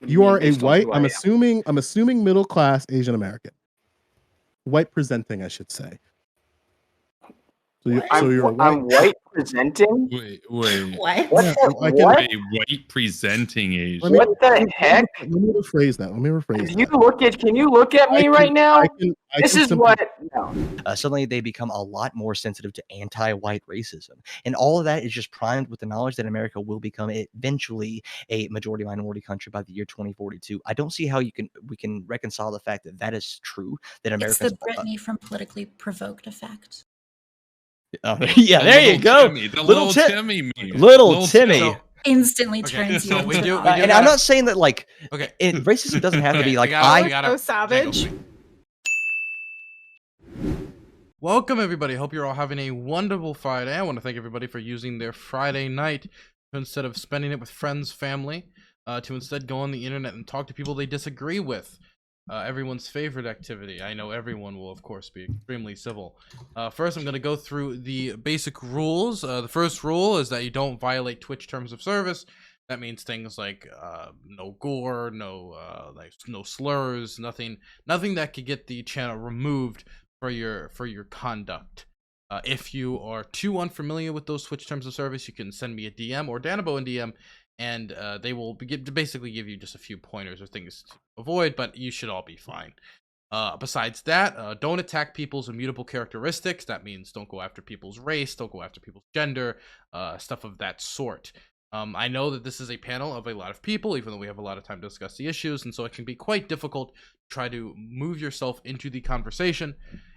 You are a based on white. who I I'm am. assuming middle class Asian American, white presenting, I should say. So you're a white. I'm white presenting. Wait. What? What? Yeah, The, I can- what? A white presenting Asian. What the heck? Let me rephrase that. Can you look at me right now? This is what. No. Suddenly they become a lot more sensitive to anti-white racism. And all of that is just primed with the knowledge that America will become eventually a majority minority country by the year 2042. I don't see how we can reconcile the fact that that is true, that It's Americans... the Brittany from Politically Provoked effect. Yeah, there you go. Timmy, little Timmy meme. Little Timmy. So, Instantly turns you we into do- a we dog. do And I'm not saying that, like, Okay. racism doesn't have to be like, So savage. Welcome, everybody. Hope you're all having a wonderful Friday. I want to thank everybody for using their Friday night to, instead of spending it with friends, family, to instead go on the internet and talk to people they disagree with. Everyone's favorite activity. I know everyone will, of course, be extremely civil. First, I'm going to go through the basic rules. The first rule is that you don't violate Twitch terms of service. That means things like no gore, no slurs, nothing that could get the channel removed for your conduct. If you are too unfamiliar with those Twitch terms of service, you can send me a DM or Danabo a DM, and they will basically give you just a few pointers or things to avoid, but you should all be fine. Besides that, don't attack people's immutable characteristics. That means don't go after people's race, don't go after people's gender, stuff of that sort. I know that this is a panel of a lot of people, even though we have a lot of time to discuss the issues, and so it can be quite difficult to try to move yourself into the conversation.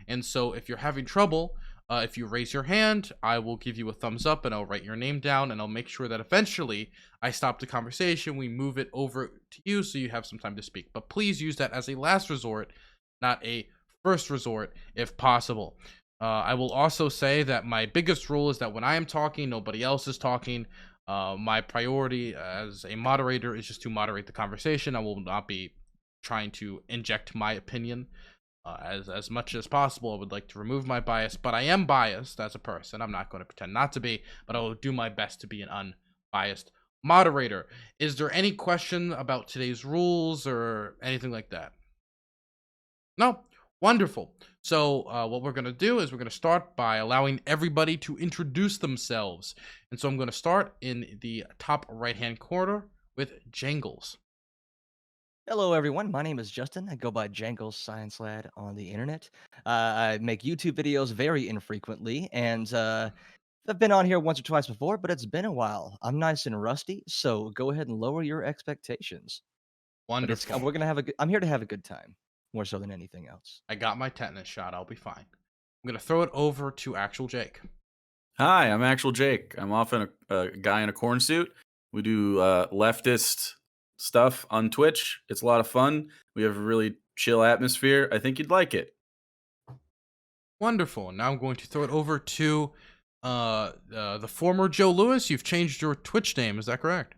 And so if you're having trouble, if you raise your hand, I will give you a thumbs up and I'll write your name down, and I'll make sure that eventually I stop the conversation, we move it over to you so you have some time to speak. But please use that as a last resort, not a first resort, if possible. I will also say that my biggest rule is that when I am talking, nobody else is talking. My priority as a moderator is just to moderate the conversation. I will not be trying to inject my opinion. As much as possible, I would like to remove my bias, but I am biased as a person. I'm not going to pretend not to be, but I will do my best to be an unbiased moderator. Is there any question about today's rules or anything like that? No? Wonderful. So what we're going to do is we're going to start by allowing everybody to introduce themselves. And so I'm going to start in the top right-hand corner with Jangles. Hello, everyone. My name is Justin. I go by Jangles Science Lad on the internet. I make YouTube videos very infrequently, and I've been on here once or twice before, but it's been a while. I'm nice and rusty, so go ahead and lower your expectations. Wonderful. I'm here to have a good time, more so than anything else. I got my tetanus shot. I'll be fine. I'm going to throw it over to Actual Jake. Hi, I'm Actual Jake. I'm often a guy in a corn suit. We do leftist stuff on Twitch. It's a lot of fun. We have a really chill atmosphere. I think you'd like it. Wonderful. Now I'm going to throw it over to the former Joe Lewis. You've changed your Twitch name. Is that correct?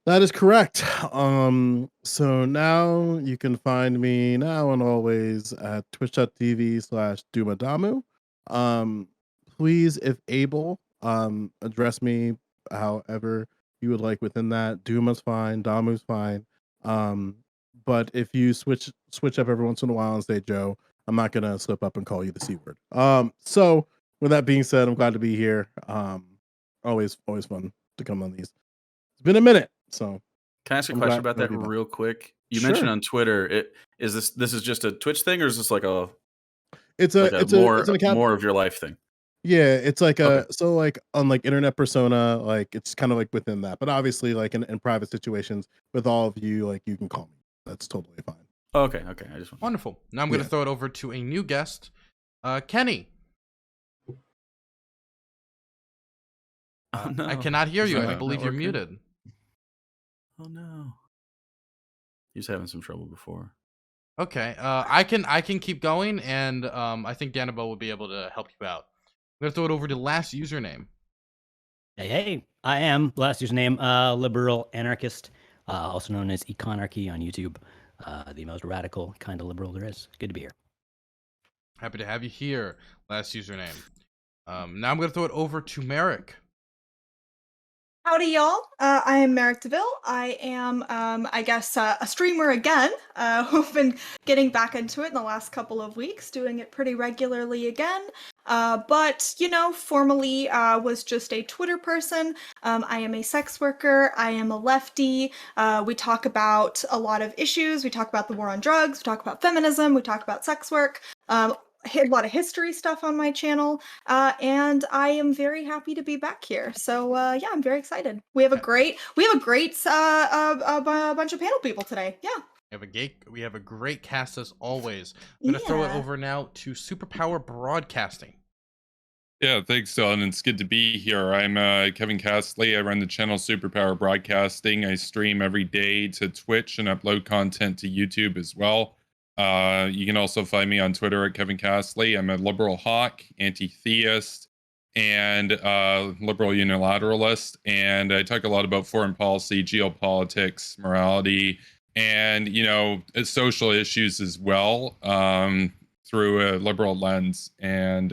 That is correct. So now you can find me now and always at twitch.tv/Dumadamu. Please, if able, address me however you would like within that. Duma's fine, Damu's fine. But if you switch up every once in a while and say Joe, I'm not gonna slip up and call you the C word. So with that being said, I'm glad to be here. Always fun to come on these. It's been a minute, so can I ask a question about that real quick? You mentioned on Twitter, this is just a Twitch thing, or is this like a more of your life thing? Yeah, it's like so like on like internet persona, like it's kind of like within that, but obviously like in private situations with all of you, like you can call me. That's totally fine. Okay. I just wonderful. Now I'm going to throw it over to a new guest, Kenny. Oh, no. I cannot hear you. I believe you're muted. Oh no. He was having some trouble before. Okay. I can keep going, and I think Danabo will be able to help you out. I'm gonna throw it over to last username. Hey, I am last username, liberal anarchist, also known as Econarchy on YouTube. The most radical kind of liberal there is. Good to be here. Happy to have you here, last username. Now I'm gonna throw it over to Merrick. Howdy, y'all. I am Merrick DeVille. I am, I guess, a streamer again. Who've been getting back into it in the last couple of weeks, doing it pretty regularly again. But, you know, formerly was just a Twitter person. I am a sex worker. I am a lefty. We talk about a lot of issues. We talk about the war on drugs. We talk about feminism. We talk about sex work. A lot of history stuff on my channel, and I am very happy to be back here. So yeah, I'm very excited. We have a great bunch of panel people today. Yeah. We have a great cast as always. I'm gonna throw it Yeah. over now to Superpower Broadcasting. Yeah, thanks, Dylan. It's good to be here. I'm Kevin Castley. I run the channel Superpower Broadcasting. I stream every day to Twitch and upload content to YouTube as well. You can also find me on Twitter at Kevin Castley. I'm a liberal hawk, anti-theist, and liberal unilateralist. And I talk a lot about foreign policy, geopolitics, morality, and, you know, social issues as well, through a liberal lens and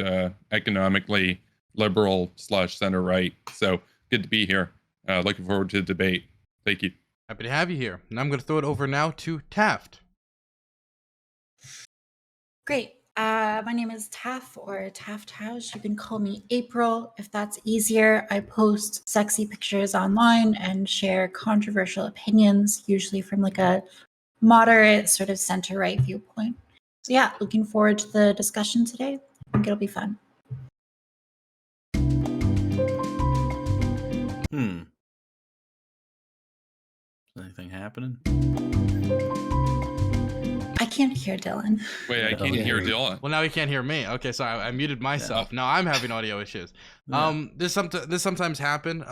economically liberal / center right. So good to be here. Looking forward to the debate. Thank you. Happy to have you here. And I'm going to throw it over now to Taft. Great. My name is Taff or Taft House. You can call me April if that's easier. I post sexy pictures online and share controversial opinions, usually from like a moderate sort of center right viewpoint. So yeah, looking forward to the discussion today. I think it'll be fun. Is anything happening? I can't hear Dylan. Wait, I can't hear Dylan. Well, now you can't hear me. Okay, so I muted myself. Now I'm having audio issues. This sometimes happen.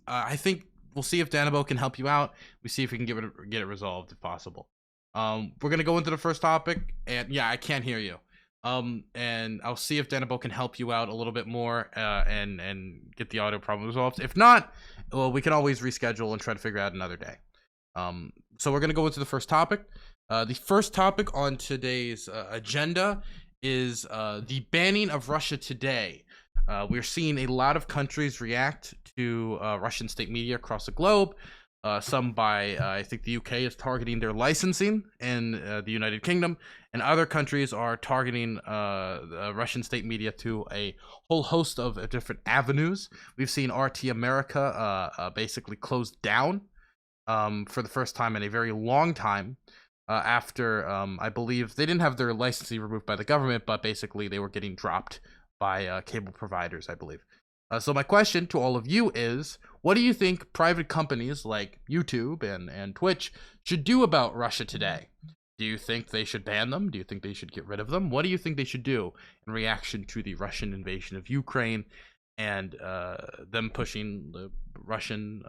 I think we'll see if Danabo can help you out. We see if we can get it resolved if possible. We're gonna go into the first topic, and yeah, I can't hear you. And I'll see if Danabo can help you out a little bit more, and get the audio problem resolved. If not, well, we can always reschedule and try to figure out another day. So we're gonna go into the first topic. The first topic on today's agenda is the banning of Russia today. We're seeing a lot of countries react to Russian state media across the globe. Some by, I think the UK is targeting their licensing in the United Kingdom, and other countries are targeting Russian state media to a whole host of different avenues. We've seen RT America basically closed down for the first time in a very long time. After I believe they didn't have their licensing removed by the government, but basically they were getting dropped by cable providers, I believe. So my question to all of you is, what do you think private companies like YouTube and Twitch should do about Russia today? Do you think they should ban them? Do you think they should get rid of them? What do you think they should do in reaction to the Russian invasion of Ukraine and them pushing the Russian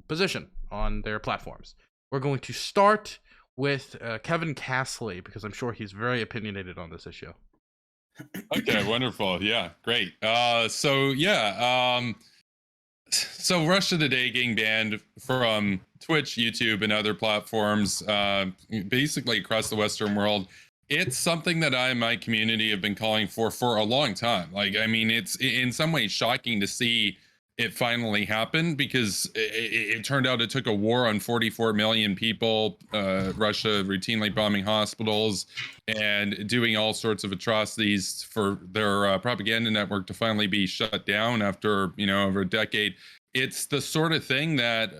position on their platforms? We're going to start with Kevin Castley, because I'm sure he's very opinionated on this issue. Okay, wonderful. Yeah, great. So Russia Today getting banned from Twitch, YouTube, and other platforms, basically across the Western world. It's something that I and my community have been calling for a long time. Like, I mean, it's in some ways shocking to see it finally happened, because it turned out it took a war on 44 million people, Russia routinely bombing hospitals and doing all sorts of atrocities for their propaganda network to finally be shut down after, over a decade. It's the sort of thing that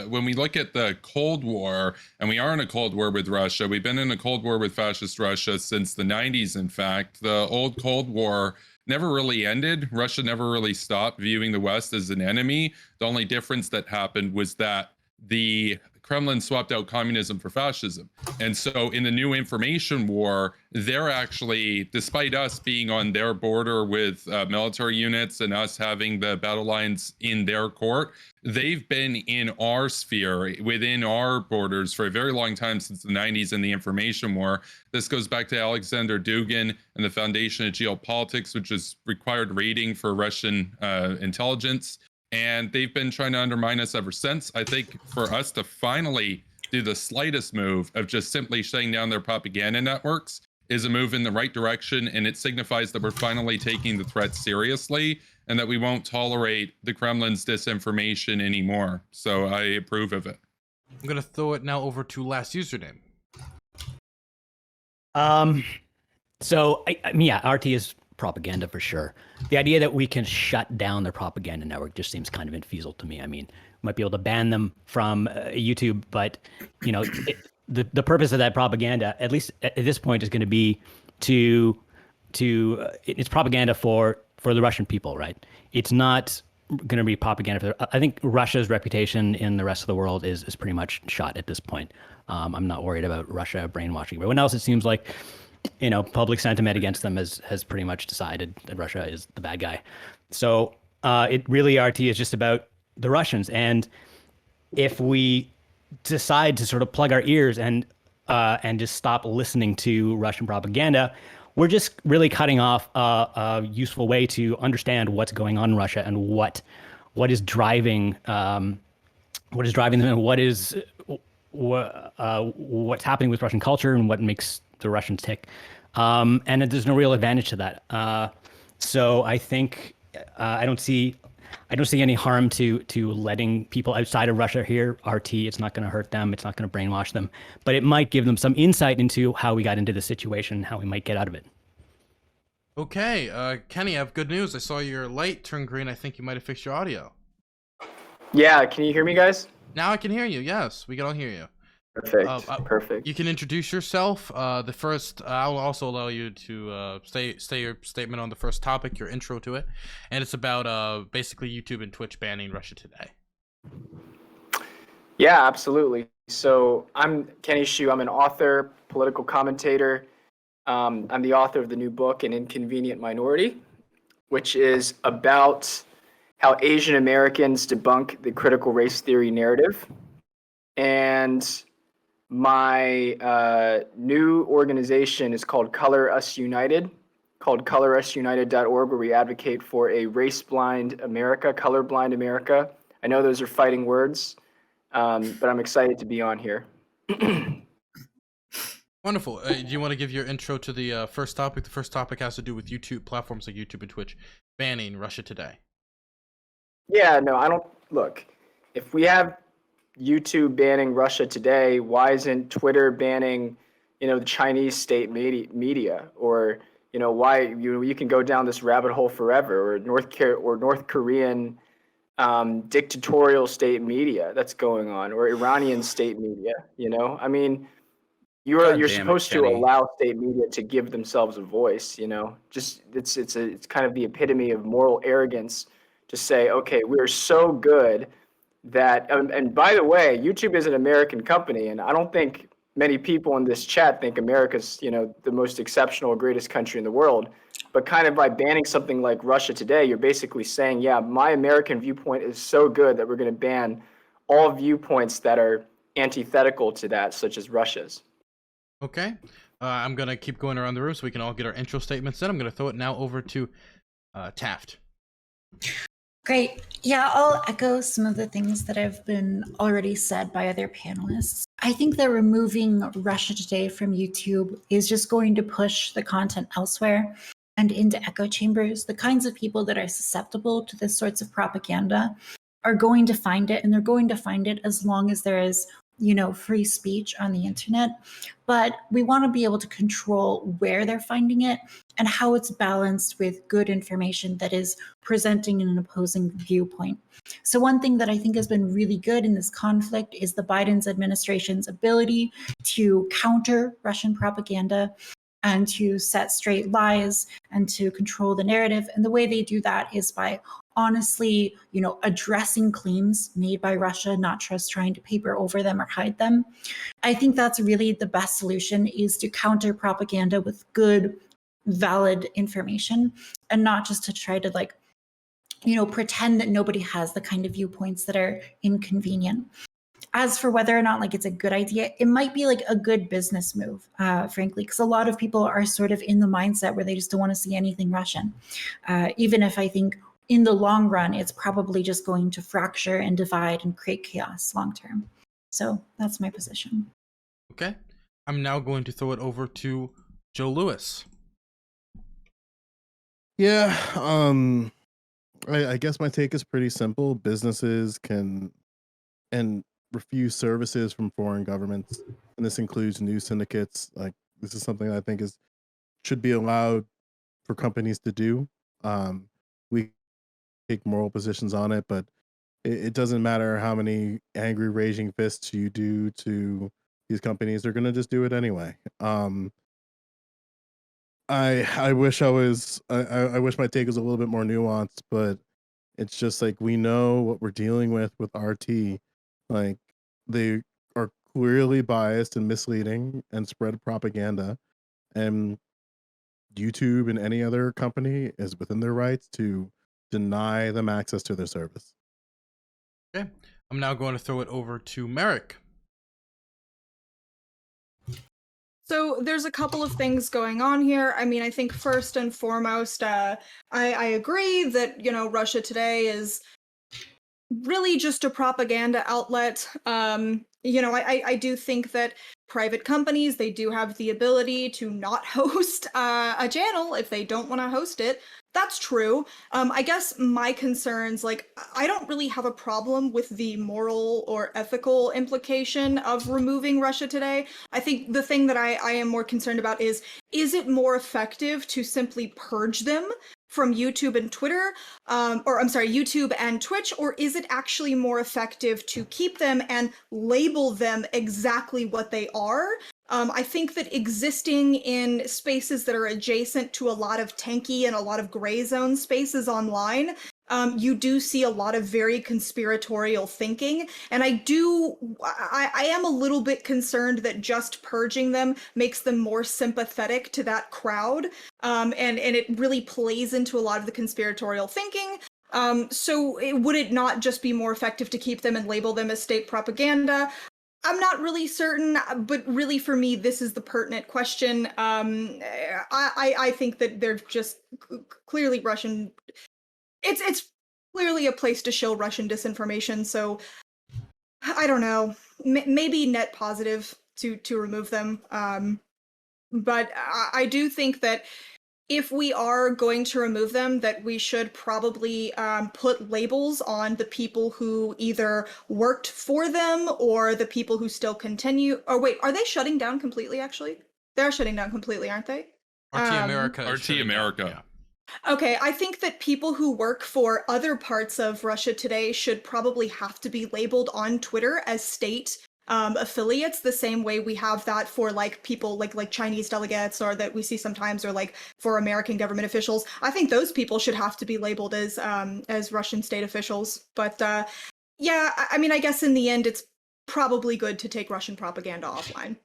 when we look at the Cold War, and we are in a Cold War with Russia, we've been in a Cold War with fascist Russia since the 90s, in fact. The old Cold War never really ended. Russia never really stopped viewing the West as an enemy. The only difference that happened was that the Kremlin swapped out communism for fascism. And so in the new information war, they're actually, despite us being on their border with military units and us having the battle lines in their court, they've been in our sphere, within our borders for a very long time, since the 90s and the information war. This goes back to Alexander Dugin and the Foundation of Geopolitics, which is required rating for Russian intelligence. And they've been trying to undermine us ever since. I think for us to finally do the slightest move of just simply shutting down their propaganda networks is a move in the right direction, and it signifies that we're finally taking the threat seriously and that we won't tolerate the Kremlin's disinformation anymore. So I approve of it. I'm going to throw it now over to last username. So I mean, yeah, RT is propaganda for sure. The idea that we can shut down their propaganda network just seems kind of infeasible to me. I mean, we might be able to ban them from YouTube, but you know, the purpose of that propaganda, at least at this point, is going to be it's propaganda for the Russian people, right? It's not going to be propaganda for. I think Russia's reputation in the rest of the world is pretty much shot at this point. I'm not worried about Russia brainwashing everyone else. It seems like, you know, public sentiment against them has pretty much decided that Russia is the bad guy. So it really, RT is just about the Russians. And if we decide to sort of plug our ears and just stop listening to Russian propaganda, we're just really cutting off a useful way to understand what's going on in Russia and what is driving them and what's happening with Russian culture and what makes the Russians tick. And there's no real advantage to that. So I think I don't see any harm to letting people outside of Russia hear RT. It's not going to hurt them. It's not going to brainwash them, but it might give them some insight into how we got into this situation, how we might get out of it. Okay, Kenny, I have good news. I saw your light turn green. I think you might have fixed your audio. Yeah, can you hear me, guys? Now I can hear you. Yes, we can all hear you. Perfect. Perfect. You can introduce yourself. The first, I'll also allow you to say your statement on the first topic, your intro to it, and it's about basically YouTube and Twitch banning Russia Today. Yeah, absolutely. So I'm Kenny Xu. I'm an author, political commentator. I'm the author of the new book, An Inconvenient Minority, which is about how Asian Americans debunk the critical race theory narrative. And my new organization is called Color Us United, called colorusunited.org, where we advocate for a race-blind America, colorblind America. I know those are fighting words, but I'm excited to be on here. Wonderful. Do you want to give your intro to the first topic? The first topic has to do with YouTube, platforms like YouTube and Twitch banning Russia Today. Yeah, no, I don't. Look, if we have YouTube banning Russia Today, why isn't Twitter banning, the Chinese state media? Or, why you can go down this rabbit hole forever, or North Korean dictatorial state media that's going on, or Iranian state media. I mean, you're supposed to allow state media to give themselves a voice. Just it's kind of the epitome of moral arrogance to say, okay, we're so good that, and by the way, YouTube is an American company, and I don't think many people in this chat think America's, the most exceptional, greatest country in the world. But kind of by banning something like Russia Today, you're basically saying, yeah, my American viewpoint is so good that we're going to ban all viewpoints that are antithetical to that, such as Russia's. Okay. I'm going to keep going around the room so we can all get our intro statements in. I'm going to throw it now over to Taft. Great. Yeah, I'll echo some of the things that have been already said by other panelists. I think that removing Russia Today from YouTube is just going to push the content elsewhere and into echo chambers. The kinds of people that are susceptible to this sorts of propaganda are going to find it, and they're going to find it as long as there is, free speech on the internet. But we want to be able to control where they're finding it and how it's balanced with good information that is presenting an opposing viewpoint. So one thing that I think has been really good in this conflict is the Biden administration's ability to counter Russian propaganda and to set straight lies and to control the narrative. And the way they do that is by honestly, addressing claims made by Russia, not just trying to paper over them or hide them. I think that's really the best solution, is to counter propaganda with good, valid information, and not just to try to pretend that nobody has the kind of viewpoints that are inconvenient. As for whether or not it's a good idea, it might be a good business move, frankly, because a lot of people are sort of in the mindset where they just don't want to see anything Russian. Even if I think in the long run, it's probably just going to fracture and divide and create chaos long term. So that's my position. Okay. I'm now going to throw it over to Joe Lewis. Yeah, I guess my take is pretty simple. Businesses can and refuse services from foreign governments, and this includes news syndicates. Like this is something I think is should be allowed for companies to do. We take moral positions on it, but it doesn't matter how many angry raging fists you do to these companies; they're gonna just do it anyway. I wish I wish my take was a little bit more nuanced, but it's just like we know what we're dealing with RT. Like they are clearly biased and misleading and spread propaganda, and YouTube and any other company is within their rights to deny them access to their service. Okay. I'm now going to throw it over to Merrick. So there's a couple of things going on here. I mean, I think first and foremost, I agree that, you know, Russia Today is really just a propaganda outlet. You know, I do think that private companies, they do have the ability to not host a channel if they don't want to host it. That's true. I guess my concerns, like, I don't really have a problem with the moral or ethical implication of removing Russia Today. I think the thing that I am more concerned about is it more effective to simply purge them from YouTube and Twitter, or I'm sorry, YouTube and Twitch, or is it actually more effective to keep them and label them exactly what they are? I think that existing in spaces that are adjacent to a lot of tanky and a lot of gray zone spaces online, you do see a lot of very conspiratorial thinking. And I am a little bit concerned that just purging them makes them more sympathetic to that crowd. And it really plays into a lot of the conspiratorial thinking. So would it not just be more effective to keep them and label them as state propaganda? I'm not really certain, but really for me, this is the pertinent question. I think that they're just clearly Russian. It's clearly a place to shill Russian disinformation. So I don't know. Maybe net positive to remove them. But I do think that if we are going to remove them, that we should probably put labels on the people who either worked for them or the people who still continue. Oh, wait, are they shutting down completely, actually? They're shutting down completely, aren't they? RT America. is RT shutting down. America. Yeah. Okay, I think that people who work for other parts of Russia Today should probably have to be labeled on Twitter as state affiliates, the same way we have that for like people like Chinese delegates, or that we see sometimes, or like for American government officials. I think those people should have to be labeled as Russian state officials. But yeah, I mean, I guess in the end, it's probably good to take Russian propaganda offline.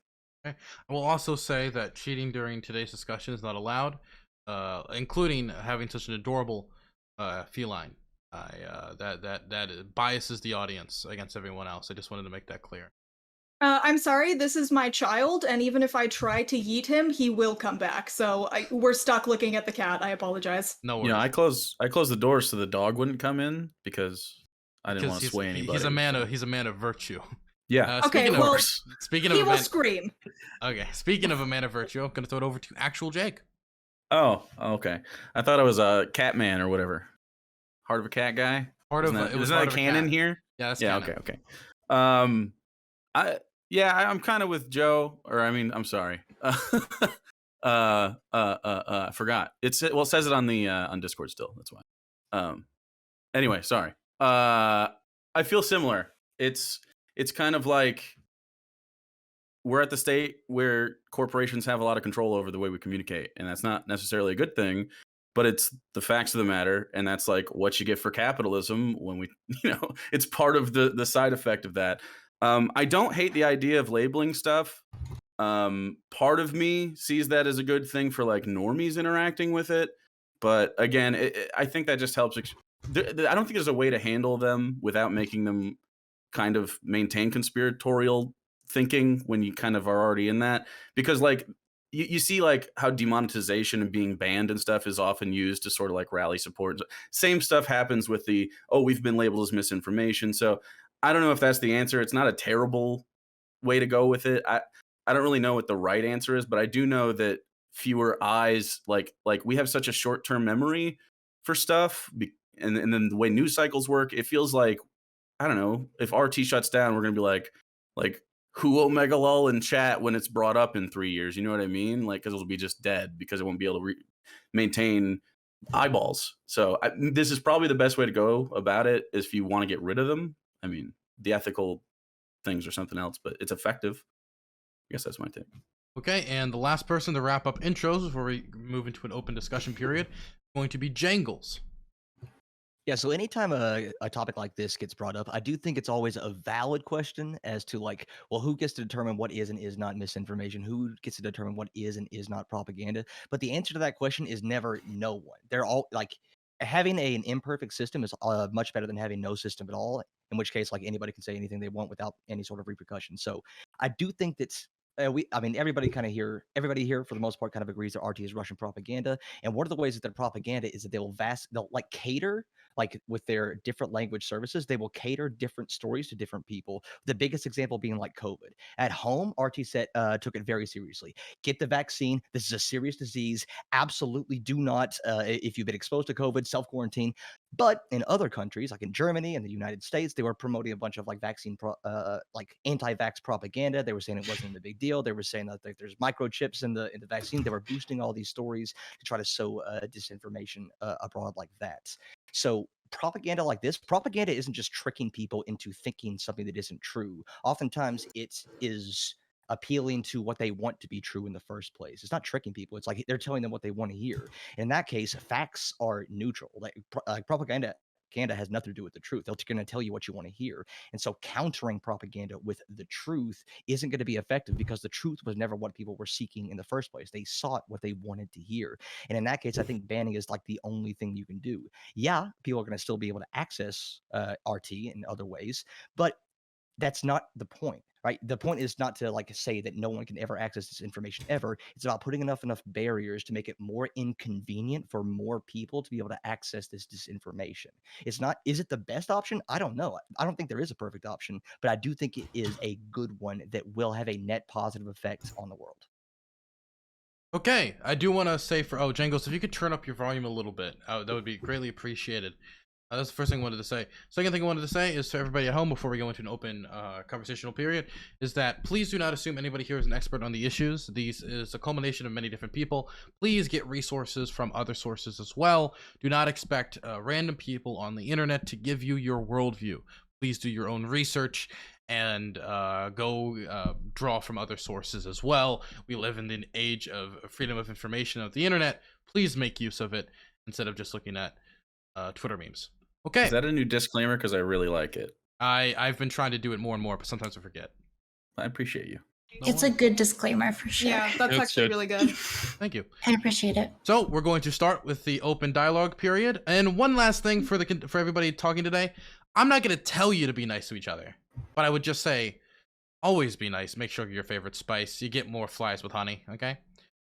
Okay. I will also say that cheating during today's discussion is not allowed, including having such an adorable feline. That biases the audience against everyone else. I just wanted to make that clear. I'm sorry, this is my child, and even if I try to yeet him, he will come back. So we're stuck looking at the cat. I apologize. No worries. You know, I closed the door so the dog wouldn't come in because I didn't want to sway anybody. He's a man of virtue. Yeah. Okay, speaking well, of, speaking of he a will man, scream. okay, speaking of a man of virtue, I'm gonna throw it over to actual Jake. Oh, okay. I thought it was a cat man or whatever. Heart of a cat guy. Isn't Isn't Heart that of a canon Cat. here? Yeah, that's Yeah. canon. Okay. I'm kind of with Joe, or I mean, I'm sorry. I forgot. It says it on the on Discord still. That's why. Anyway, sorry. I feel similar. It's kind of like we're at the state where corporations have a lot of control over the way we communicate, and that's not necessarily a good thing, but it's the facts of the matter, and that's like what you get for capitalism when we, it's part of the side effect of that. I don't hate the idea of labeling stuff. Part of me sees that as a good thing for like normies interacting with it, but again, I think that just helps. I don't think there's a way to handle them without making them kind of maintain conspiratorial thinking when you kind of are already in that, because like you see like how demonetization and being banned and stuff is often used to sort of like rally support. Same stuff happens with the, we've been labeled as misinformation. So I don't know if that's the answer. It's not a terrible way to go with it. I don't really know what the right answer is, but I do know that fewer eyes. Like we have such a short term memory for stuff, and then the way news cycles work, it feels like, I don't know, if RT shuts down, we're gonna be like who Omega Lol in chat when it's brought up in 3 years. You know what I mean? Like, because it'll be just dead because it won't be able to maintain eyeballs. So this is probably the best way to go about it, is if you want to get rid of them. I mean, the ethical things or something else, but it's effective. I guess that's my take. Okay, and the last person to wrap up intros before we move into an open discussion period is going to be Jangles. Yeah, so anytime a topic like this gets brought up, I do think it's always a valid question as to like, well, who gets to determine what is and is not misinformation? Who gets to determine what is and is not propaganda? But the answer to that question is never no one. They're all like, having an imperfect system is much better than having no system at all, in which case like anybody can say anything they want without any sort of repercussion. So I do think that's everybody here for the most part kind of agrees that RT is Russian propaganda. And one of the ways that their propaganda is that they'll like cater, like with their different language services, they will cater different stories to different people. The biggest example being like COVID. At home, RT took it very seriously. Get the vaccine. This is a serious disease. Absolutely do not, if you've been exposed to COVID, self-quarantine. But in other countries, like in Germany and the United States, they were promoting a bunch of like like anti-vax propaganda. They were saying it wasn't a big deal. They were saying that like, there's microchips in the vaccine. They were boosting all these stories to try to sow disinformation abroad like that. So propaganda like this, propaganda isn't just tricking people into thinking something that isn't true. Oftentimes it is appealing to what they want to be true in the first place. It's not tricking people. It's like they're telling them what they want to hear. In that case, facts are neutral. Like propaganda has nothing to do with the truth. They're going to tell you what you want to hear. And so countering propaganda with the truth isn't going to be effective, because the truth was never what people were seeking in the first place. They sought what they wanted to hear. And in that case, I think banning is like the only thing you can do. Yeah, people are going to still be able to access RT in other ways, but that's not the point. Right. The point is not to like say that no one can ever access this information ever. It's about putting enough barriers to make it more inconvenient for more people to be able to access this disinformation. It's not, is it the best option? I don't know. I don't think there is a perfect option, but I do think it is a good one that will have a net positive effect on the world. Okay, I do want to say Jangles, if you could turn up your volume a little bit, that would be greatly appreciated. That's the first thing I wanted to say. Second thing I wanted to say is to everybody at home, before we go into an open conversational period, is that please do not assume anybody here is an expert on the issues. These is a culmination of many different people. Please get resources from other sources as well. Do not expect random people on the internet to give you your worldview. Please do your own research and go draw from other sources as well. We live in the age of freedom of information of the internet. Please make use of it instead of just looking at Twitter memes. Okay. Is that a new disclaimer? Because I really like it. I've been trying to do it more and more, but sometimes I forget. I appreciate you. It's a good disclaimer for sure. Yeah, that's actually really good. Thank you. I appreciate it. So we're going to start with the open dialogue period. And one last thing for everybody talking today, I'm not going to tell you to be nice to each other, but I would just say, always be nice. Make sure your favorite spice. You get more flies with honey. Okay.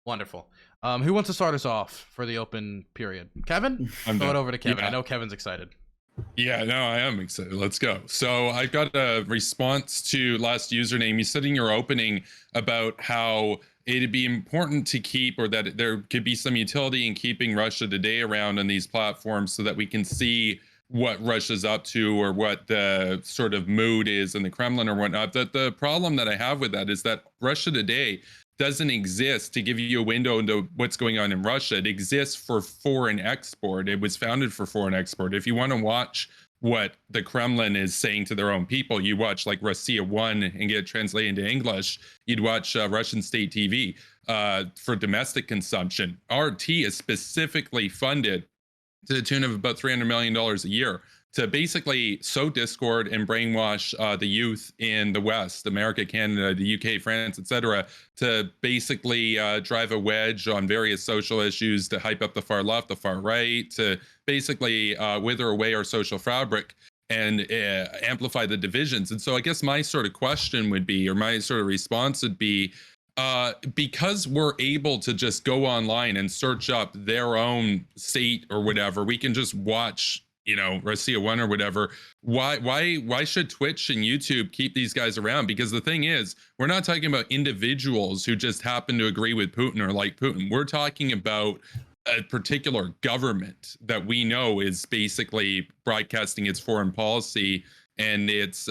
Wonderful. Who wants to start us off for the open period? Kevin? Throw it over to Kevin. Yeah. I know Kevin's excited. Yeah, no, I am excited. Let's go. So I got a response to last username. You said in your opening about how it'd be important to keep, or that there could be some utility in keeping Russia Today around on these platforms so that we can see what Russia's up to or what the sort of mood is in the Kremlin or whatnot. That the problem that I have with that is that Russia Today doesn't exist to give you a window into what's going on in Russia. It exists for foreign export. It was founded for foreign export. If you want to watch what the Kremlin is saying to their own people, you watch like Russia 1 and get it translated into English. You'd watch Russian state TV for domestic consumption. RT is specifically funded to the tune of about $300 million a year to basically sow discord and brainwash the youth in the West, America, Canada, the UK, France, etc., to basically drive a wedge on various social issues, to hype up the far left, the far right, to basically wither away our social fabric and amplify the divisions. And so I guess my sort of question would be, or my sort of response would be, because we're able to just go online and search up their own state or whatever, we can just watch Russia 1 or whatever. Why should Twitch and YouTube keep these guys around? Because the thing is, we're not talking about individuals who just happen to agree with Putin or like Putin. We're talking about a particular government that we know is basically broadcasting its foreign policy and its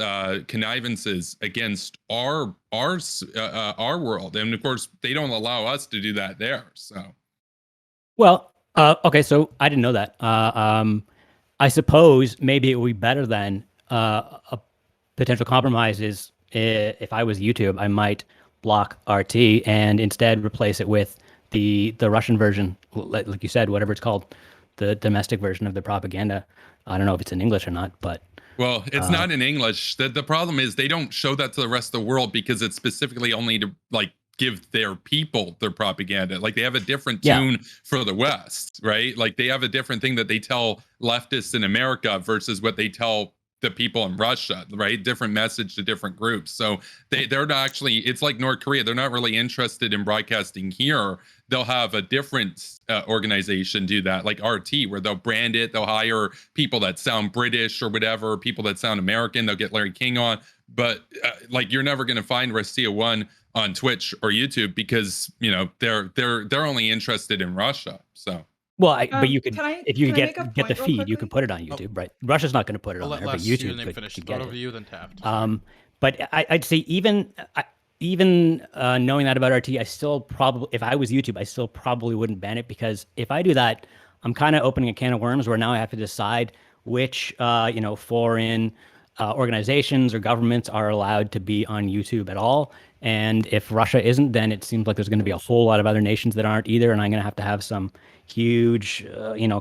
connivances against our world. And of course, they don't allow us to do that there. So, well, okay, so I didn't know that. I suppose maybe it would be better than a potential compromise is if I was YouTube, I might block RT and instead replace it with the Russian version, like you said, whatever it's called, the domestic version of the propaganda. I don't know if it's in English or not, but well, it's not in English. The problem is they don't show that to the rest of the world because it's specifically only to like give their people their propaganda. Like they have a different tune for the West, right? Like they have a different thing that they tell leftists in America versus what they tell the people in Russia, right? Different message to different groups. So they're not actually, it's like North Korea. They're not really interested in broadcasting here. They'll have a different organization do that, like RT, where they'll brand it. They'll hire people that sound British or whatever, people that sound American. They'll get Larry King on. But like you're never going to find Russia 1 on Twitch or YouTube because they're only interested in Russia. So well, but you could if you get the feed, you could put it on YouTube, right? Russia's not going to put it on there, but YouTube could get it. You, then Taft. But I'd say even knowing that about RT, I still probably, if I was YouTube, I still probably wouldn't ban it because if I do that, I'm kind of opening a can of worms where now I have to decide which foreign organizations or governments are allowed to be on YouTube at all. And if Russia isn't, then it seems like there's going to be a whole lot of other nations that aren't either. And I'm going to have some huge,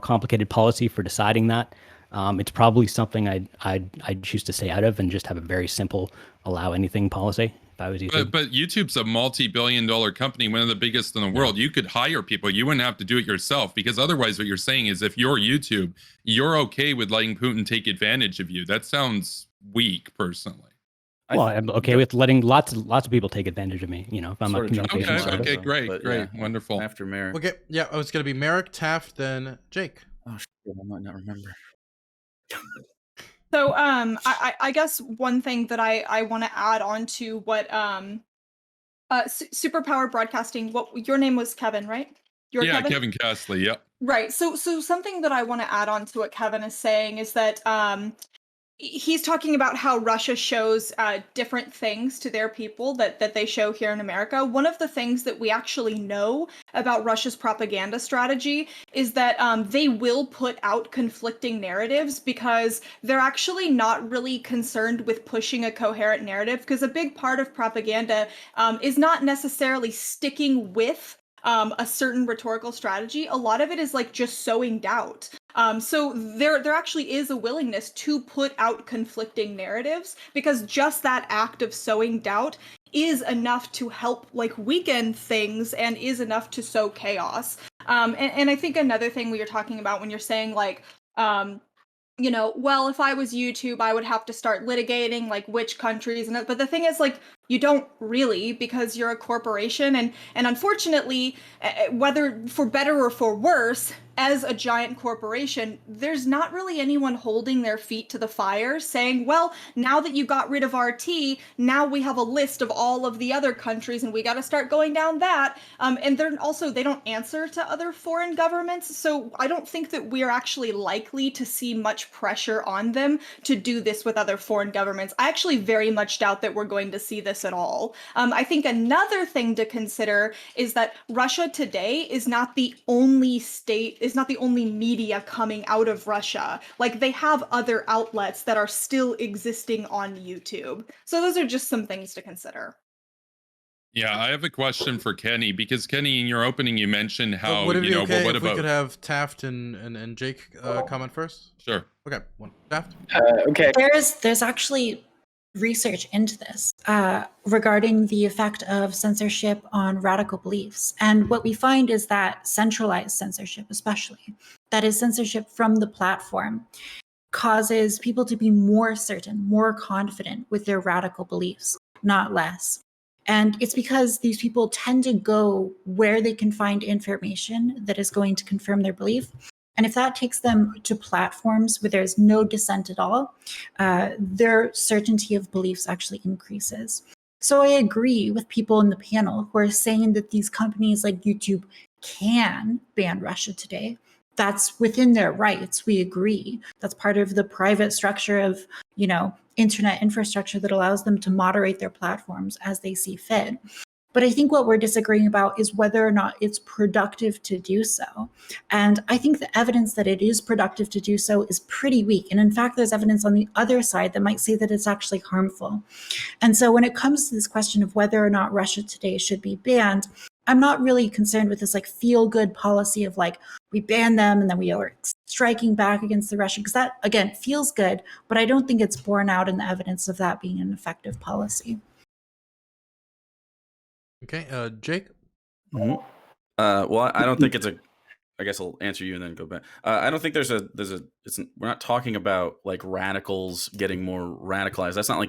complicated policy for deciding that. It's probably something I'd choose to stay out of and just have a very simple allow anything policy if I was YouTube. But YouTube's a multi-billion-dollar company, one of the biggest in the world. You could hire people. You wouldn't have to do it yourself because otherwise what you're saying is if you're YouTube, you're okay with letting Putin take advantage of you. That sounds weak, personally. Well, I'm okay with letting lots of people take advantage of me. If I'm a communication service. Okay, great, wonderful. After Merrick. Okay, yeah, it's gonna be Merrick, Taft, then Jake. Oh shit, I might not remember. So I guess one thing that I want to add on to what Superpower Broadcasting, what your name was, Kevin, right? Kevin Castley, yep. Right. So something that I want to add on to what Kevin is saying is that he's talking about how Russia shows different things to their people that they show here in America. One of the things that we actually know about Russia's propaganda strategy is that they will put out conflicting narratives because they're actually not really concerned with pushing a coherent narrative, because a big part of propaganda is not necessarily sticking with a certain rhetorical strategy. A lot of it is like just sowing doubt. So there actually is a willingness to put out conflicting narratives because just that act of sowing doubt is enough to help like weaken things and is enough to sow chaos. And I think another thing we were talking about when you're saying like, well, if I was YouTube, I would have to start litigating like which countries but the thing is like you don't really, because you're a corporation and unfortunately, whether for better or for worse, as a giant corporation, there's not really anyone holding their feet to the fire saying, well, now that you got rid of RT, now we have a list of all of the other countries and we got to start going down that. And they don't answer to other foreign governments. So I don't think that we're actually likely to see much pressure on them to do this with other foreign governments. I actually very much doubt that we're going to see this at all. I think another thing to consider is that Russia today is not the only media coming out of Russia. Like they have other outlets that are still existing on YouTube. So those are just some things to consider. Yeah, I have a question for Kenny because Kenny, in your opening, you mentioned how would it be okay what if about we could have Taft and Jake comment first? Sure. Okay, one Taft. Okay. There's actually research into this regarding the effect of censorship on radical beliefs. And what we find is that centralized censorship, especially, that is censorship from the platform, causes people to be more certain, more confident with their radical beliefs, not less. And it's because these people tend to go where they can find information that is going to confirm their belief. And if that takes them to platforms where there's no dissent at all, their certainty of beliefs actually increases. So I agree with people in the panel who are saying that these companies like YouTube can ban Russia Today. That's within their rights. We agree. That's part of the private structure of, internet infrastructure that allows them to moderate their platforms as they see fit. But I think what we're disagreeing about is whether or not it's productive to do so. And I think the evidence that it is productive to do so is pretty weak. And in fact, there's evidence on the other side that might say that it's actually harmful. And so when it comes to this question of whether or not Russia Today should be banned, I'm not really concerned with this feel-good policy of we ban them and then we are striking back against the Russia, because that, again, feels good, but I don't think it's borne out in the evidence of that being an effective policy. Okay, Jake? Well, I don't think it's I guess I'll answer you and then go back. I don't think we're not talking about radicals getting more radicalized. That's not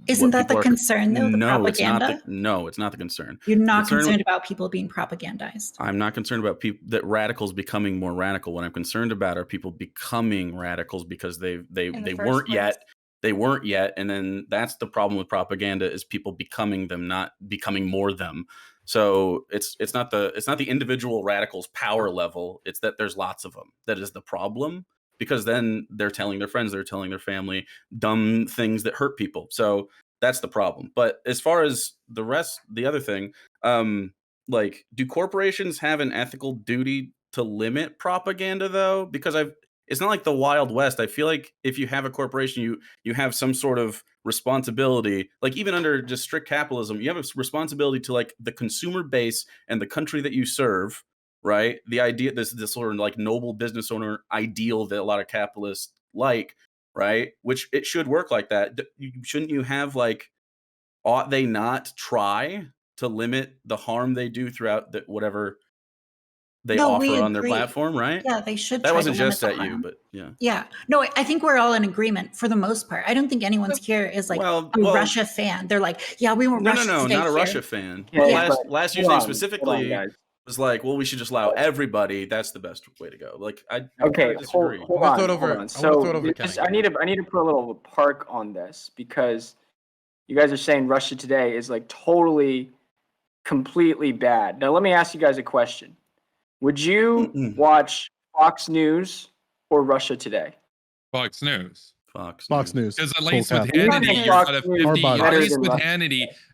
Isn't that the concern though? The no, propaganda? It's not the concern. You're not concerned about people being propagandized. I'm not concerned about that radicals becoming more radical. What I'm concerned about are people becoming radicals because they weren't yet. They weren't yet, and then that's the problem with propaganda is people becoming them, not becoming more them. So it's not the individual radicals' power level. It's that there's lots of them. That is the problem, because then they're telling their friends, they're telling their family dumb things that hurt people. So that's the problem. But as far as the other thing, do corporations have an ethical duty to limit propaganda though? Because it's not like the Wild West. I feel like if you have a corporation, you have some sort of responsibility, even under just strict capitalism, you have a responsibility to the consumer base and the country that you serve, right? The idea, this sort of noble business owner ideal that a lot of capitalists right? Which it should work like that. Shouldn't you have ought they not try to limit the harm they do throughout whatever they offer on their platform, right? Yeah, they should. That wasn't just at you, but yeah. Yeah. No, I think we're all in agreement for the most part. I don't think anyone's here is a Russia fan. They're yeah, we want Russia. No, not a Russia fan. Yeah, last Tuesday specifically was well, we should just allow everybody. That's the best way to go. I disagree. Hold on. So I need to put a little park on this, because you guys are saying Russia Today is totally, completely bad. Now let me ask you guys a question. Would you watch Fox News or Russia Today? Fox News. Fox News. Because at least with Hannity, you got a 50.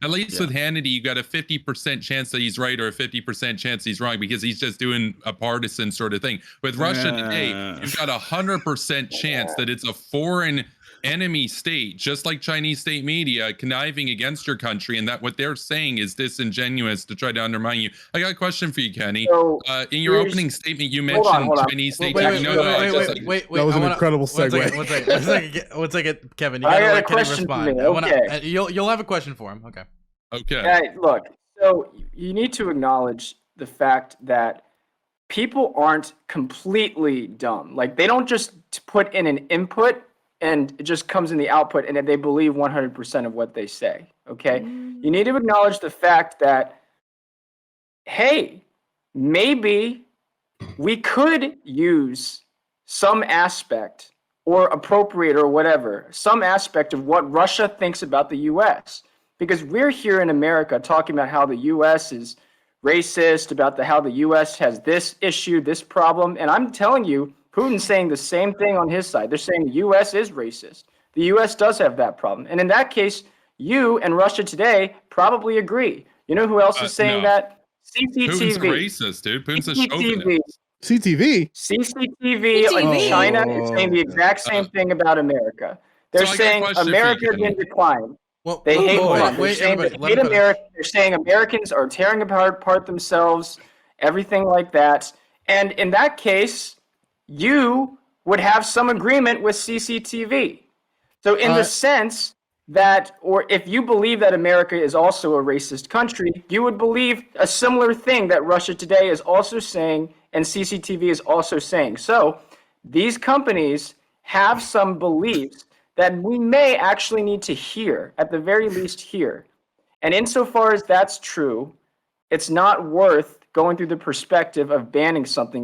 At least with Hannity, you got a 50% chance that he's right or a 50% chance he's wrong, because he's just doing a partisan sort of thing. With Russia Today, you've got 100% chance that it's a foreign enemy state, just like Chinese state media, conniving against your country, and that what they're saying is disingenuous to try to undermine you. I got a question for you, Kenny. So, in your opening statement, you mentioned Chinese state. Wait. That was an incredible segue. One second, Kevin. You gotta let Kenny respond. Okay. You'll have a question for him. Okay. Okay. Look, so you need to acknowledge the fact that people aren't completely dumb. They don't just put in an input and it just comes in the output, and they believe 100% of what they say, okay? You need to acknowledge the fact that, hey, maybe we could use some aspect or appropriate or whatever, some aspect of what Russia thinks about the U.S. Because we're here in America talking about how the U.S. is racist, about how the U.S. has this issue, this problem, and I'm telling you, Putin's saying the same thing on his side. They're saying the U.S. is racist. The U.S. does have that problem. And in that case, you and Russia Today probably agree. You know who else is saying that? CCTV. Putin's racist, dude. Putin's a chauvinist. CCTV in China is saying the exact same thing about America. They're saying America is in decline. Well, they hate America. They're saying Americans are tearing apart themselves, everything like that. And in that case, you would have some agreement with CCTV. So in the sense that, or if you believe that America is also a racist country, you would believe a similar thing that Russia Today is also saying and CCTV is also saying. So these companies have some beliefs that we may actually need to hear, at the very least hear. And insofar as that's true, it's not worth going through the perspective of banning something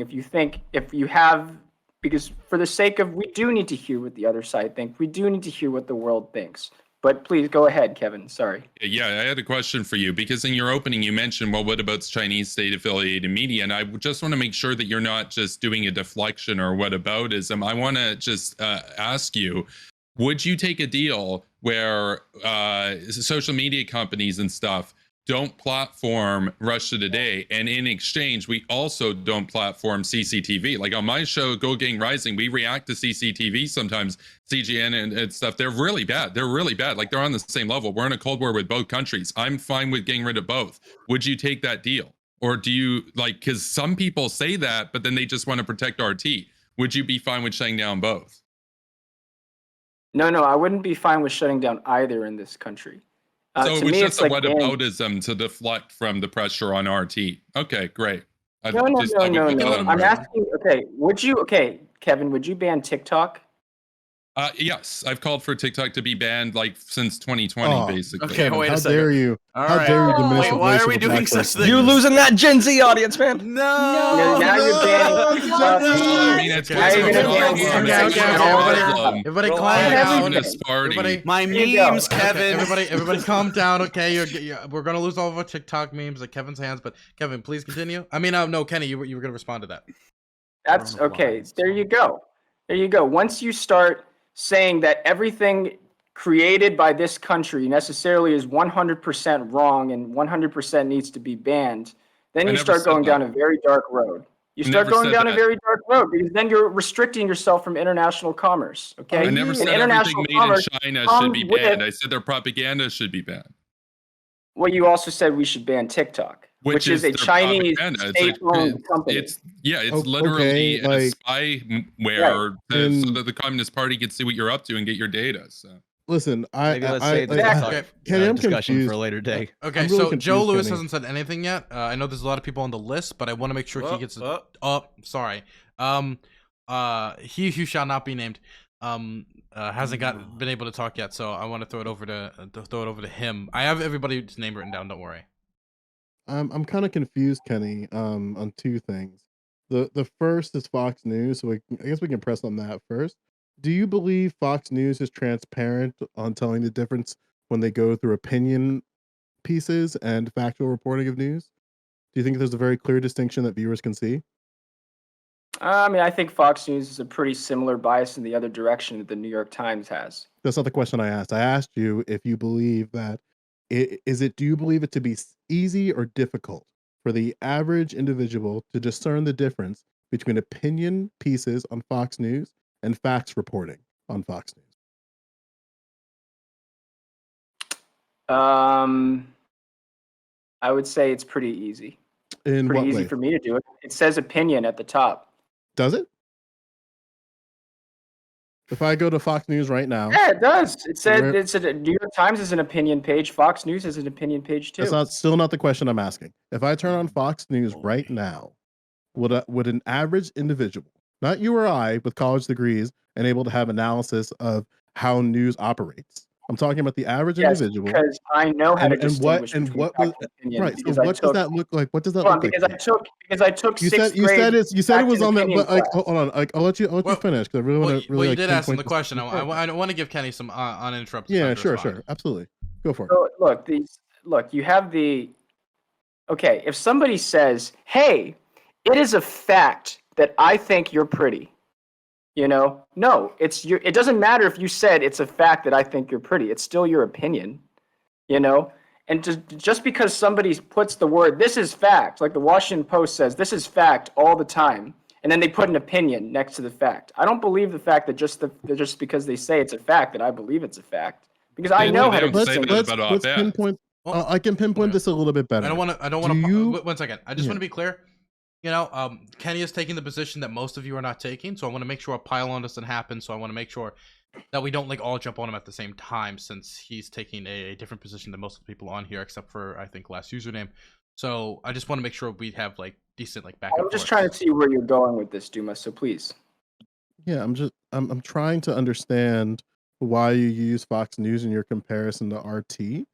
because for the sake of, we do need to hear what the other side thinks. We do need to hear what the world thinks. But please go ahead, Kevin. Sorry. Yeah, I had a question for you because in your opening you mentioned, well, what about Chinese state-affiliated media? And I just want to make sure that you're not just doing a deflection or whataboutism. I want to just ask you, would you take a deal where social media companies and stuff don't platform Russia Today, and in exchange, we also don't platform CCTV? Like on my show, Go Gang Rising, we react to CCTV sometimes, CGN and stuff. They're really bad. They're really bad. Like they're on the same level. We're in a Cold War with both countries. I'm fine with getting rid of both. Would you take that deal? Or do you, like, because some people say that, but then they just want to protect RT. Would you be fine with shutting down both? No, I wouldn't be fine with shutting down either in this country. So to it was me, just it's a like whataboutism to deflect from the pressure on RT. Okay, great. No. I'm asking. Okay, Kevin, would you ban TikTok? Yes, I've called for TikTok to be banned like since 2020, basically. Okay, wait a How second. dare you? All How right. dare you diminish Wait, the why voice are of we a doing black such person? things? You losing that Gen Z audience, man. No. Now you're banning TikTok. I mean, it's Okay, what's okay, going okay, on. okay, I'm okay, saying okay, it's okay, a okay. problem. Everybody Relax. calm down. Communist party. Everybody, My Here you go. memes, Kevin. everybody calm down, okay? We're gonna lose all of our TikTok memes at Kevin's hands, but Kevin, please continue. I mean, no, Kenny, you were gonna respond to that. That's okay. There you go. Once you start saying that everything created by this country necessarily is 100% wrong and 100% needs to be banned, then I you never start said going that. down a very dark road. You start Never going said down a that. very dark road because then you're restricting yourself from international commerce. Okay. I never And said everything international made in commerce China should comes be with banned. it- I said their propaganda should be banned. Well, you also said we should ban TikTok, which is a their Chinese propaganda. state-owned company. It's Okay, literally like- a spyware so And- that the Communist Party can see what you're up to and get your data. So Listen, Maybe let's save this Exactly. TikTok, Kenny, I'm discussion confused. for a later day. Okay, I'm really so confused, Joe Lewis Kenny. hasn't said anything yet. I know there's a lot of people on the list, but I want to make sure he gets. Sorry. He who shall not be named. Hasn't been able to talk yet, so I want to throw it over to him. I have everybody's name written down. Don't worry. I'm kind of confused, Kenny, on two things. The first is Fox News, so I guess we can press on that first. Do you believe Fox News is transparent on telling the difference when they go through opinion pieces and factual reporting of news? Do you think there's a very clear distinction that viewers can see? I mean, I think Fox News is a pretty similar bias in the other direction that the New York Times has. That's not the question I asked. I asked you if you believe that do you believe it to be easy or difficult for the average individual to discern the difference between opinion pieces on Fox News and facts reporting on Fox News? I would say it's pretty easy. In Pretty what easy way? for me to do it. It says opinion at the top. Does it? If I go to Fox News right now, Yeah, it does. It said Where- it's a New York Times is an opinion page. Fox News is an opinion page too. that's still not the question I'm asking. If I turn on Fox News right now, would an average individual, not you or I with college degrees and able to have analysis of how news operates, I'm talking about the average Yes, individual. because I know how to And distinguish what between was fact and opinion. right? So because I what does that look like? What does that Hold on, look like? because I took You sixth said grade you said it fact was and on the opinion but like class. hold on, like I'll let you Well, finish because I really want to Well, really you like, did ask him the pinpoint question. this. I want to give Kenny some uninterrupted. Yeah, time to sure, respond. absolutely, go for it. So look, you have okay, if somebody says, "Hey, it is a fact that I think you're pretty." No, it doesn't matter if you said it's a fact that I think you're pretty. It's still your opinion, And just because somebody puts the word "this is fact," like the Washington Post says, "this is fact" all the time, and then they put an opinion next to the fact. I don't believe the fact that just because they say it's a fact that I believe it's a fact, because I They know how to don't say distinguish. that about Let's op-eds. pinpoint. Well, I can pinpoint this a little bit better. I don't want Do to. you- One second. I just Yeah. want to be clear. Kenny is taking the position that most of you are not taking, so I want to make sure a pile-on doesn't happen. So I want to make sure that we don't all jump on him at the same time, since he's taking a different position than most of the people on here, except for I think last username. So I just want to make sure we have decent back. I'm just trying to see where you're going with this, Duma. So please. Yeah, I'm trying to understand why you use Fox News in your comparison to RT,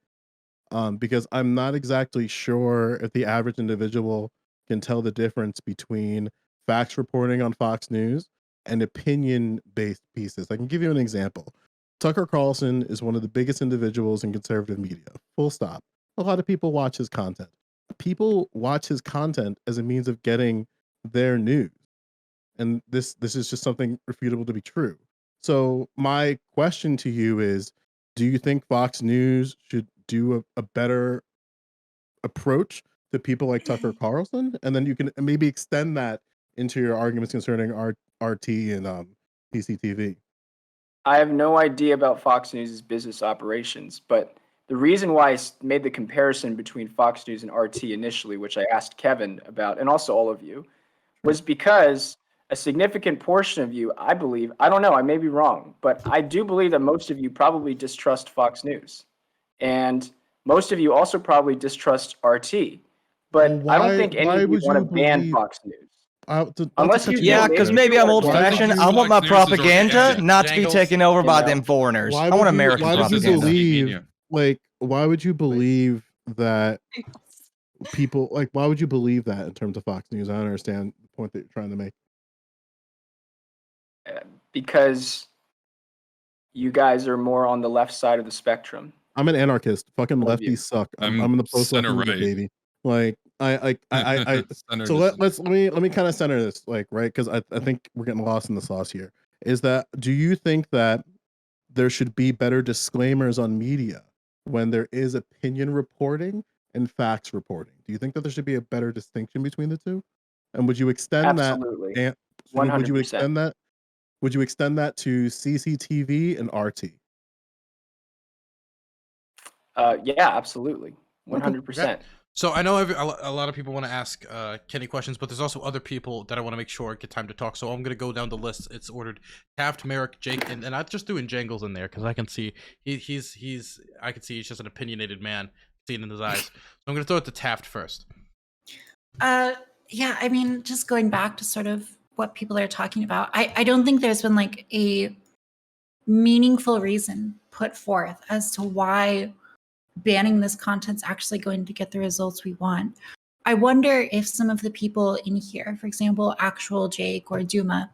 because I'm not exactly sure if the average individual can tell the difference between facts reporting on Fox News and opinion-based pieces. I can give you an example. Tucker Carlson is one of the biggest individuals in conservative media. Full stop. A lot of people watch his content. People watch his content as a means of getting their news. And this is just something refutable to be true. So my question to you is, do you think Fox News should do a better approach to people like Tucker Carlson? And then you can maybe extend that into your arguments concerning RT and PCTV. I have no idea about Fox News' business operations, but the reason why I made the comparison between Fox News and RT initially, which I asked Kevin about, and also all of you, was because a significant portion of you, I believe, I don't know, I may be wrong, but I do believe that most of you probably distrust Fox News. And most of you also probably distrust RT. But Well, I don't think any why of you would want to you ban believe- Fox News. Not Unless to cut you you Yeah, off because there. maybe I'm Why old would fashioned. you- I want my Fox News is already propaganda ended. not to be Jangles, taken over by you them know. foreigners. Why I want would you- American why would you propaganda. believe why would you believe that people why would you believe that in terms of Fox News? I don't understand the point that you're trying to make. Because you guys are more on the left side of the spectrum. I'm an anarchist. Fucking One of you. lefties suck. I'm I'm in the post left center movement, right. baby. Like I Center so to let me kind of center this, like, right, because I think we're getting lost in the sauce here. Is that, do you think that there should be better disclaimers on media when there is opinion reporting and facts reporting? Do you think that there should be a better distinction between the two? And would you extend Absolutely. that? And would you extend that? Would you extend that to CCTV and RT? Yeah, absolutely. 100%. So I know a lot of people want to ask Kenny questions, but there's also other people that I want to make sure get time to talk. So I'm going to go down the list. It's ordered Taft, Merrick, Jake, and I just threw in Jangles in there because I can see I can see he's just an opinionated man, seeing in his eyes. So I'm going to throw it to Taft first. Yeah, I mean, just going back to sort of what people are talking about, I don't think there's been like a meaningful reason put forth as to why banning this content's actually going to get the results we want. I wonder if some of the people in here, for example, Actual Jake or Duma,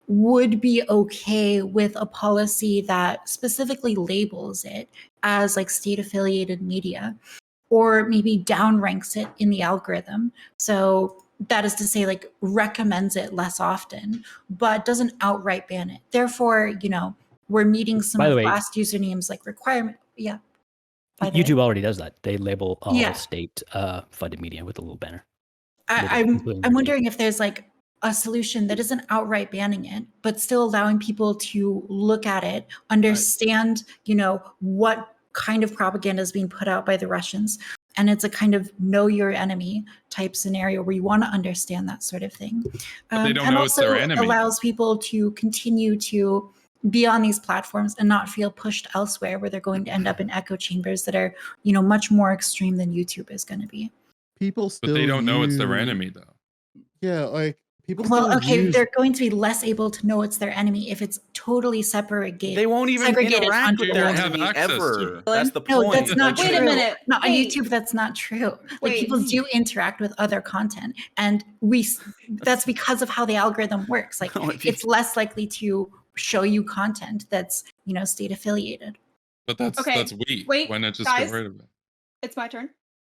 would be okay with a policy that specifically labels it as like state affiliated media, or maybe downranks it in the algorithm. So that is to say, like, recommends it less often, but doesn't outright ban it. Therefore, you know, we're meeting some By of the the way, last usernames like requirement. Yeah. By the way. YouTube already does that. They label all Yeah. state funded media with a little banner. I'm wondering if there's like a solution that isn't outright banning it, but still allowing people to look at it, understand, you know, what kind of propaganda is being put out by the Russians. And it's a kind of know your enemy type scenario where you want to understand that sort of thing. But they don't and know it's their also enemy. allows people to continue to be on these platforms and not feel pushed elsewhere where they're going to end up in echo chambers that are, you know, much more extreme than YouTube is going to be. People still But they don't know it's their use- enemy, though. Yeah, like people Well, still okay, use they're going to be less able to know it's their enemy if it's totally segregated. They won't even segregated interact onto with You their won't have enemy access to ever. it. That's the No, point. that's not Wait true. a minute. No, on Wait. YouTube, that's not true. Like Wait. people do interact with other content, and that's because of how the algorithm works. Like No, if you- it's less likely to show you content that's, you know, state affiliated. But that's Okay, weak. wait, Why not just guys. get rid of it? It's my turn.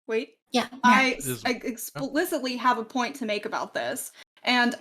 Wait. Yeah. I Is- explicitly have a point to make about this. And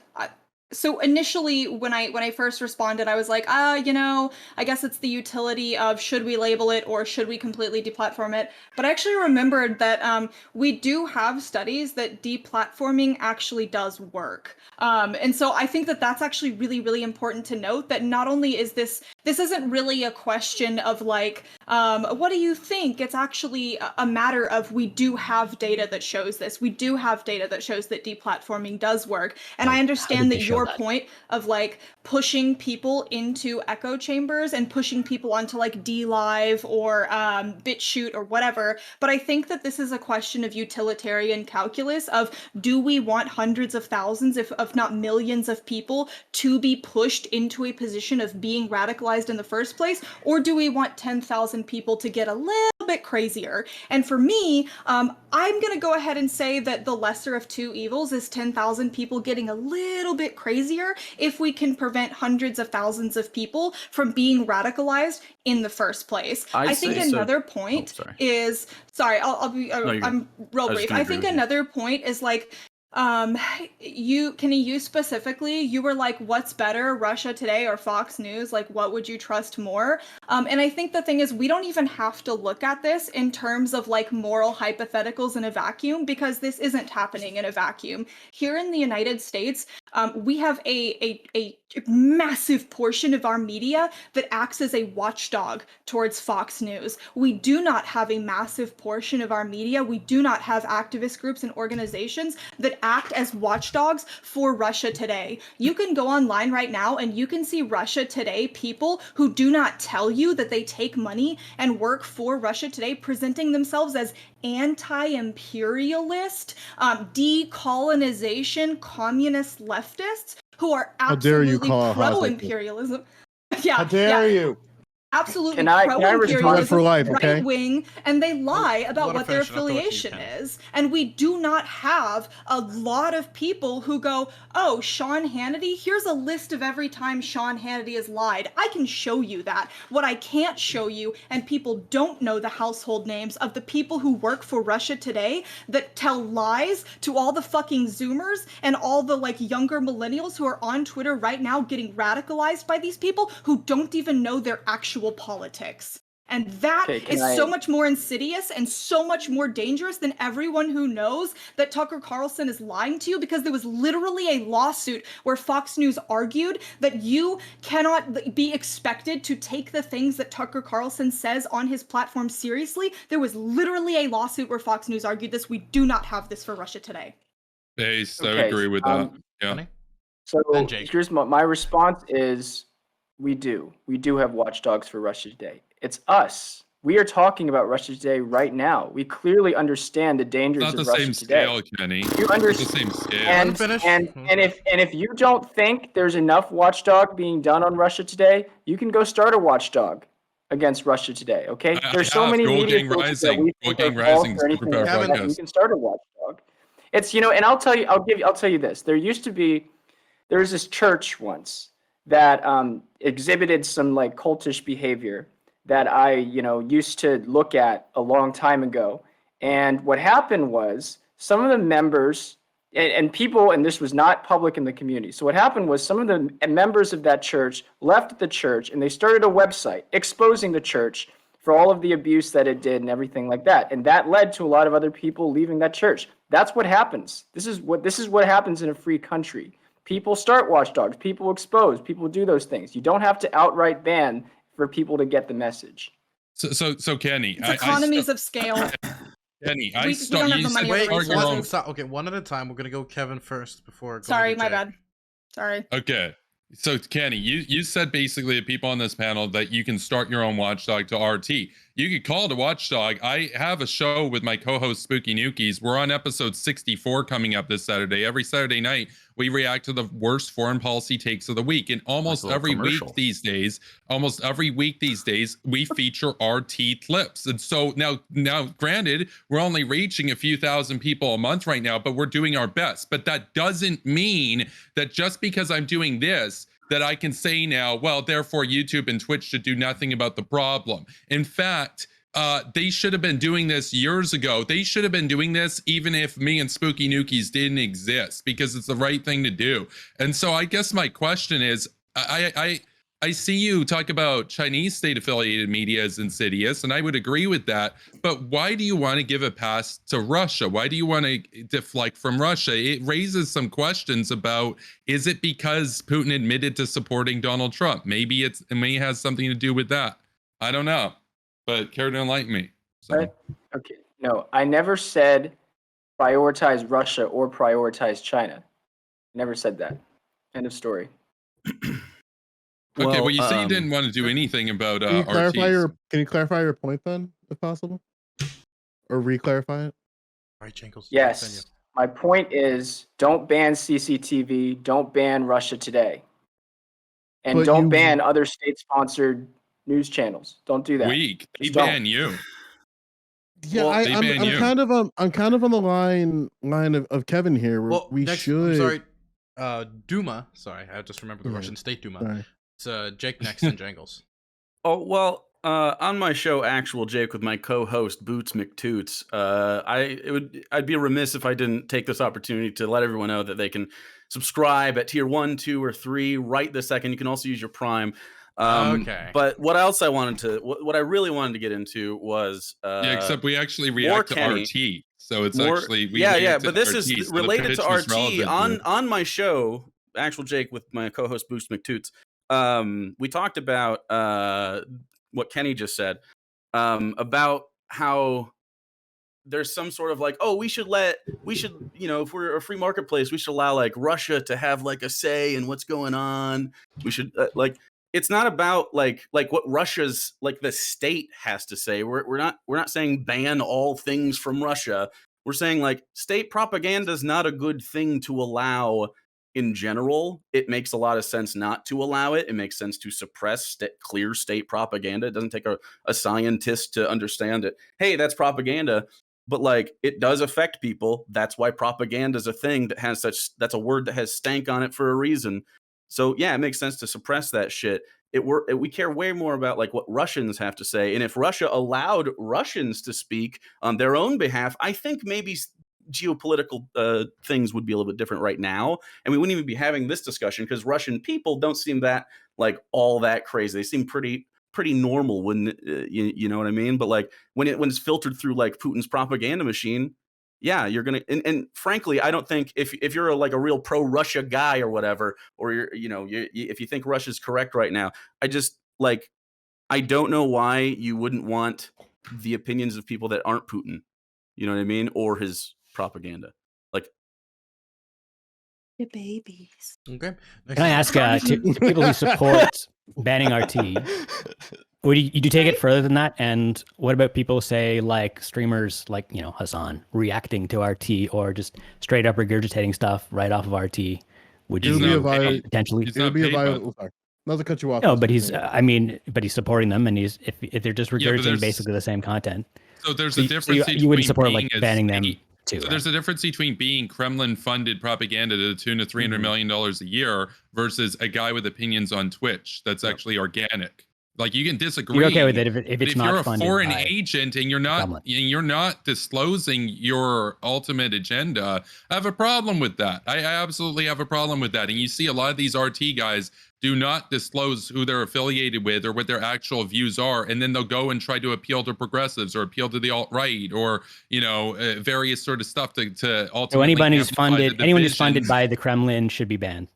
so initially when I first responded, I was like, you know, I guess it's the utility of should we label it or should we completely deplatform it? But I actually remembered that we do have studies that deplatforming actually does work. And so I think that that's actually really, really important to note, that not only is this isn't really a question of like, what do you think? It's actually a matter of we do have data that shows this. We do have data that shows that deplatforming does work. And I understand that your point of like pushing people into echo chambers and pushing people onto like DLive or BitChute or whatever. But I think that this is a question of utilitarian calculus of, do we want hundreds of thousands, if not millions of people to be pushed into a position of being radicalized in the first place? Or do we want 10,000 people to get a little bit crazier. And for me, I'm going to go ahead and say that the lesser of two evils is 10,000 people getting a little bit crazier if we can prevent hundreds of thousands of people from being radicalized in the first place. I think another point is, sorry, I'm real brief. I think another point is like, you specifically, you were like, what's better, Russia Today or Fox News? Like, what would you trust more? And I think the thing is, we don't even have to look at this in terms of like moral hypotheticals in a vacuum, because this isn't happening in a vacuum. Here in the United States, we have a massive portion of our media that acts as a watchdog towards Fox News. We do not have a massive portion of our media. We do not have activist groups and organizations that act as watchdogs for Russia Today. You can go online right now and you can see Russia Today people who do not tell you that they take money and work for Russia Today, presenting themselves as anti-imperialist, decolonization, communist leftists who are absolutely pro-imperialism. Yeah, how dare you? Absolutely pro-imperialism, right-wing, and they lie about what their affiliation is. And we do not have a lot of people who go, oh, Sean Hannity, here's a list of every time Sean Hannity has lied. I can show you that. What I can't show you, and people don't know the household names of the people who work for Russia Today that tell lies to all the fucking Zoomers and all the like younger millennials who are on Twitter right now getting radicalized by these people who don't even know their actual politics. And that is so much more insidious and so much more dangerous than everyone who knows that Tucker Carlson is lying to you, because there was literally a lawsuit where Fox News argued that you cannot be expected to take the things that Tucker Carlson says on his platform seriously. There was literally a lawsuit where Fox News argued this. We do not have this for Russia Today. Base, I agree with that. Yeah. So here's my response is, we do have watchdogs for Russia Today. It's us. We are talking about Russia Today right now. We clearly understand the dangers of Russia Today. Not the same scale, Kenny. You understand the same scale. And if you don't think there's enough watchdog being done on Russia Today, you can go start a watchdog against Russia Today. Okay, there's so many media sources that we think are false or anything like that. You can start a watchdog. It's and I'll tell you this. There was this church once that exhibited some like cultish behavior that I, used to look at a long time ago. And what happened was some of the members and people, and this was not public in the community. So what happened was some of the members of that church left the church and they started a website exposing the church for all of the abuse that it did and everything like that. And that led to a lot of other people leaving that church. That's what happens. This is what happens in a free country. People start watchdogs, people expose, people do those things. You don't have to outright ban for people to get the message. So Kenny, it's economies of scale. Kenny, we don't have the money. Okay, one at a time. We're gonna go Kevin first before. Sorry, my bad. Sorry. Okay. So Kenny, you said basically to people on this panel that you can start your own watchdog to RT. You could call it a watchdog. I have a show with my co-host Spooky Nukies. We're on episode 64 coming up this Saturday. Every Saturday night, we react to the worst foreign policy takes of the week. And almost every week these days, we feature RT clips. And so now, granted, we're only reaching a few thousand people a month right now, but we're doing our best. But that doesn't mean that just because I'm doing this, that I can say now, well, therefore YouTube and Twitch should do nothing about the problem. In fact, they should have been doing this years ago. They should have been doing this even if me and Spooky Nukies didn't exist, because it's the right thing to do. And so I guess my question is, I see you talk about Chinese state-affiliated media as insidious, and I would agree with that. But why do you want to give a pass to Russia? Why do you want to deflect from Russia? It raises some questions about, is it because Putin admitted to supporting Donald Trump? Maybe it may have something to do with that. I don't know, but care to enlighten me. So. Okay, no, I never said prioritize Russia or prioritize China. Never said that. End of story. Okay, well, you say you didn't want to do anything about can you clarify your point then, if possible? Or re-clarify it? All right, Jenkles. Yes. My point is, don't ban CCTV, don't ban Russia Today. And don't ban other state-sponsored news channels. Don't do that. They ban you. Yeah, Well, they ban I'm you. I'm kind of on the line of Kevin here. Where Well, we next, should. I'm sorry, Duma. Sorry, I just remembered the Yeah. Russian State Duma. Sorry. It's Jake next and Jangles. Oh well, on my show, Actual Jake, with my co-host Boots McToots, I'd be remiss if I didn't take this opportunity to let everyone know that they can subscribe at tier 1, 2, or 3 right this second. You can also use your Prime. Okay. But what else what I really wanted to get into was Yeah, except we actually more react to Kenny. RT, so it's More- actually we yeah, react to but this RT, is so the related to pitch was RT relevant. on my show, Actual Jake, with my co-host Boost McToots. We talked about what Kenny just said about how there's some sort of like, oh, we should, if we're a free marketplace, we should allow like Russia to have like a say in what's going on. We should it's not about like what Russia's like the state has to say. We're not saying ban all things from Russia. We're saying like state propaganda is not a good thing to allow in general. It makes a lot of sense not to allow it. It makes sense to suppress clear state propaganda. It doesn't take a scientist to understand it. Hey, that's propaganda. But like it does affect people. That's why propaganda is a thing that's a word that has stank on it for a reason. So yeah, it makes sense to suppress that shit. We care way more about like what Russians have to say. And if Russia allowed Russians to speak on their own behalf, I think maybe geopolitical things would be a little bit different right now, and we wouldn't even be having this discussion because Russian people don't seem that like all that crazy. They seem pretty normal when you know what I mean. But like when it's filtered through like Putin's propaganda machine, yeah, you're gonna. And frankly, I don't think if you're like a real pro-Russia guy or whatever, or if you think Russia's correct right now, I don't know why you wouldn't want the opinions of people that aren't Putin. You know what I mean, or his propaganda. Like, Your babies. Okay. Can I ask to people who support banning RT? Would you take it further than that? And what about people say like streamers like Hassan reacting to RT or just straight up regurgitating stuff right off of RT? Would It would you be a violation. potentially? He's It would not be a paid by violation. Sorry, not to cut you off. No, but he's but he's supporting them, and he's if they're just Yeah, but regurgitating there's- basically the same content. So there's So a you- difference so you between wouldn't support being like a banning them state- too. So right? there's a difference between being Kremlin-funded propaganda to the tune of $300 million a year versus a guy with opinions on Twitch that's actually organic. Like you can disagree. You're okay with it if but it's if not you're a funded foreign by agent and Kremlin. you're not disclosing your ultimate agenda, I have a problem with that. I absolutely have a problem with that. And you see a lot of these RT guys do not disclose who they're affiliated with or what their actual views are, and then they'll go and try to appeal to progressives or appeal to the alt-right or various sort of stuff to ultimately. So anyone who's amplify the anyone who's funded divisions. by the Kremlin should be banned.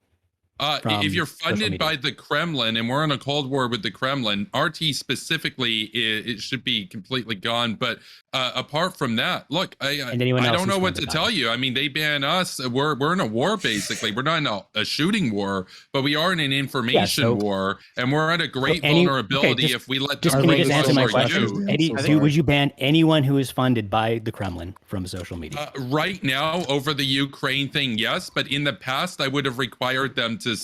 from If you're social funded media. by the Kremlin, and we're in a cold war with the Kremlin, RT specifically, it should be completely gone. But apart from that, look, I And anyone else don't know who's what to funded by tell it. you. I mean, they ban us. We're in a war basically. We're not in a shooting war, but we are in an information so- war, and we're at a great any- vulnerability okay, if we let Just them can you I'd just like to answer my follow question? you. Eddie, I'm so would you ban anyone who is funded by the Kremlin from social media? Right now, over the Ukraine thing, yes, but in the past, I would have required them to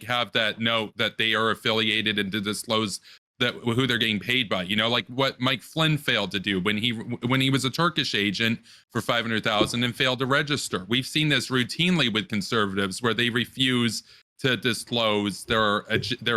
have that note that they are affiliated and to disclose that who they're getting paid by. Like what Mike Flynn failed to do when he was a Turkish agent for $500,000 and failed to register. We've seen this routinely with conservatives where they refuse to disclose their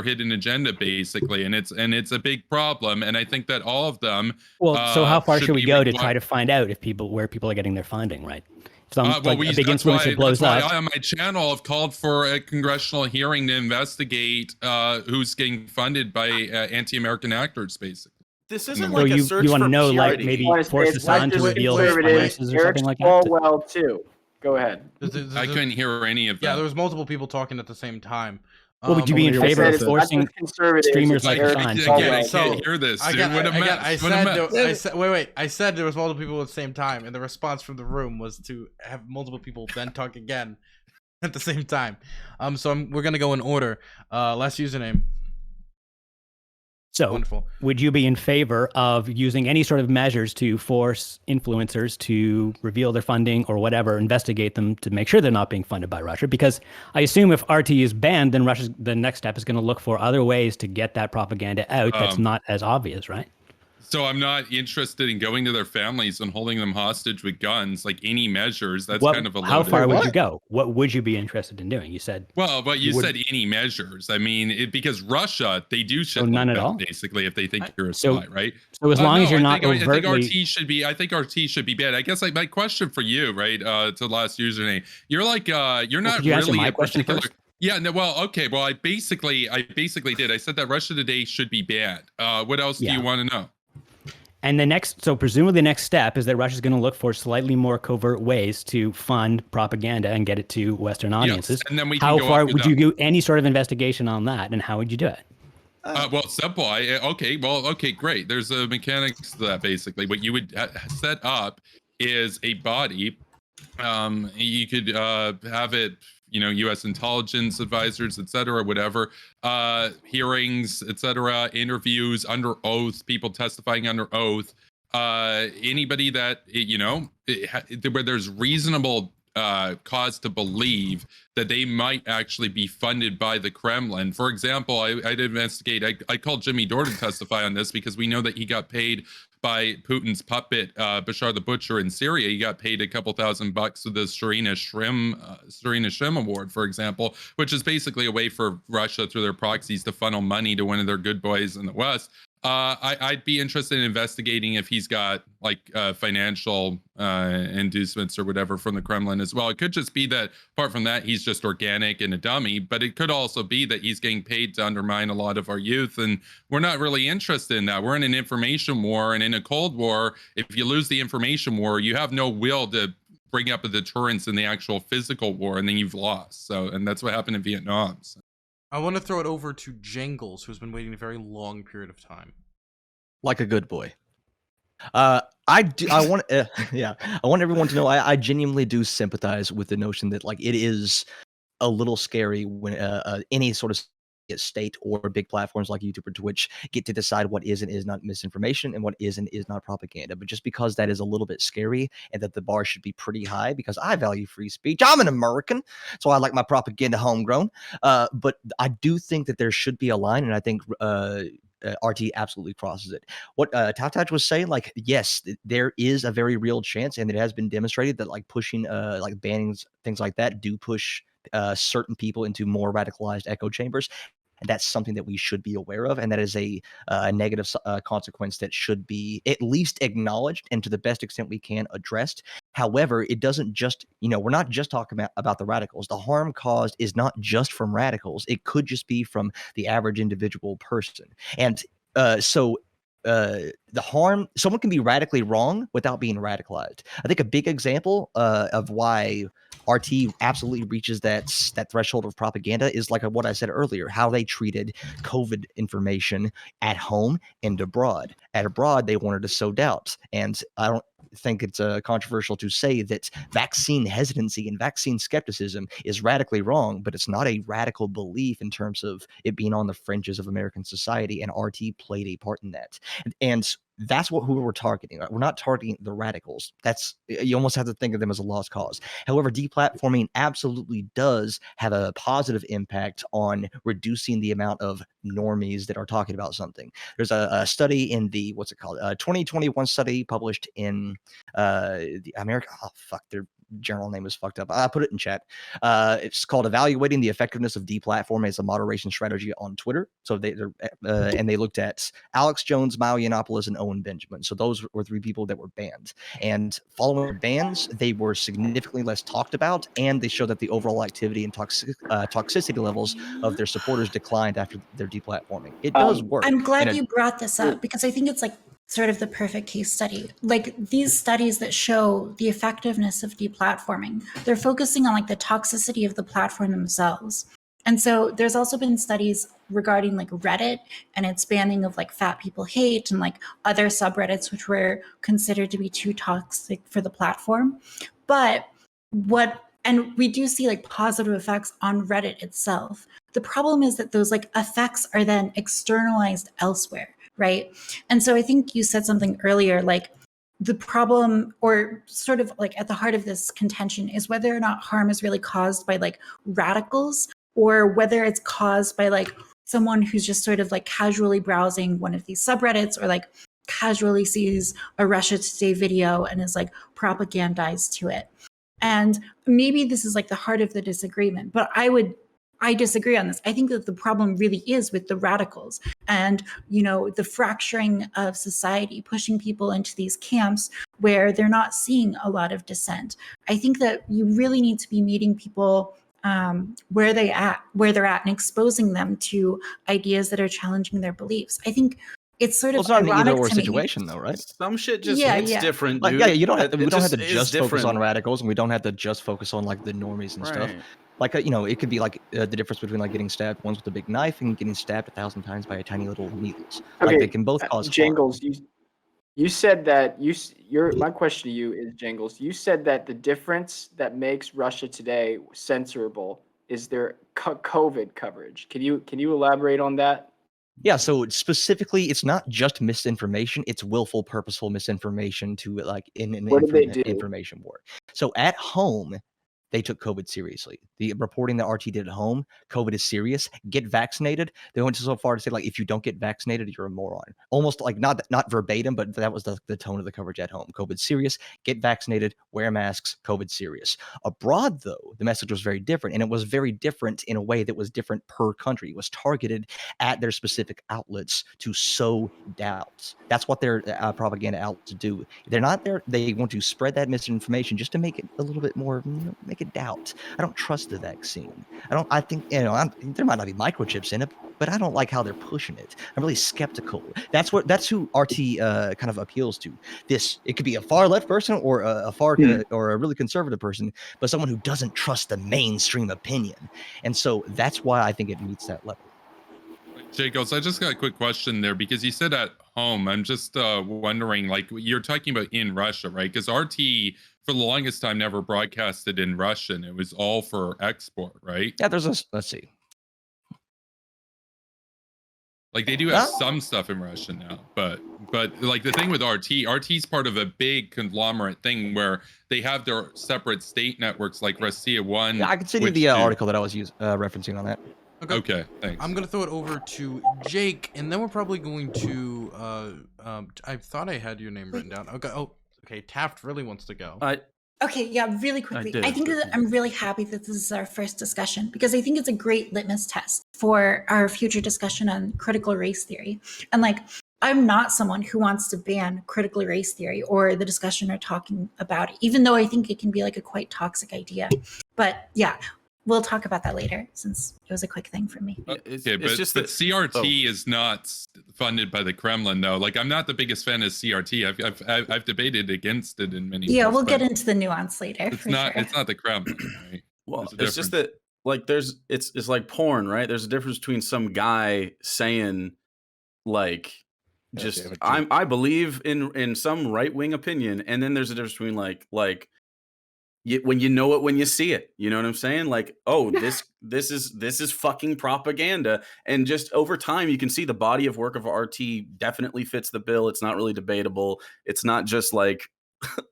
hidden agenda, basically, and it's a big problem. And I think that all of them. Well, so how far should we be go to required- try to find out where people are getting their funding, right? If some well, like a big that's influencer why, blows that's why up, I on my channel have called for a congressional hearing to investigate who's getting funded by anti-American actors, basically. this isn't so like a you search want for to know like purity. maybe I wanna say force it's not Hassan to just reveal his conservatives. finances or Eric something like that? Swalwell too. Go ahead. I couldn't hear any of that. Yeah, there was multiple people talking at the same time. Well, would you be in I favor I of said it's not forcing just conservatives, streamers it's like Eric Hassan? Again, I Swalwell, can't too. hear this. Dude. What a mess. What a mess. I said there was multiple people at the same time, and the response from the room was to have multiple people then talk again at the same time. We're gonna go in order. Last username. So, Wonderful. would you be in favor of using any sort of measures to force influencers to reveal their funding or whatever, investigate them to make sure they're not being funded by Russia? Because I assume if RT is banned, then the next step is going to look for other ways to get that propaganda out that's not as obvious, right? So I'm not interested in going to their families and holding them hostage with guns, like any measures. That's What- kind of a how loaded- far would you What? go? What would you be interested in doing? You said Well, but you would- said any measures. I mean, because Russia, they do shit none like at that, all? basically, if they think you're a So- spy, right? so. As long as No, you're I not think, overtly. I think RT should be banned. I guess like my question for you, right? To the last username, you're like you're not could you answer really my a question particular. first? Yeah, no, well, okay. Well, I basically did. I said that Russia Today should be banned. What else do Yeah. you want to know? And so presumably the next step is that Russia's going to look for slightly more covert ways to fund propaganda and get it to Western audiences. and then we can How go far after would you them. do any sort of investigation on that, and how would you do it? Well, simple. Okay, great. There's a mechanics to that. Basically, what you would set up is a body. You could have it, U.S. intelligence advisors, etc., whatever, hearings, etc., interviews under oath, people testifying under oath, anybody that where there's reasonable cause to believe that they might actually be funded by the Kremlin. For example, I did investigate. I called Jimmy Dore to testify on this because we know that he got paid by Putin's puppet, Bashar the Butcher in Syria. He got paid a couple $1,000 with the Serena Shrim Award, for example, which is basically a way for Russia through their proxies to funnel money to one of their good boys in the West. I'd be interested in investigating if he's got like financial inducements or whatever from the Kremlin as well. It could just be that apart from that, he's just organic and a dummy, but it could also be that he's getting paid to undermine a lot of our youth. And we're not really interested in that. We're in an information war, and in a Cold War, if you lose the information war, you have no will to bring up a deterrence in the actual physical war, and then you've lost. And that's what happened in Vietnam. So. I want to throw it over to Jangles, who's been waiting a very long period of time. Like a good boy. I want everyone to know I genuinely do sympathize with the notion that like it is a little scary when any sort of state or big platforms like YouTube or Twitch get to decide what is and is not misinformation and what is and is not propaganda. But just because that is a little bit scary and that the bar should be pretty high, because I value free speech. I'm an American, so I like my propaganda homegrown. But I do think that there should be a line, and I think RT absolutely crosses it. What Tatach was saying, like, yes, there is a very real chance, and it has been demonstrated that like pushing, like banning things like that do push certain people into more radicalized echo chambers. And that's something that we should be aware of, and that is a negative consequence that should be at least acknowledged and to the best extent we can addressed. However, it doesn't just, we're not just talking about the radicals. The harm caused is not just from radicals. It could just be from the average individual person. And so the harm, someone can be radically wrong without being radicalized. I think a big example of why RT absolutely reaches that threshold of propaganda is like what I said earlier, how they treated COVID information at home and abroad. At abroad, they wanted to sow doubt. And I don't think it's controversial to say that vaccine hesitancy and vaccine skepticism is radically wrong, but it's not a radical belief in terms of it being on the fringes of American society, and RT played a part in that. And that's who we're targeting. We're not targeting the radicals. You almost have to think of them as a lost cause. However, deplatforming absolutely does have a positive impact on reducing the amount of normies that are talking about something. There's a study in the 2021 study published in the America. Oh fuck, their journal name is fucked up. I put it in chat. It's called "Evaluating the Effectiveness of Deplatforming as a Moderation Strategy on Twitter." So they looked at Alex Jones, Mao Yiannopoulos, and Owen Benjamin. So those were 3 people that were banned. And following bans, they were significantly less talked about, and they showed that the overall activity and toxicity levels of their supporters declined after their deplatforming. It does work. I'm glad you brought this up, because I think it's like sort of the perfect case study. Like these studies that show the effectiveness of deplatforming, they're focusing on like the toxicity of the platform themselves. And so there's also been studies regarding like Reddit and its banning of like fat people hate and like other subreddits which were considered to be too toxic for the platform. And we do see like positive effects on Reddit itself. The problem is that those like effects are then externalized elsewhere, right? And so I think you said something earlier, like the problem, or sort of like at the heart of this contention, is whether or not harm is really caused by like radicals, or whether it's caused by like someone who's just sort of like casually browsing one of these subreddits, or like casually sees a Russia Today video and is like propagandized to it. And maybe this is like the heart of the disagreement, but I disagree on this. I think that the problem really is with the radicals and, the fracturing of society, pushing people into these camps where they're not seeing a lot of dissent. I think that you really need to be meeting people where they're at, and exposing them to ideas that are challenging their beliefs. I think it's sort Well, of it's not an ironic either or to me. situation, though, right? Some shit just Yeah, hits yeah. different, Like, dude. yeah, you don't have, It we don't have to is just focus on different. radicals, and we don't have to just focus on like the normies and stuff. Right. Like, it could be like the difference between like getting stabbed once with a big knife and getting stabbed 1,000 times by a tiny little needles. Like, they can both cause harm. Jangles, you said that my question to you is, Jangles, you said that the difference that makes Russia Today censorable is their COVID coverage. Can you elaborate on that? Yeah, so specifically, it's not just misinformation; it's willful, purposeful misinformation to like in an What did they do? information war. So at home, they took COVID seriously. The reporting that RT did at home, COVID is serious. Get vaccinated. They went so far to say, like, if you don't get vaccinated, you're a moron. Almost like not verbatim, but that was the tone of the coverage at home. COVID serious. Get vaccinated. Wear masks. COVID serious. Abroad, though, the message was very different, and it was very different in a way that was different per country. It was targeted at their specific outlets to sow doubts. That's what their propaganda outlets do. They're not there. They want to spread that misinformation just to make it a little bit more, make it doubt. I don't trust the vaccine. I think, there might not be microchips in it, but I don't like how they're pushing it. I'm really skeptical. That's who RT kind of appeals to. It could be a far left person or or a really conservative person, but someone who doesn't trust the mainstream opinion. And so that's why I think it meets that level. Jacobs, I just got a quick question there because you said at home. I'm just wondering, like, you're talking about in Russia, right? Because RT for the longest time never broadcasted in Russian. It was all for export, right? Yeah, let's see. Like they do have some stuff in Russian now, but like the thing with RT's part of a big conglomerate thing where they have their separate state networks like Russia One. Yeah, I can send you the article that I was referencing on that. Okay, thanks. I'm gonna throw it over to Jake, and then we're probably going to. I thought I had your name written down. Okay. Oh, okay. Taft really wants to go. Okay, yeah, really quickly. I think that I'm really happy that this is our first discussion because I think it's a great litmus test for our future discussion on critical race theory. And like, I'm not someone who wants to ban critical race theory or the discussion or talking about it, even though I think it can be like a quite toxic idea. But yeah, we'll talk about that later since it was a quick thing for me. Okay, but CRT is not funded by the Kremlin, though. Like, I'm not the biggest fan of CRT. I've debated against it in many. Yeah, ways, we'll get into the nuance later. It's not. It's not the Kremlin. Right? Well, it's just that like it's like porn, right? There's a difference between some guy saying like just I believe in some right wing opinion, and then there's a difference between like when you know it when you see it, you know what I'm saying? Like, oh, this is fucking propaganda, and just over time you can see the body of work of RT definitely fits the bill. It's not really debatable. It's not just like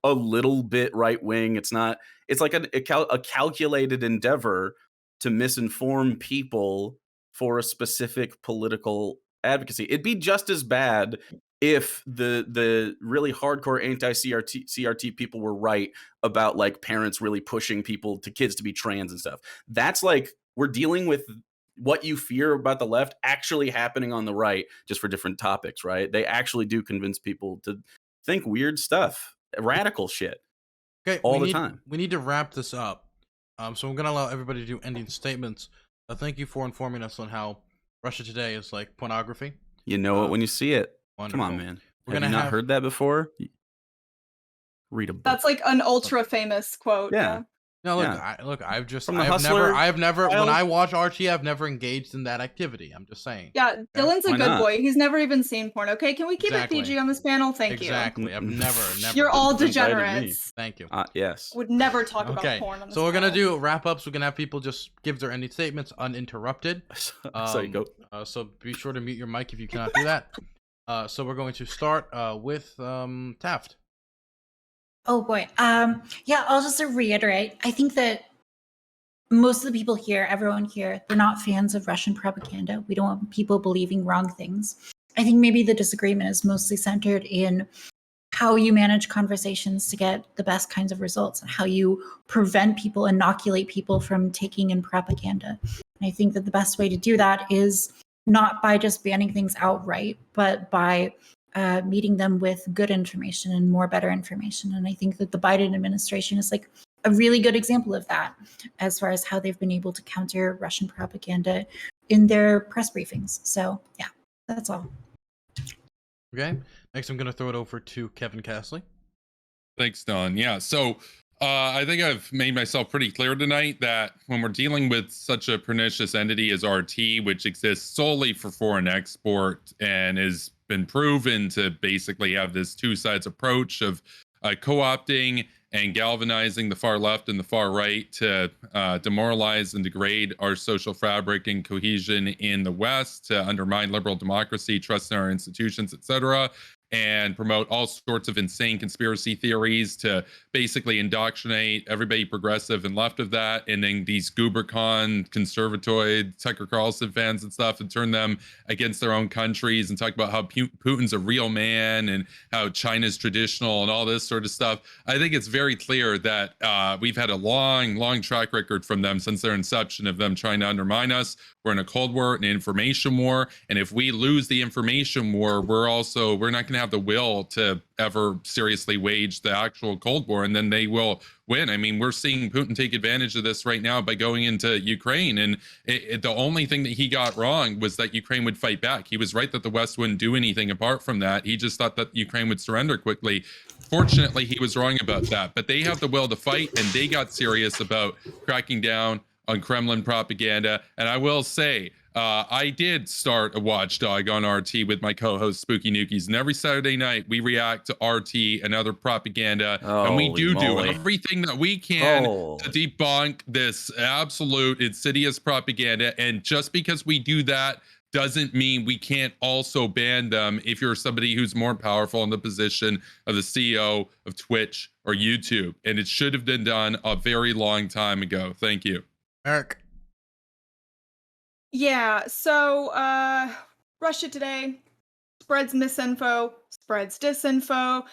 a little bit right wing. It's like a calculated endeavor to misinform people for a specific political advocacy. It'd be just as bad if the really hardcore anti-CRT people were right about like parents really pushing kids to be trans and stuff. That's like, we're dealing with what you fear about the left actually happening on the right, just for different topics, right? They actually do convince people to think weird stuff, radical shit. Okay, all the time. We need to wrap this up. So I'm gonna allow everybody to do ending statements. Thank you for informing us on how Russia Today is like pornography. You know it when you see it. Wonderful. Come on, man. Have you not heard that before? Read a book. That's like an ultra famous quote. Yeah. No, look, I've just, From the I've Hustler never, style? when I watch RT, I've never engaged in that activity. I'm just saying. Yeah, Dylan's a Why good not? boy. He's never even seen porn. Okay, can we keep Exactly. it PG on this panel? Thank you. Exactly. I've never. You're all Invited me. degenerates. Thank you. Yes. Would never talk Okay, about porn on this so we're gonna panel. do wrap-ups. We're gonna have people just give their ending statements uninterrupted. So you go. So be sure to mute your mic if you cannot do that. So we're going to start with Taft. Oh boy. Yeah, I'll just reiterate. I think that most of the people here, everyone here, they're not fans of Russian propaganda. We don't want people believing wrong things. I think maybe the disagreement is mostly centered in how you manage conversations to get the best kinds of results and how you prevent people, inoculate people from taking in propaganda. And I think that the best way to do that is not by just banning things outright, but by meeting them with good information and more better information. And I think that the Biden administration is like a really good example of that, as far as how they've been able to counter Russian propaganda in their press briefings. So yeah, that's all. Okay. Next, I'm going to throw it over to Kevin Castley. Thanks, Don. Yeah. So I think I've made myself pretty clear tonight that when we're dealing with such a pernicious entity as RT, which exists solely for foreign export and has been proven to basically have this two sides approach of co-opting and galvanizing the far left and the far right to demoralize and degrade our social fabric and cohesion in the West, to undermine liberal democracy, trust in our institutions, etc., and promote all sorts of insane conspiracy theories to basically indoctrinate everybody progressive and left of that, and then these GooberCon, conservatoid, Tucker Carlson fans and stuff, and turn them against their own countries and talk about how Putin's a real man and how China's traditional and all this sort of stuff. I think it's very clear that we've had a long track record from them since their inception of them trying to undermine us. We're in a Cold War, an information war, and if we lose the information war, we're not going to have the will to ever seriously wage the actual Cold War, and then they will win. I mean, we're seeing Putin take advantage of this right now by going into Ukraine, and the only thing that he got wrong was that Ukraine would fight back. He was right that the West wouldn't do anything apart from that. He just thought that Ukraine would surrender quickly. Fortunately, he was wrong about that, but they have the will to fight, and they got serious about cracking down on Kremlin propaganda. And I will say, I did start a watchdog on RT with my co-host Spooky Nukies, and every Saturday night we react to RT and other propaganda, and we do everything that we can to debunk this absolute insidious propaganda. And just because we do that doesn't mean we can't also ban them if you're somebody who's more powerful in the position of the CEO of Twitch or YouTube. And it should have been done a very long time ago. Thank you. Eric. Yeah, so Russia Today spreads misinfo, spreads disinfo,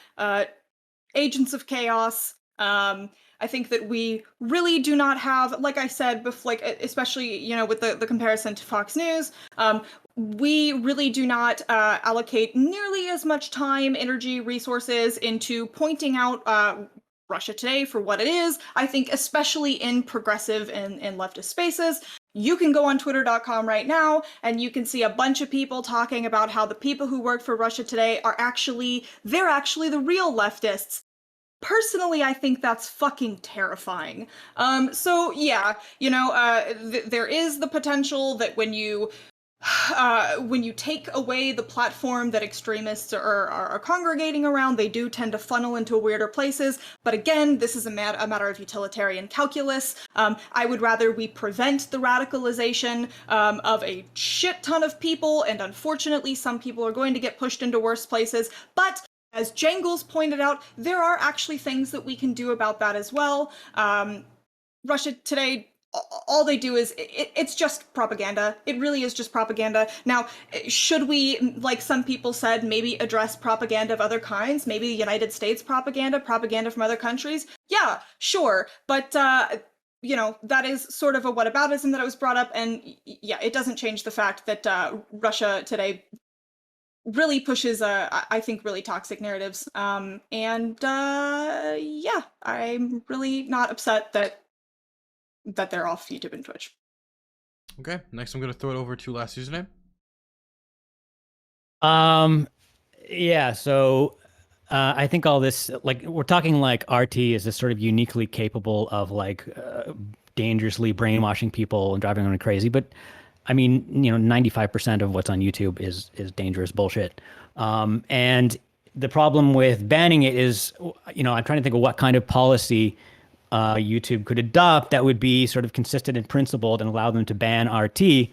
agents of chaos. I think that we really do not have, like I said before, like especially with the comparison to Fox News, we really do not allocate nearly as much time, energy, resources into pointing out Russia Today for what it is. I think especially in progressive and leftist spaces, you can go on twitter.com right now and you can see a bunch of people talking about how the people who work for Russia Today they're actually the real leftists. Personally, I think that's fucking terrifying. So yeah, there is the potential that when you take away the platform that extremists are congregating around, they do tend to funnel into weirder places. But again, this is a matter of utilitarian calculus. I would rather we prevent the radicalization of a shit ton of people, and unfortunately, some people are going to get pushed into worse places. But as Jangles pointed out, there are actually things that we can do about that as well. Russia Today, all they do is it's just propaganda. It really is just propaganda. Now, should we, like some people said, maybe address propaganda of other kinds? Maybe United States propaganda from other countries? Yeah, sure. But, that is sort of a whataboutism that was brought up. And yeah, it doesn't change the fact that Russia Today really pushes, I think, really toxic narratives. Yeah, I'm really not upset that they're off YouTube and Twitch. Okay, next I'm going to throw it over to last username. Yeah, so I think all this, like, we're talking like RT is this sort of uniquely capable of dangerously brainwashing people and driving them crazy. But I mean, 95% of what's on YouTube is dangerous bullshit. And the problem with banning it is, I'm trying to think of what kind of policy YouTube could adopt that would be sort of consistent and principled and allow them to ban RT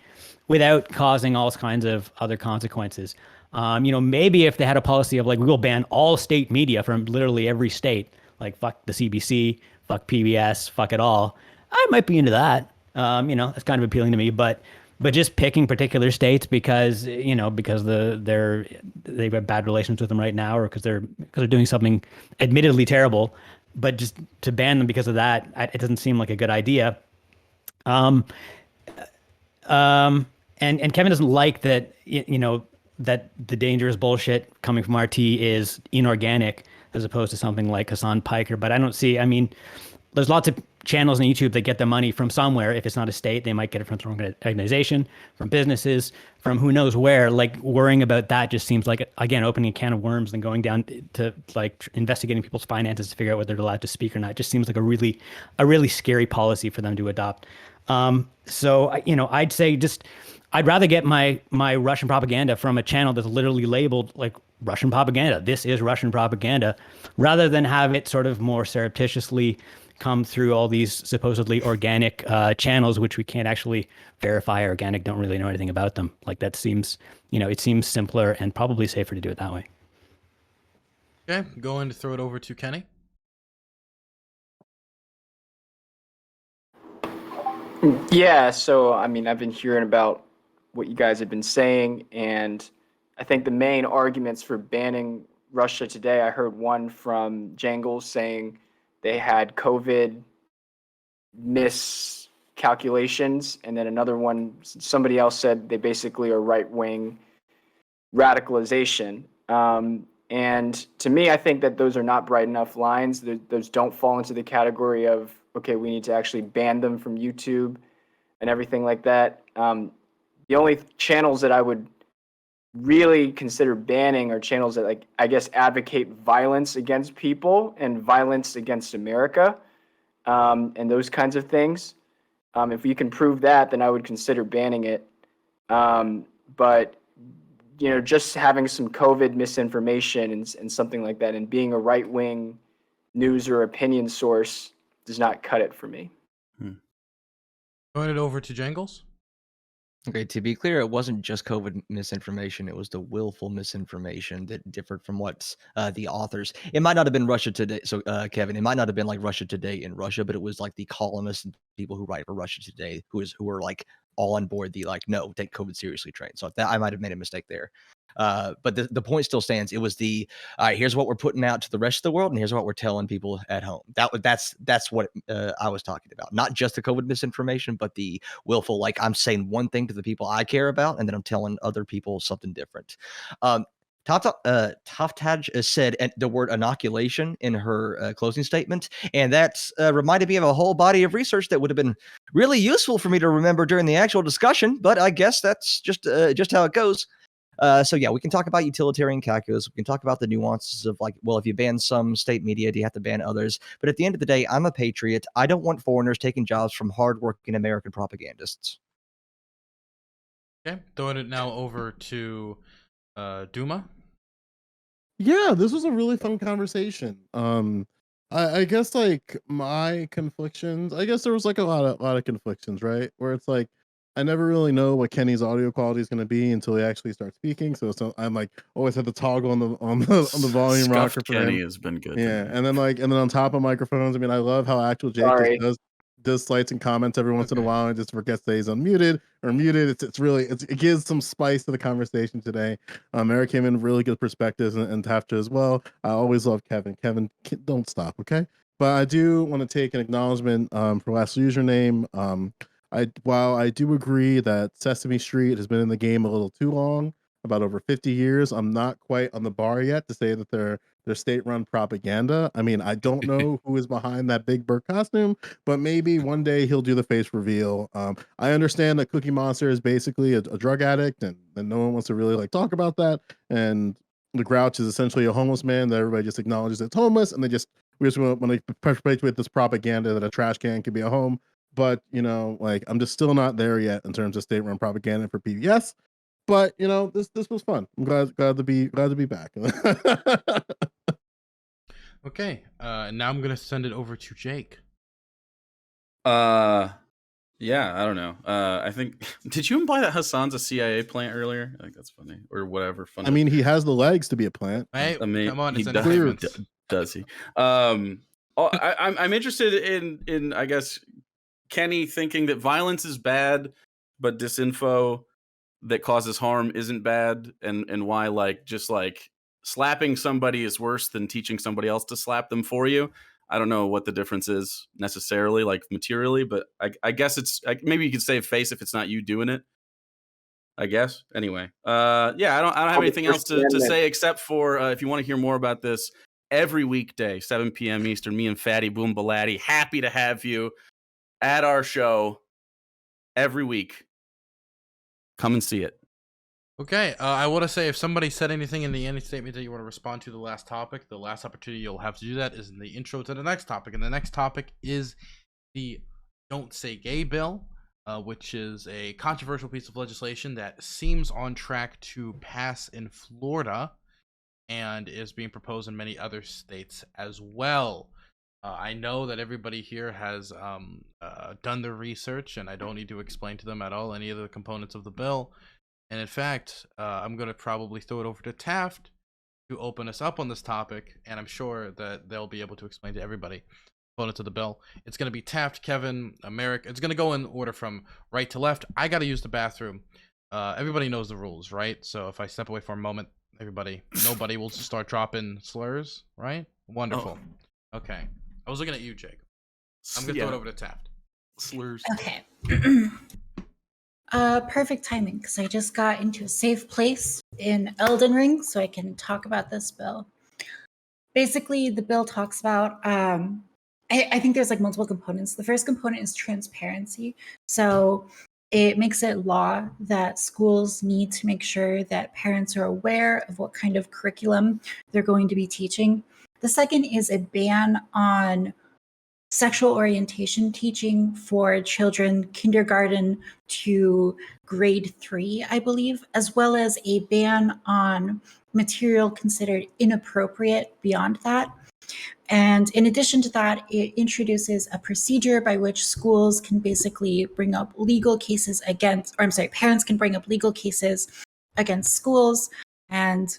without causing all kinds of other consequences. Maybe if they had a policy of we will ban all state media from literally every state, like fuck the CBC, fuck PBS, fuck it all, I might be into that. That's kind of appealing to me. But but just picking particular states because because they've got bad relations with them right now, or because they're doing something admittedly terrible, but just to ban them because of that, it doesn't seem like a good idea. And Kevin doesn't like that, that the dangerous bullshit coming from RT is inorganic as opposed to something like Hassan Piker. But I don't see, there's lots of channels on YouTube that get their money from somewhere. If it's not a state, they might get it from some organization, from businesses, from who knows where. Like, worrying about that just seems like, again, opening a can of worms and going down to like investigating people's finances to figure out whether they're allowed to speak or not. It just seems like a really scary policy for them to adopt. So I'd say I'd rather get my Russian propaganda from a channel that's literally labeled like Russian propaganda. This is Russian propaganda, rather than have it sort of more surreptitiously come through all these supposedly organic channels, which we can't actually verify are organic, don't really know anything about them. Like, that seems, it seems simpler and probably safer to do it that way. Okay, going to throw it over to Kenny. Yeah, so I've been hearing about what you guys have been saying, and I think the main arguments for banning Russia Today, I heard one from Jangles saying they had COVID miscalculations, and then another one, somebody else said they basically are right-wing radicalization. And to me, I think that those are not bright enough lines. Those don't fall into the category of, okay, we need to actually ban them from YouTube and everything like that. The only channels that I would really consider banning are channels that, like, I guess, advocate violence against people and violence against America, and those kinds of things. If you can prove that, then I would consider banning it. But just having some COVID misinformation and something like that, and being a right-wing news or opinion source does not cut it for me. Going it over to Jangles. Okay, to be clear, it wasn't just COVID misinformation. It was the willful misinformation that differed from what the authors. It might not have been Russia Today. So, Kevin, it might not have been like Russia Today in Russia, but it was like the columnists and people who write for Russia Today who were like all on board the like, no, take COVID seriously train. So that I might have made a mistake there. But the point still stands. It was the all right, here's what we're putting out to the rest of the world, and here's what we're telling people at home. That's what I was talking about. Not just the COVID misinformation, but the willful, like, I'm saying one thing to the people I care about, and then I'm telling other people something different. Taftaj said the word inoculation in her closing statement, and that reminded me of a whole body of research that would have been really useful for me to remember during the actual discussion, but I guess that's just how it goes. So yeah, we can talk about utilitarian calculus. We can talk about the nuances of like, well, if you ban some state media, do you have to ban others? But at the end of the day, I'm a patriot. I don't want foreigners taking jobs from hardworking American propagandists. Okay, throwing it now over to Duma. Yeah, this was a really fun conversation. I guess like my conflictions. I guess there was like a lot of conflictions, right? Where it's like I never really know what Kenny's audio quality is going to be until he actually starts speaking. So I'm like always had to toggle on the volume rocker for Kenny him. has been good. Yeah, and then on top of microphones, I love how actual Jake does slights and comments every once in a while and just forgets that he's unmuted or muted. It gives some spice to the conversation today. Eric came in really good perspectives and Tafta as well. I always love Kevin. Kevin, don't stop, okay? But I do want to take an acknowledgement for last username. While I do agree that Sesame Street has been in the game a little too long, about over 50 years, I'm not quite on the bar yet to say that they're state-run propaganda. I don't know who is behind that Big Bird costume, but maybe one day he'll do the face reveal. I understand that Cookie Monster is basically a drug addict, and no one wants to really like talk about that. And the Grouch is essentially a homeless man that everybody just acknowledges it's homeless, and we just want to perpetuate this propaganda that a trash can can be a home. But I'm just still not there yet in terms of state-run propaganda for PBS. But this was fun. I'm glad to be back. Okay, now I'm gonna send it over to Jake. Yeah, I don't know. I think did you imply that Hassan's a CIA plant earlier? I think that's funny or whatever. Funny. He has the legs to be a plant. Hey, come on, he does he? I'm interested in I guess Kenny thinking that violence is bad, but disinfo that causes harm isn't bad, and why like just like slapping somebody is worse than teaching somebody else to slap them for you. I don't know what the difference is necessarily, like materially, but I guess it's maybe you could save face if it's not you doing it. I guess. Anyway, yeah, I don't have anything else to say except for if you want to hear more about this, every weekday, 7 p.m. Eastern, me and Fatty Boom Baladi, happy to have you at our show every week. Come and see it. Okay, I want to say if somebody said anything in the ending statement that you want to respond to the last topic, the last opportunity you'll have to do that is in the intro to the next topic. And the next topic is the Don't Say Gay bill, which is a controversial piece of legislation that seems on track to pass in Florida and is being proposed in many other states as well. I know that everybody here has done their research, and I don't need to explain to them at all any of the components of the bill. And in fact, I'm going to probably throw it over to Taft to open us up on this topic, and I'm sure that they'll be able to explain to everybody components of the bill. It's going to be Taft, Kevin, Merrick. It's going to go in order from right to left. I got to use the bathroom. Everybody knows the rules, right? So if I step away for a moment, nobody will start dropping slurs, right? Wonderful. Oh. Okay. I was looking at you, Jake. I'm going to throw it over to Taft. Slurs. Okay. Perfect timing, because I just got into a safe place in Elden Ring, so I can talk about this bill. Basically, the bill talks about, I think there's like multiple components. The first component is transparency. So it makes it law that schools need to make sure that parents are aware of what kind of curriculum they're going to be teaching. The second is a ban on sexual orientation teaching for children kindergarten to grade 3, I believe, as well as a ban on material considered inappropriate beyond that. And in addition to that, it introduces a procedure by which schools can basically bring up legal cases against, or I'm sorry, parents can bring up legal cases against schools. And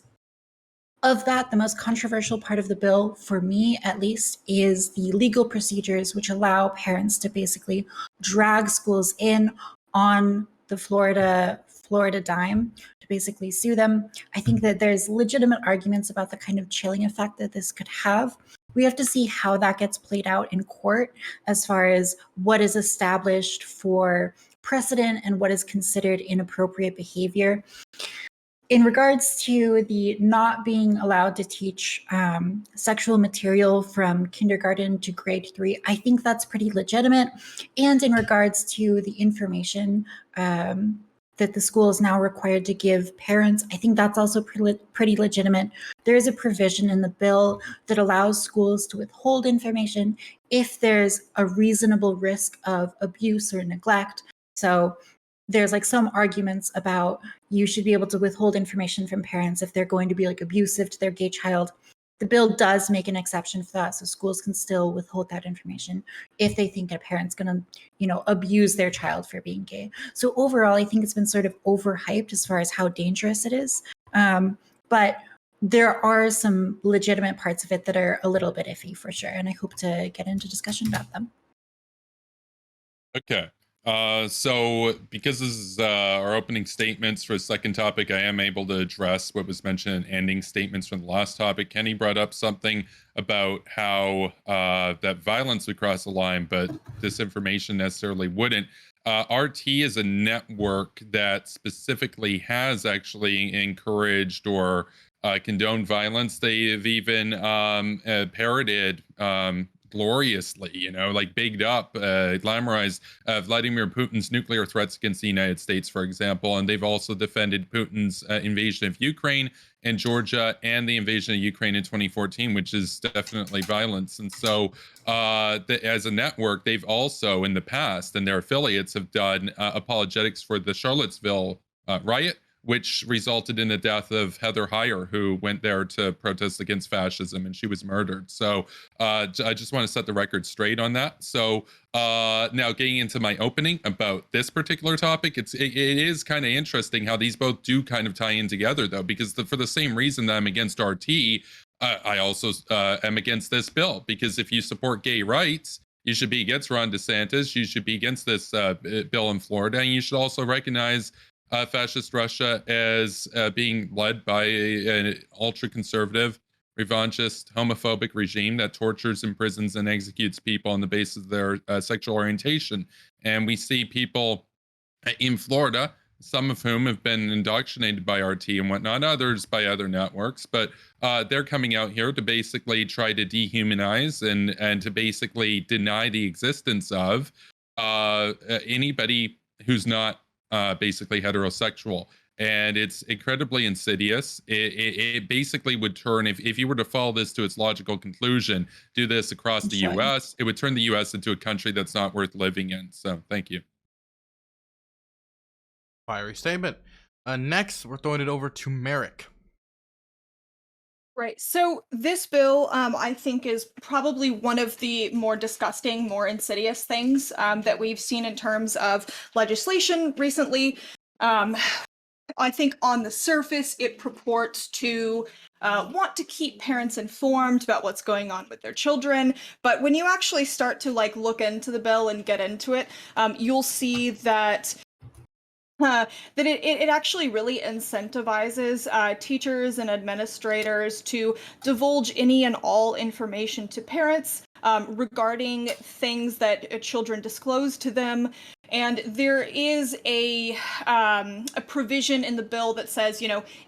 of that, the most controversial part of the bill, for me at least, is the legal procedures which allow parents to basically drag schools in on the Florida dime to basically sue them. I think that there's legitimate arguments about the kind of chilling effect that this could have. We have to see how that gets played out in court as far as what is established for precedent and what is considered inappropriate behavior. In regards to the not being allowed to teach sexual material from kindergarten to grade 3, I think that's pretty legitimate. And in regards to the information that the school is now required to give parents, I think that's also pretty legitimate. There is a provision in the bill that allows schools to withhold information if there's a reasonable risk of abuse or neglect. So there's like some arguments about you should be able to withhold information from parents if they're going to be like abusive to their gay child. The bill does make an exception for that, so schools can still withhold that information if they think a parent's going to, abuse their child for being gay. So overall, I think it's been sort of overhyped as far as how dangerous it is. But there are some legitimate parts of it that are a little bit iffy for sure, and I hope to get into discussion about them. Okay. So because this is our opening statements for the second topic, I am able to address what was mentioned in ending statements from the last topic. Kenny brought up something about how that violence would cross the line, but disinformation necessarily wouldn't. RT is a network that specifically has actually encouraged or condoned violence. They've even parroted gloriously, like bigged up, glamorized Vladimir Putin's nuclear threats against the United States, for example. And they've also defended Putin's invasion of Ukraine and Georgia and the invasion of Ukraine in 2014, which is definitely violence. And so as a network, they've also in the past, and their affiliates have done apologetics for the Charlottesville riot, which resulted in the death of Heather Heyer, who went there to protest against fascism, and she was murdered. So I just want to set the record straight on that. So now getting into my opening about this particular topic, it is kind of interesting how these both do kind of tie in together, though, because for the same reason that I'm against RT, I also am against this bill, because if you support gay rights, You should be against Ron DeSantis. You should be against this bill in Florida, and you should also recognize fascist Russia as being led by an ultra-conservative, revanchist, homophobic regime that tortures, imprisons, and executes people on the basis of their sexual orientation. And we see people in Florida, some of whom have been indoctrinated by RT and whatnot, others by other networks, but they're coming out here to basically try to dehumanize and to basically deny the existence of anybody who's not basically heterosexual. And it's incredibly insidious. It basically would turn, if you were to follow this to its logical conclusion, do this across the US, it would turn the US into a country that's not worth living in. So thank you. Fiery statement. Next, we're throwing it over to Merrick. Right. So this bill, I think, is probably one of the more disgusting, more insidious things that we've seen in terms of legislation recently. I think on the surface, it purports to want to keep parents informed about what's going on with their children. But when you actually start to look into the bill and get into it, you'll see that it actually really incentivizes teachers and administrators to divulge any and all information to parents regarding things that children disclose to them. And there is a provision in the bill that says,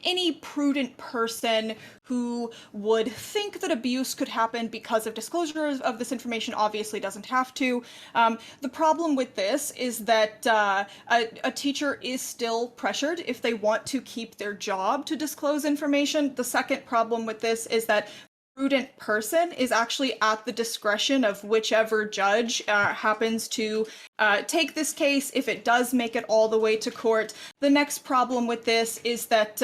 any prudent person who would think that abuse could happen because of disclosure of this information obviously doesn't have to. The problem with this is that a teacher is still pressured if they want to keep their job to disclose information. The second problem with this is that prudent person is actually at the discretion of whichever judge happens to take this case if it does make it all the way to court. The next problem with this is that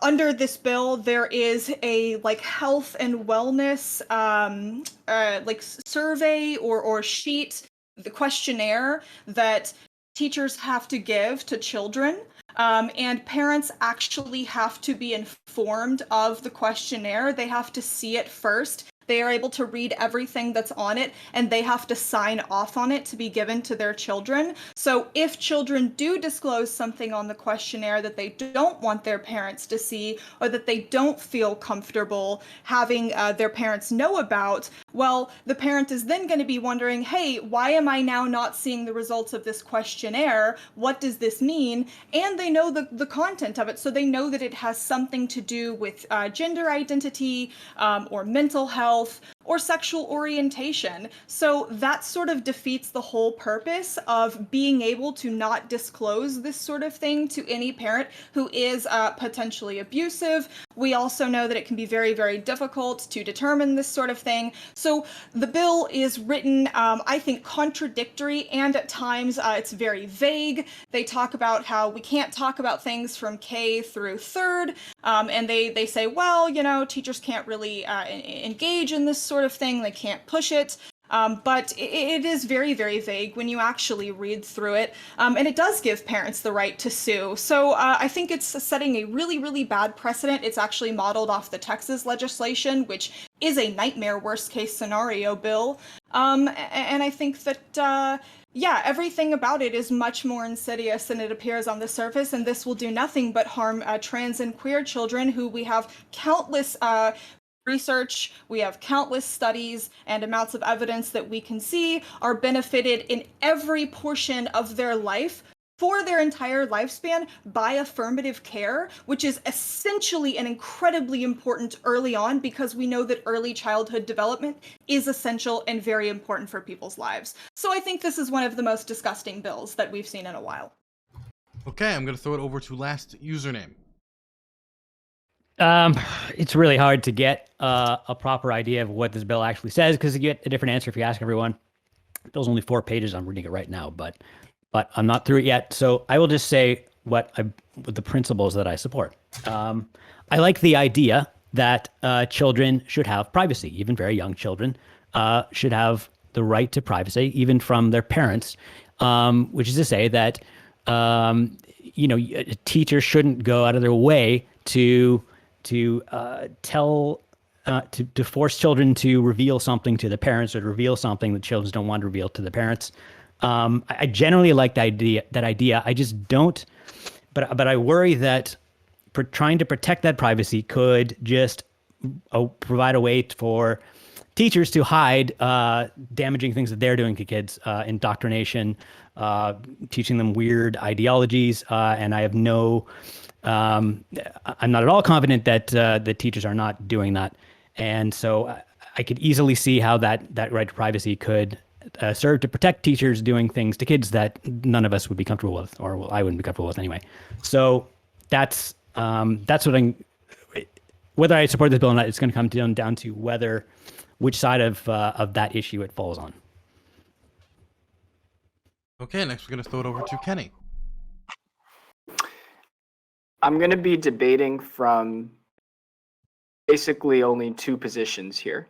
under this bill, there is a health and wellness survey or sheet, the questionnaire that teachers have to give to children. And parents actually have to be informed of the questionnaire. They have to see it first. They are able to read everything that's on it, and they have to sign off on it to be given to their children. So if children do disclose something on the questionnaire that they don't want their parents to see, or that they don't feel comfortable having their parents know about, well, the parent is then going to be wondering, hey, why am I now not seeing the results of this questionnaire? What does this mean? And they know the content of it, so they know that it has something to do with gender identity or mental health or sexual orientation. So that sort of defeats the whole purpose of being able to not disclose this sort of thing to any parent who is potentially abusive. We also know that it can be very, very difficult to determine this sort of thing. So the bill is written, I think, contradictory, and at times it's very vague. They talk about how we can't talk about things from K through third, and they say, well, teachers can't really engage in this sort of thing. They can't push it. But it is very, very vague when you actually read through it. And it does give parents the right to sue. So I think it's setting a really, really bad precedent. It's actually modeled off the Texas legislation, which is a nightmare worst case scenario bill. And I think that, everything about it is much more insidious than it appears on the surface. And this will do nothing but harm trans and queer children who we have countless research, we have countless studies and amounts of evidence that we can see are benefited in every portion of their life for their entire lifespan by affirmative care, which is essentially and incredibly important early on because we know that early childhood development is essential and very important for people's lives. So I think this is one of the most disgusting bills that we've seen in a while. Okay, I'm going to throw it over to last username. It's really hard to get a proper idea of what this bill actually says because you get a different answer if you ask everyone. The bill's only 4 pages. I'm reading it right now, but I'm not through it yet. So I will just say what the principles that I support. I like the idea that children should have privacy. Even very young children should have the right to privacy, even from their parents, which is to say that teachers shouldn't go out of their way to tell to force children to reveal something to the parents or to reveal something that children don't want to reveal to the parents. I generally like that idea. I just don't, but I worry that trying to protect that privacy could just provide a way for teachers to hide damaging things that they're doing to kids, indoctrination, teaching them weird ideologies, and I have I'm not at all confident that the teachers are not doing that. And so I could easily see how that right to privacy could serve to protect teachers doing things to kids that none of us would be comfortable with, or well, I wouldn't be comfortable with anyway. So that's what whether I support this bill or not, it's going to come down to which side of that issue it falls on. Okay, next we're going to throw it over to Kenny. I'm going to be debating from basically only two positions here.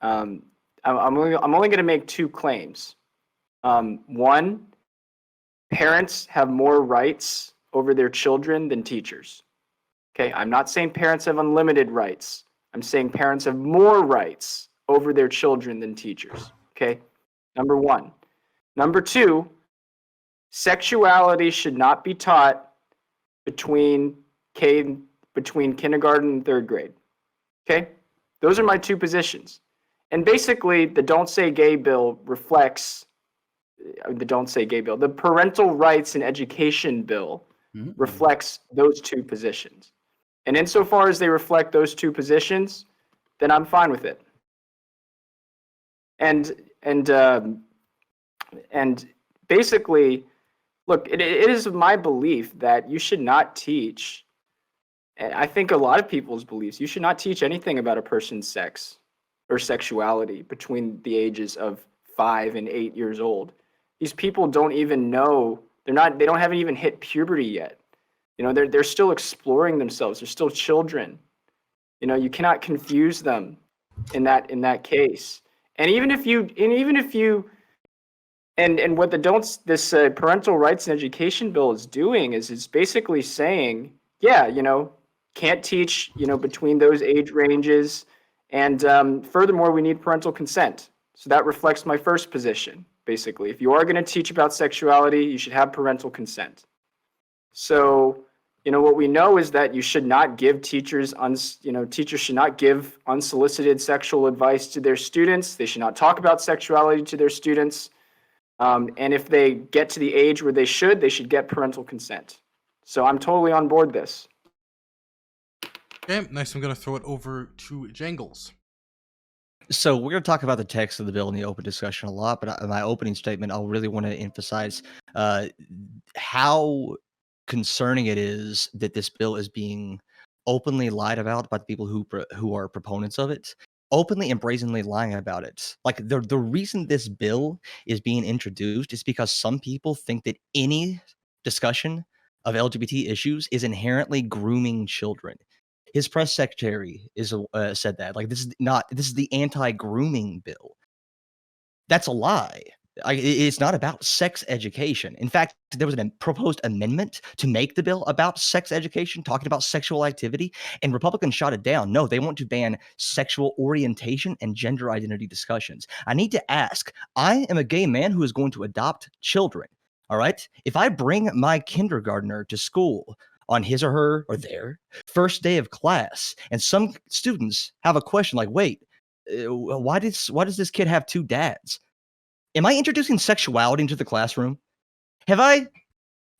I'm only going to make two claims. One, parents have more rights over their children than teachers. Okay, I'm not saying parents have unlimited rights. I'm saying parents have more rights over their children than teachers. Okay, number one. Number two, sexuality should not be taught between kindergarten and third grade. Okay, those are my two positions. And basically, the Don't Say Gay bill reflects the Parental Rights and Education bill reflects those two positions. And insofar as they reflect those two positions, then I'm fine with it. And basically, look, it is my belief that you should not teach, and I think a lot of people's beliefs, you should not teach anything about a person's sex or sexuality between the ages of 5 and 8 years old. These people don't even know, they haven't even hit puberty yet. You know, they're still exploring themselves. They're still children. You know, you cannot confuse them in that case. And what this Parental Rights and Education bill is doing is it's basically saying, yeah, you know, can't teach, you know, between those age ranges. And furthermore, we need parental consent. So that reflects my first position, basically. If you are going to teach about sexuality, you should have parental consent. So, you know, what we know is that you should not give teachers should not give unsolicited sexual advice to their students. They should not talk about sexuality to their students. And if they get to the age where they should get parental consent. So I'm totally on board this. Okay, next I'm going to throw it over to Jangles. So we're going to talk about the text of the bill in the open discussion a lot, but in my opening statement, I'll really want to emphasize how concerning it is that this bill is being openly lied about by the people who are proponents of it, openly and brazenly lying about it. Like the reason this bill is being introduced is because some people think that any discussion of LGBT issues is inherently grooming children. His press secretary said that, like, this is the anti-grooming bill. That's a lie. It's not about sex education. In fact, there was a proposed amendment to make the bill about sex education, talking about sexual activity, and Republicans shot it down. No, they want to ban sexual orientation and gender identity discussions. I need to ask, I am a gay man who is going to adopt children, all right? If I bring my kindergartner to school on his or her or their first day of class, and some students have a question like, wait, why does this kid have two dads? Am I introducing sexuality into the classroom? Have I,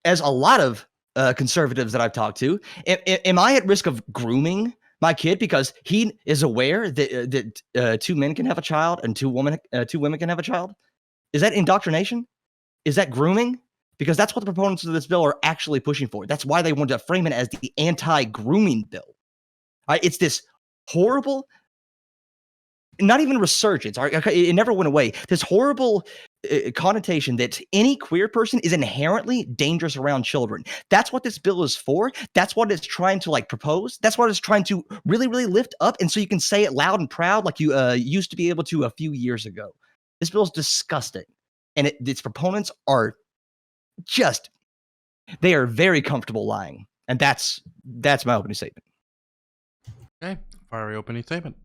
as a lot of conservatives that I've talked to, am I at risk of grooming my kid because he is aware that two men can have a child and two women can have a child? Is that indoctrination? Is that grooming? Because that's what the proponents of this bill are actually pushing for. That's why they want to frame it as the anti-grooming bill. It's this horrible, not even resurgence. It never went away. This horrible connotation that any queer person is inherently dangerous around children. That's what this bill is for. That's what it's trying to propose. That's what it's trying to really, really lift up. And so you can say it loud and proud like you used to be able to a few years ago. This bill is disgusting. And its proponents are they are very comfortable lying. And that's my opening statement. Okay, fiery opening statement.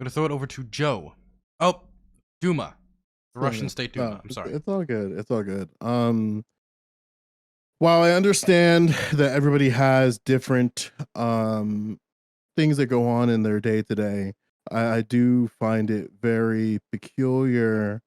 gonna throw it over to Joe. Oh, Duma, the Russian State Duma. No, I'm sorry. It's all good. It's all good. While I understand that everybody has different things that go on in their day to day, I do find it very peculiar,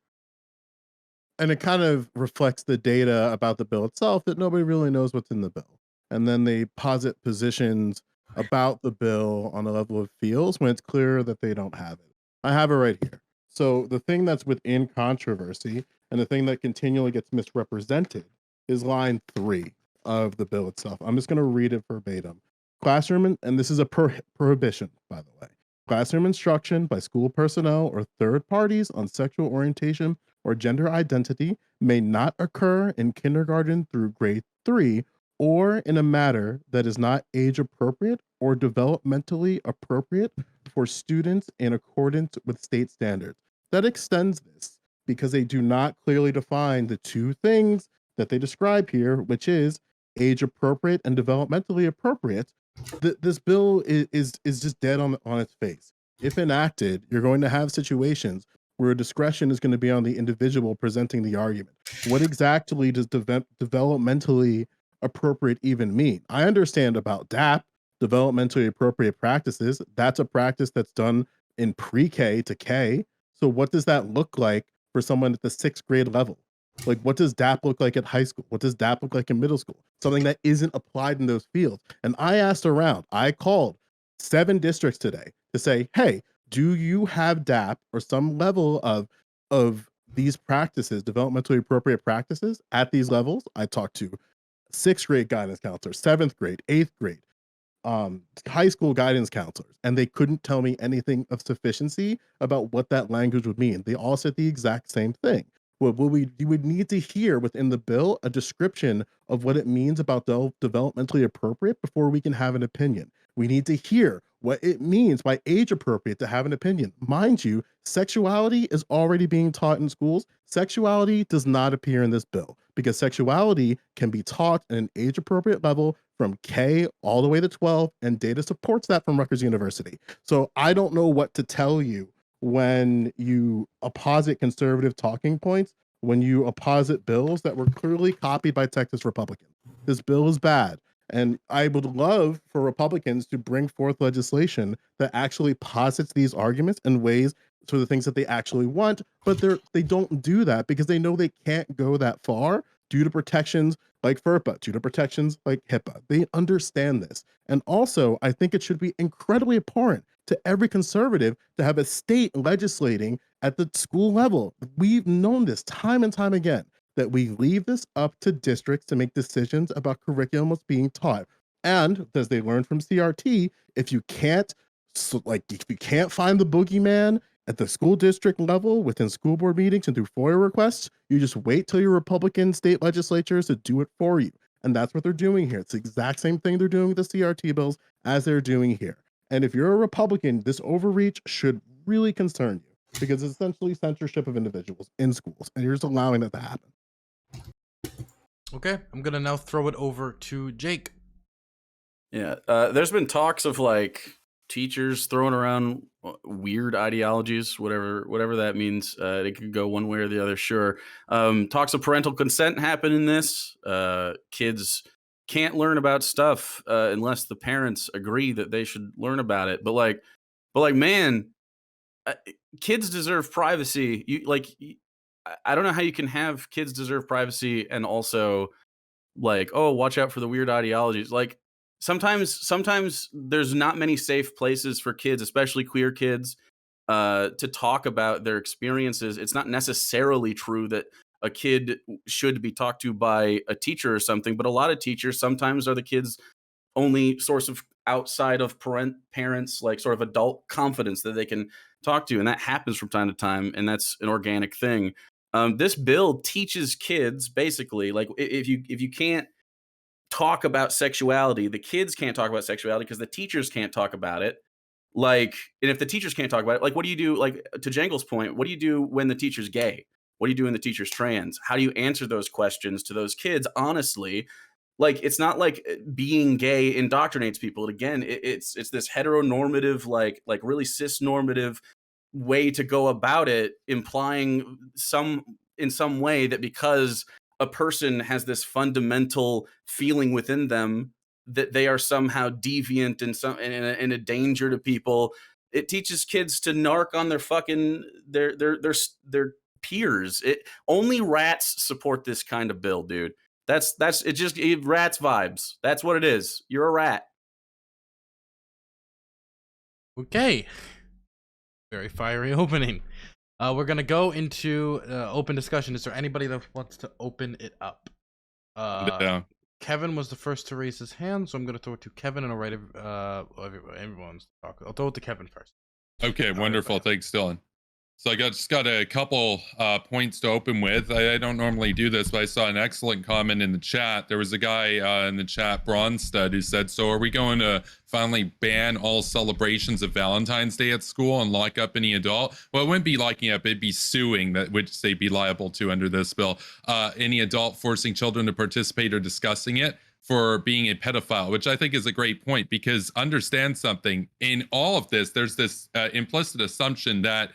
and it kind of reflects the data about the bill itself that nobody really knows what's in the bill, and then they posit positions about the bill on a level of feels when it's clear that they don't have it. I have it right here. So the thing that's within controversy and the thing that continually gets misrepresented is line 3 of the bill itself. I'm just going to read it verbatim. Classroom, and this is a prohibition, by the way. Classroom instruction by school personnel or third parties on sexual orientation or gender identity may not occur in kindergarten through grade 3 or in a matter that is not age appropriate or developmentally appropriate for students in accordance with state standards. That extends this because they do not clearly define the two things that they describe here, which is age appropriate and developmentally appropriate. This bill is just dead on its face. If enacted, you're going to have situations where discretion is going to be on the individual presenting the argument. What exactly does developmentally appropriate even mean? I understand about DAP, developmentally appropriate practices. That's a practice that's done in pre-K to K. So what does that look like for someone at the 6th grade level? Like, what does DAP look like at high school? What does DAP look like in middle school? Something that isn't applied in those fields. And I asked around, I called 7 districts today to say, hey, do you have DAP or some level of these practices, developmentally appropriate practices at these levels? I talked to 6th grade guidance counselors, 7th grade, 8th grade, high school guidance counselors, and they couldn't tell me anything of sufficiency about what that language would mean. They all said the exact same thing. You would need to hear within the bill a description of what it means about developmentally appropriate before we can have an opinion. We need to hear what it means by age appropriate to have an opinion. Mind you, sexuality is already being taught in schools. Sexuality does not appear in this bill because sexuality can be taught at an age appropriate level from K all the way to 12, and data supports that from Rutgers University. So I don't know what to tell you when you opposit conservative talking points, when you opposit bills that were clearly copied by Texas Republicans. This bill is bad. And I would love for Republicans to bring forth legislation that actually posits these arguments in ways to the things that they actually want, but they don't do that because they know they can't go that far due to protections like FERPA, due to protections like HIPAA. They understand this. And also, I think it should be incredibly abhorrent to every conservative to have a state legislating at the school level. We've known this time and time again, that we leave this up to districts to make decisions about curriculum that's being taught. And as they learned from CRT, if you can't find the boogeyman at the school district level within school board meetings and through FOIA requests, you just wait till your Republican state legislatures to do it for you. And that's what they're doing here. It's the exact same thing they're doing with the CRT bills as they're doing here. And if you're a Republican, this overreach should really concern you because it's essentially censorship of individuals in schools, and you're just allowing that to happen. Okay, I'm gonna now throw it over to Jake. Yeah, there's been talks of like teachers throwing around weird ideologies, whatever that means. It could go one way or the other, sure. Talks of parental consent happen in this. Kids can't learn about stuff unless the parents agree that they should learn about it. But like, man, kids deserve privacy. I don't know how you can have kids deserve privacy and also like, oh, watch out for the weird ideologies. Like sometimes there's not many safe places for kids, especially queer kids, to talk about their experiences. It's not necessarily true that a kid should be talked to by a teacher or something, but a lot of teachers sometimes are the kids' only source of outside of parents, like sort of adult confidence that they can talk to. And that happens from time to time. And that's an organic thing. This bill teaches kids basically, like if you can't talk about sexuality, the kids can't talk about sexuality because the teachers can't talk about it. Like, and if the teachers can't talk about it, like, what do you do? Like, to Jangle's point, what do you do when the teacher's gay? What do you do when the teacher's trans? How do you answer those questions to those kids? Honestly, like, it's not like being gay indoctrinates people. Again, it's this heteronormative, like really cis normative way to go about it, implying in some way that because a person has this fundamental feeling within them that they are somehow deviant and a danger to people. It teaches kids to narc on their fucking their peers. Only rats support this kind of bill, dude. That's it. Just rats vibes. That's what it is. You're a rat. Okay. Very fiery opening. We're gonna go into open discussion. Is there anybody that wants to open it up? Yeah. Kevin was the first to raise his hand, so I'm gonna throw it to Kevin, and I'll write everyone's talk. I'll throw it to Kevin first. Okay, wonderful. Thanks, Dylan. So I just got a couple points to open with. I don't normally do this, but I saw an excellent comment in the chat. There was a guy in the chat, Bronstud, who said, so are we going to finally ban all celebrations of Valentine's Day at school and lock up any adult? Well, it wouldn't be locking up, it'd be suing, that which they'd be liable to under this bill. Any adult forcing children to participate or discussing it for being a pedophile, which I think is a great point, because understand something, in all of this, there's this implicit assumption that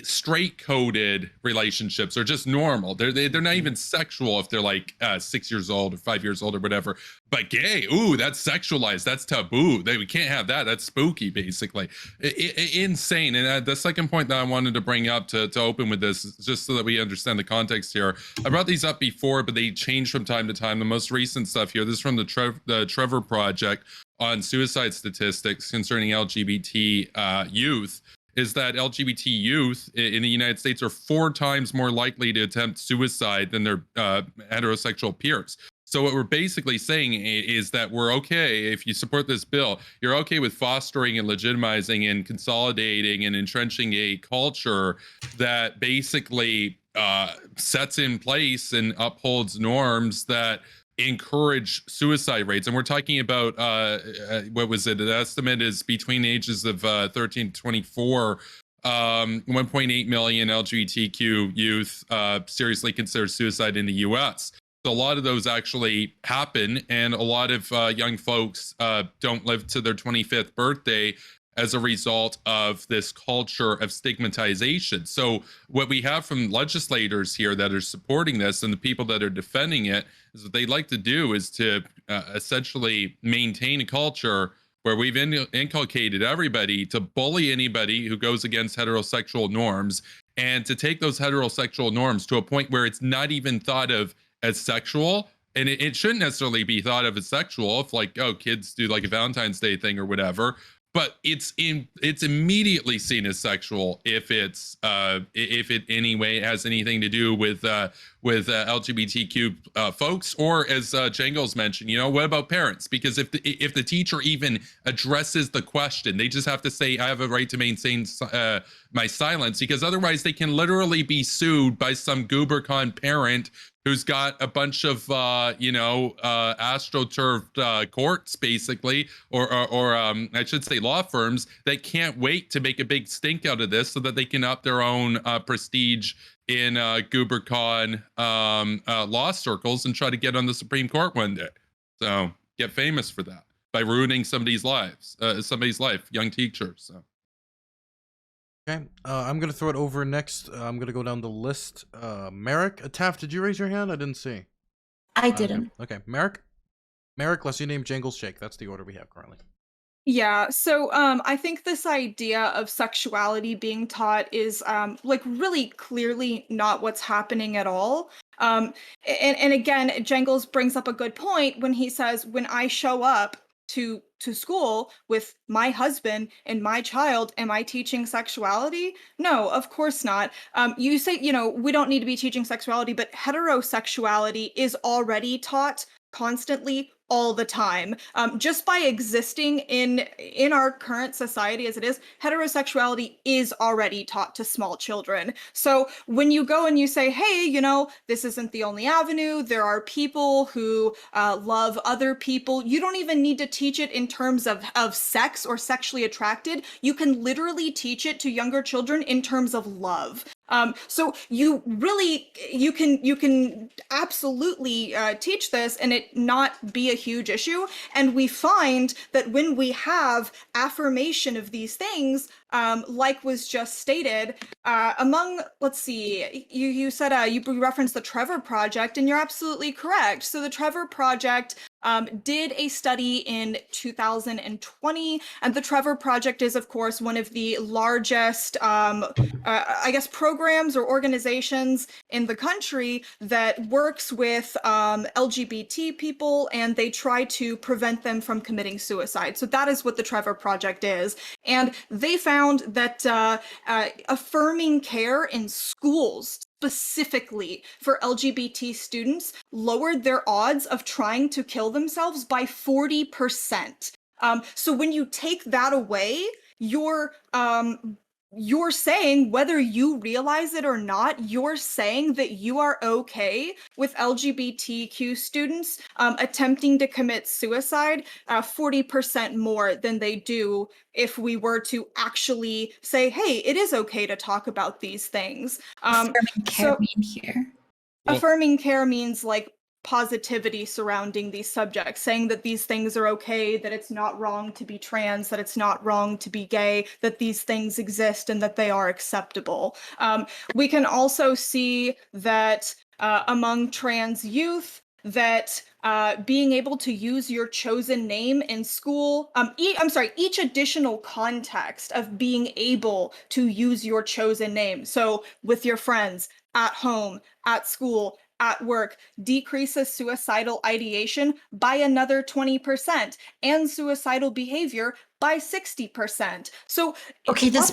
straight coded relationships are just normal. They're not even sexual if they're like 6 years old or 5 years old or whatever. But gay, ooh, that's sexualized. That's taboo. We can't have that. That's spooky, basically. Insane. And the second point that I wanted to bring up to open with this, just so that we understand the context here. I brought these up before, but they change from time to time. The most recent stuff here, this is from the Trevor Project on suicide statistics concerning LGBT youth, is that LGBT youth in the United States are 4 times more likely to attempt suicide than their heterosexual peers. So what we're basically saying is that we're okay, if you support this bill, you're okay with fostering and legitimizing and consolidating and entrenching a culture that basically sets in place and upholds norms that encourage suicide rates. And we're talking about what was it? The estimate is between the ages of 13 to 24, 1.8 million LGBTQ youth seriously consider suicide in the US. So a lot of those actually happen, and a lot of young folks don't live to their 25th birthday as a result of this culture of stigmatization. So what we have from legislators here that are supporting this and the people that are defending it is what they'd like to do is to essentially maintain a culture where we've inculcated everybody to bully anybody who goes against heterosexual norms, and to take those heterosexual norms to a point where it's not even thought of as sexual. And it shouldn't necessarily be thought of as sexual if, like, oh, kids do like a Valentine's Day thing or whatever. But it's immediately seen as sexual if it anyway has anything to do with LGBTQ folks, or as Jangles mentioned, what about parents? Because if the teacher even addresses the question, they just have to say, I have a right to maintain my silence, because otherwise they can literally be sued by some GooberCon parent who's got a bunch of astroturfed courts, basically, or I should say law firms that can't wait to make a big stink out of this so that they can up their own prestige in GooberCon law circles and try to get on the Supreme Court one day. So get famous for that by ruining somebody's life, young teachers. So. Okay, I'm gonna throw it over next. I'm gonna go down the list. Merrick, Taff, did you raise your hand? I didn't see. I didn't. Okay, Merrick, last name Jangles Shake. That's the order we have currently. Yeah, so I think this idea of sexuality being taught is like really clearly not what's happening at all. And again, Jangles brings up a good point when he says, when I show up to school with my husband and my child, am I teaching sexuality? No, of course not. You say, we don't need to be teaching sexuality, but heterosexuality is already taught constantly all the time. Just by existing in our current society as it is, heterosexuality is already taught to small children. So when you go and you say, hey, this isn't the only avenue, there are people who love other people, you don't even need to teach it in terms of sex or sexually attracted. You can literally teach it to younger children in terms of love. So you can absolutely teach this and it not be a huge issue. And we find that when we have affirmation of these things, like was just stated, among, let's see, you said you referenced the Trevor Project, and you're absolutely correct. So the Trevor Project did a study in 2020, and the Trevor Project is, of course, one of the largest, I guess, programs or organizations in the country that works with LGBT people, and they try to prevent them from committing suicide. So that is what the Trevor Project is. And they found that affirming care in schools, specifically for LGBT students, lowered their odds of trying to kill themselves by 40%. So when you take that away, you're saying, whether you realize it or not, you're saying that you are okay with LGBTQ students attempting to commit suicide 40% more than they do if we were to actually say, hey, it is okay to talk about these things. Affirming care mean here? Affirming care means like positivity surrounding these subjects, saying that these things are okay, that it's not wrong to be trans, that it's not wrong to be gay, that these things exist and that they are acceptable. We can also see that among trans youth, that being able to use your chosen name in school, each additional context of being able to use your chosen name, so with your friends, at home, at school, at work, decreases suicidal ideation by another 20% and suicidal behavior by 60%. So okay, this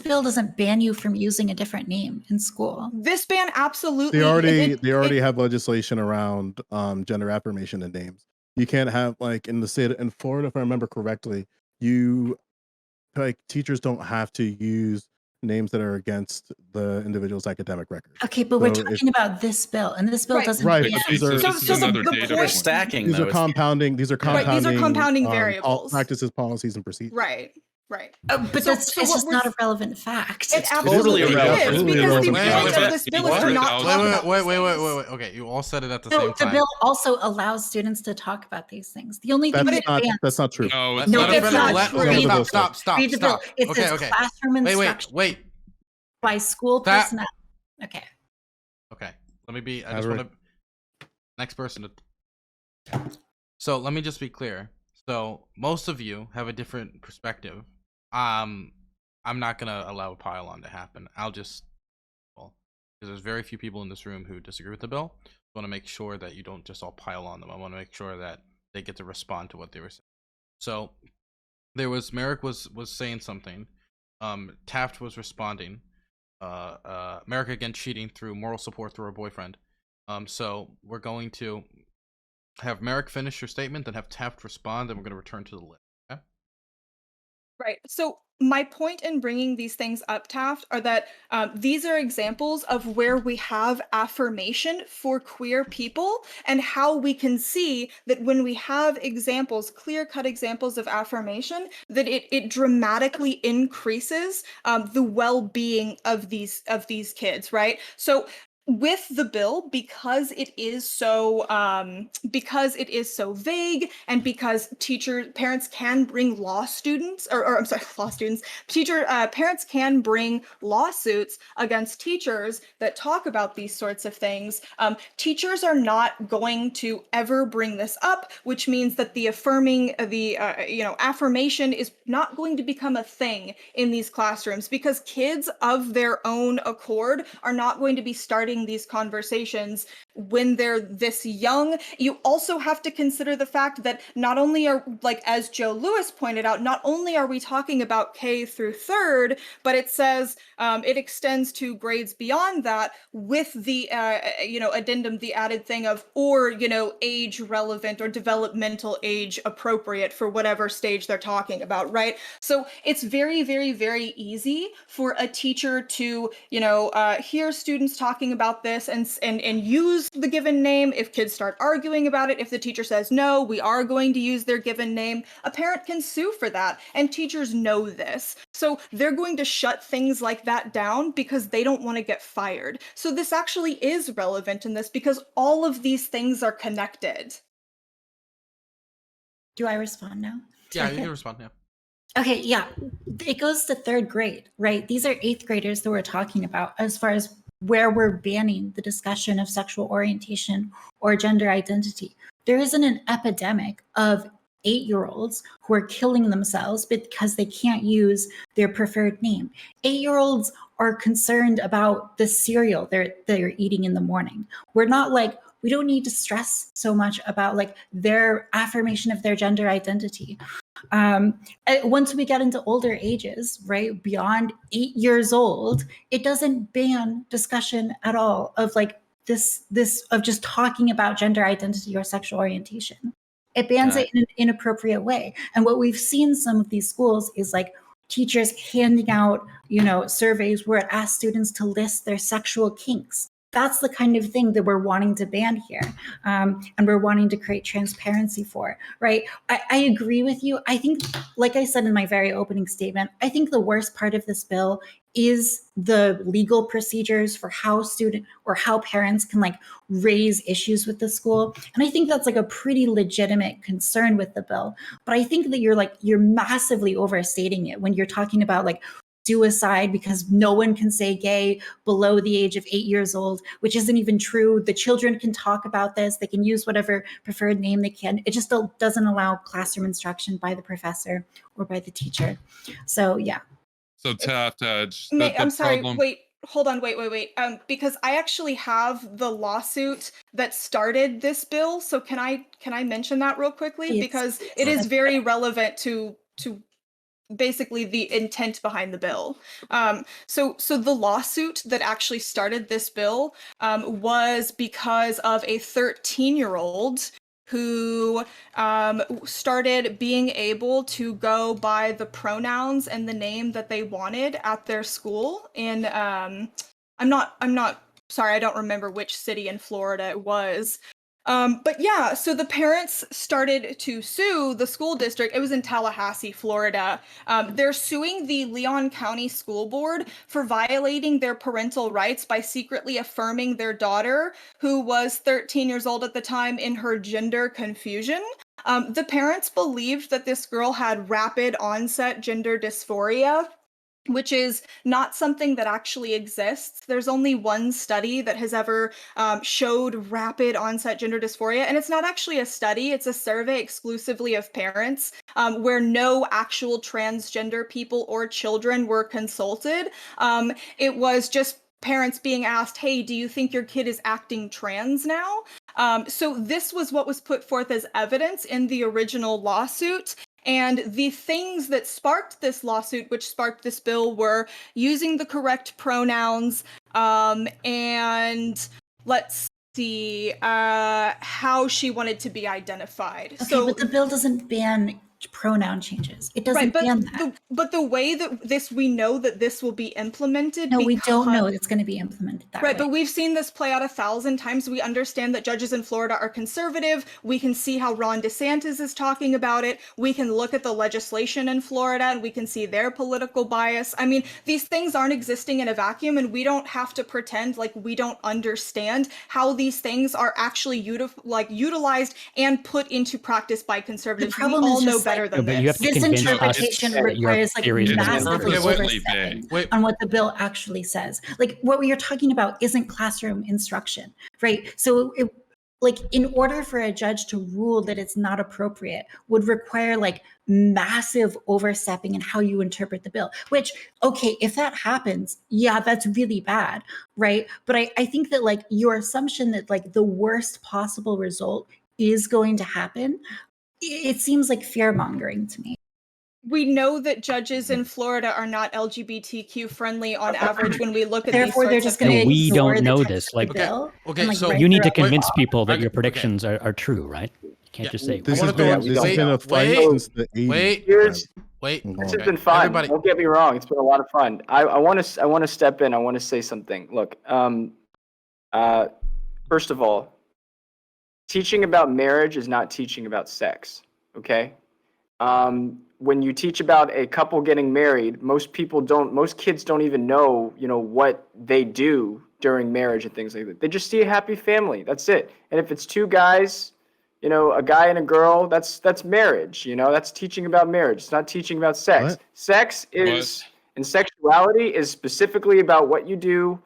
bill doesn't ban you from using a different name in school. This ban absolutely. They already have legislation around gender affirmation in names. You can't have, like, in the state in Florida, if I remember correctly, teachers don't have to use names that are against the individual's academic record. Okay, but we're talking about this bill, and this bill doesn't. Right, ban. but these are stacking. These are compounding. These are compounding variables, practices, policies, and procedures. Right. Right. But it's just not a relevant fact. It absolutely is, because the point of this bill is to not talk about wait. Okay, you all said it at the same time. The bill also allows students to talk about these things. The only thing that's not true. No, it's not true. Stop. Read the bill. It says classroom instruction. Wait. By school personnel. Okay. Okay. Let me be. I just want to. Next person to. So let me just be clear. So most of you have a different perspective. I'm not gonna allow a pile on to happen. Because there's very few people in this room who disagree with the bill. I want to make sure that you don't just all pile on them. I want to make sure that they get to respond to what they were saying. So Merrick was saying something. Taft was responding. Merrick again cheating through moral support through her boyfriend. So we're going to have Merrick finish your statement, then have Taft respond, and we're going to return to the list. Okay? Right. So my point in bringing these things up, Taft, are that these are examples of where we have affirmation for queer people, and how we can see that when we have examples, clear-cut examples of affirmation, that it dramatically increases the well-being of these kids, right? So with the bill, because it is so vague, and because parents can bring parents can bring lawsuits against teachers that talk about these sorts of things. Teachers are not going to ever bring this up, which means that the affirmation is not going to become a thing in these classrooms, because kids of their own accord are not going to be starting these conversations when they're this young. You also have to consider the fact that not only are, like, as Joe Lewis pointed out, not only are we talking about K through third, but it says it extends to grades beyond that, with the addendum, the added thing of, or age relevant or developmental age appropriate for whatever stage they're talking about, right? So it's very, very, very easy for a teacher to hear students talking about this and use the given name. If kids start arguing about it, if the teacher says, no, we are going to use their given name, a parent can sue for that, and teachers know this. So they're going to shut things like that down because they don't want to get fired. So this actually is relevant in this, because all of these things are connected. Do I respond now? Yeah, you can respond now. Okay, yeah. It goes to third grade, right? These are eighth graders that we're talking about as far as where we're banning the discussion of sexual orientation or gender identity. There isn't an epidemic of 8-year-olds who are killing themselves because they can't use their preferred name. 8-year-olds are concerned about the cereal they're eating in the morning. We're not like, we don't need to stress so much about like their affirmation of their gender identity. Once we get into older ages, right, beyond 8 years old, it doesn't ban discussion at all of like this of just talking about gender identity or sexual orientation. It bans it in an inappropriate way. And what we've seen some of these schools is like teachers handing out, surveys where it asks students to list their sexual kinks. That's the kind of thing that we're wanting to ban here, and we're wanting to create transparency for, right? I agree with you. I think, like I said in my very opening statement, I think the worst part of this bill is the legal procedures for how parents can like raise issues with the school. And I think that's like a pretty legitimate concern with the bill. But I think that you're massively overstating it when you're talking about like suicide because no one can say gay below the age of 8 years old, which isn't even true. The children can talk about this. They can use whatever preferred name they can. It just doesn't allow classroom instruction by the professor or by the teacher. So, yeah. So Taft, I'm sorry. Wait, hold on. Wait. Because I actually have the lawsuit that started this bill. So can I mention that real quickly? Please. Because it is very relevant to basically the intent behind the bill. So the lawsuit that actually started this bill was because of a 13-year-old who started being able to go by the pronouns and the name that they wanted at their school. And I'm not sorry, I don't remember which city in Florida it was. But yeah, so the parents started to sue the school district. It was in Tallahassee, Florida. They're suing the Leon County School Board for violating their parental rights by secretly affirming their daughter, who was 13 years old at the time, in her gender confusion. The parents believed that this girl had rapid onset gender dysphoria, which is not something that actually exists. There's only one study that has ever showed rapid onset gender dysphoria, and it's not actually a study, it's a survey exclusively of parents where no actual transgender people or children were consulted. It was just parents being asked, hey, do you think your kid is acting trans now? So this was what was put forth as evidence in the original lawsuit. And the things that sparked this lawsuit, which sparked this bill, were using the correct pronouns, and let's see, how she wanted to be identified. Okay, so, but the bill doesn't ban pronoun changes. It doesn't ban that. But the way that we know that this will be implemented. No, we don't know it's going to be implemented that way. Right, but we've seen this play out 1,000 times. We understand that judges in Florida are conservative. We can see how Ron DeSantis is talking about it. We can look at the legislation in Florida and we can see their political bias. I mean, these things aren't existing in a vacuum, and we don't have to pretend like we don't understand how these things are actually utilized and put into practice by conservatives. We all know better than this. This interpretation requires like massive overstepping on what the bill actually says. Like what we are talking about isn't classroom instruction, right? So in order for a judge to rule that it's not appropriate would require like massive overstepping in how you interpret the bill, which, okay, if that happens, yeah, that's really bad, right? But I think that like your assumption that like the worst possible result is going to happen, it seems like fear mongering to me. We know that judges in Florida are not LGBTQ friendly on average when we look at Therefore, these they're just going to we don't know this. Like, okay, so you need to convince people that your predictions are true, right? You can't just say. This has been a fight since the 80s. Wait. This has been fun. Everybody. Don't get me wrong. It's been a lot of fun. I want to step in. I want to say something. Look, first of all, teaching about marriage is not teaching about sex. Okay. When you teach about a couple getting married, most kids don't even know, what they do during marriage and things like that. They just see a happy family. That's it. And if it's two guys, a guy and a girl, that's marriage. That's teaching about marriage. It's not teaching about sex. What? Sex is and sexuality is specifically about what you do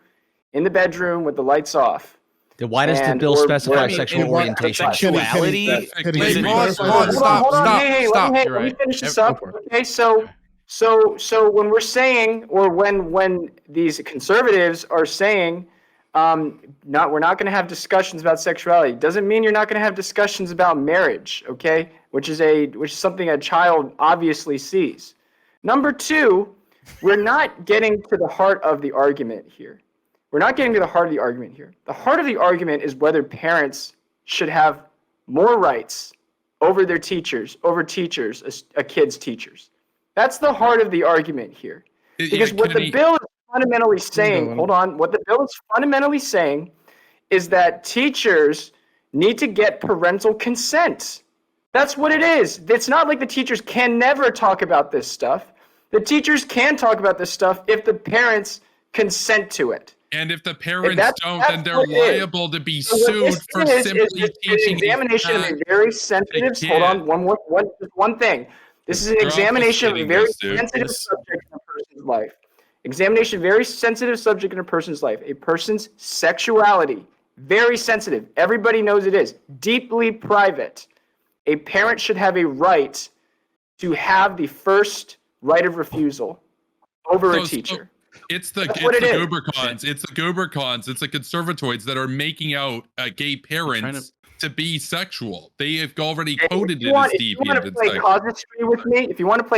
in the bedroom with the lights off. Then why does the And- bill or- specify or- sexual in what- orientation? sexuality Kenny, is Kenny, Wait, can you pause, clarify pause, that? stop, Hold on. stop, Hey, stop. let You're me right. finish this Go up. for it. Okay, so when we're saying, or when these conservatives are saying, we're not going to have discussions about sexuality, doesn't mean you're not going to have discussions about marriage. Okay, which is something a child obviously sees. Number two, we're not getting to the heart of the argument here. The heart of the argument is whether parents should have more rights over their teachers, a kid's teachers. That's the heart of the argument here. Because what the Kenny, bill is fundamentally saying, on. hold on, what the bill is fundamentally saying is that teachers need to get parental consent. That's what it is. It's not like the teachers can never talk about this stuff. The teachers can talk about this stuff if the parents consent to it. and if the parents that's- don't, that's then they're what it is. liable to be So what sued this for is simply an teaching examination of a very sensitive. kid. Hold on, one thing. This is an They're examination of a obfuscating very this, dude. sensitive subject in a person's life. Examination, very sensitive subject in a person's life. A person's sexuality, very sensitive. Everybody knows it is deeply private. A parent should have a right to have the first right of refusal over a So- teacher. It's the what it is. Goobercons. It's the Goobercons. It's the conservatoids that are making out gay parents to be sexual. They have already coded it as If you want deviant to and play sexual.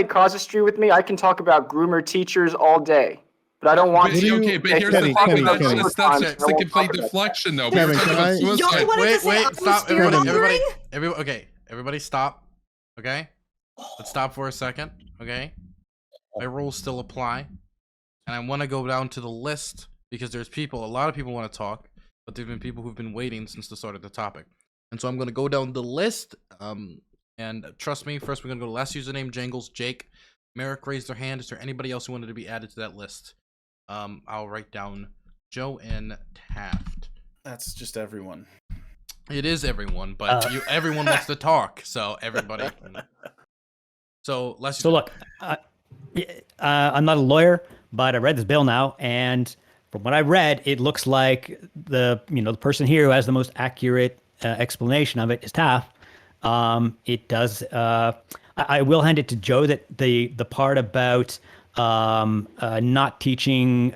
casuistry with me, I can talk about groomer teachers all day. But I don't want But, to. okay, but I here's can the talk thing. about Kenny. That's Goobercons, the I won't complete talk about that. deflection, though. Kevin, We were talking can about I- Y'all suicide. wanted to say I Wait, was stop, fear everybody, mongering? everybody stop. Okay? Let's stop for a second, okay? My rules still apply. And I want to go down to the list because there's a lot of people want to talk, but there've been people who've been waiting since the start of the topic. And so I'm going to go down the list. And trust me, first we're going to go to last username, Jangles, Jake. Merrick raised their hand. Is there anybody else who wanted to be added to that list? I'll write down Joe and Taft. That's just everyone. It is everyone, but everyone wants to talk, so everybody. So let's. So look, I'm not a lawyer, but I read this bill now, and from what I read, it looks like the person here who has the most accurate explanation of it is Taft. It does. I will hand it to Joe that the part about not teaching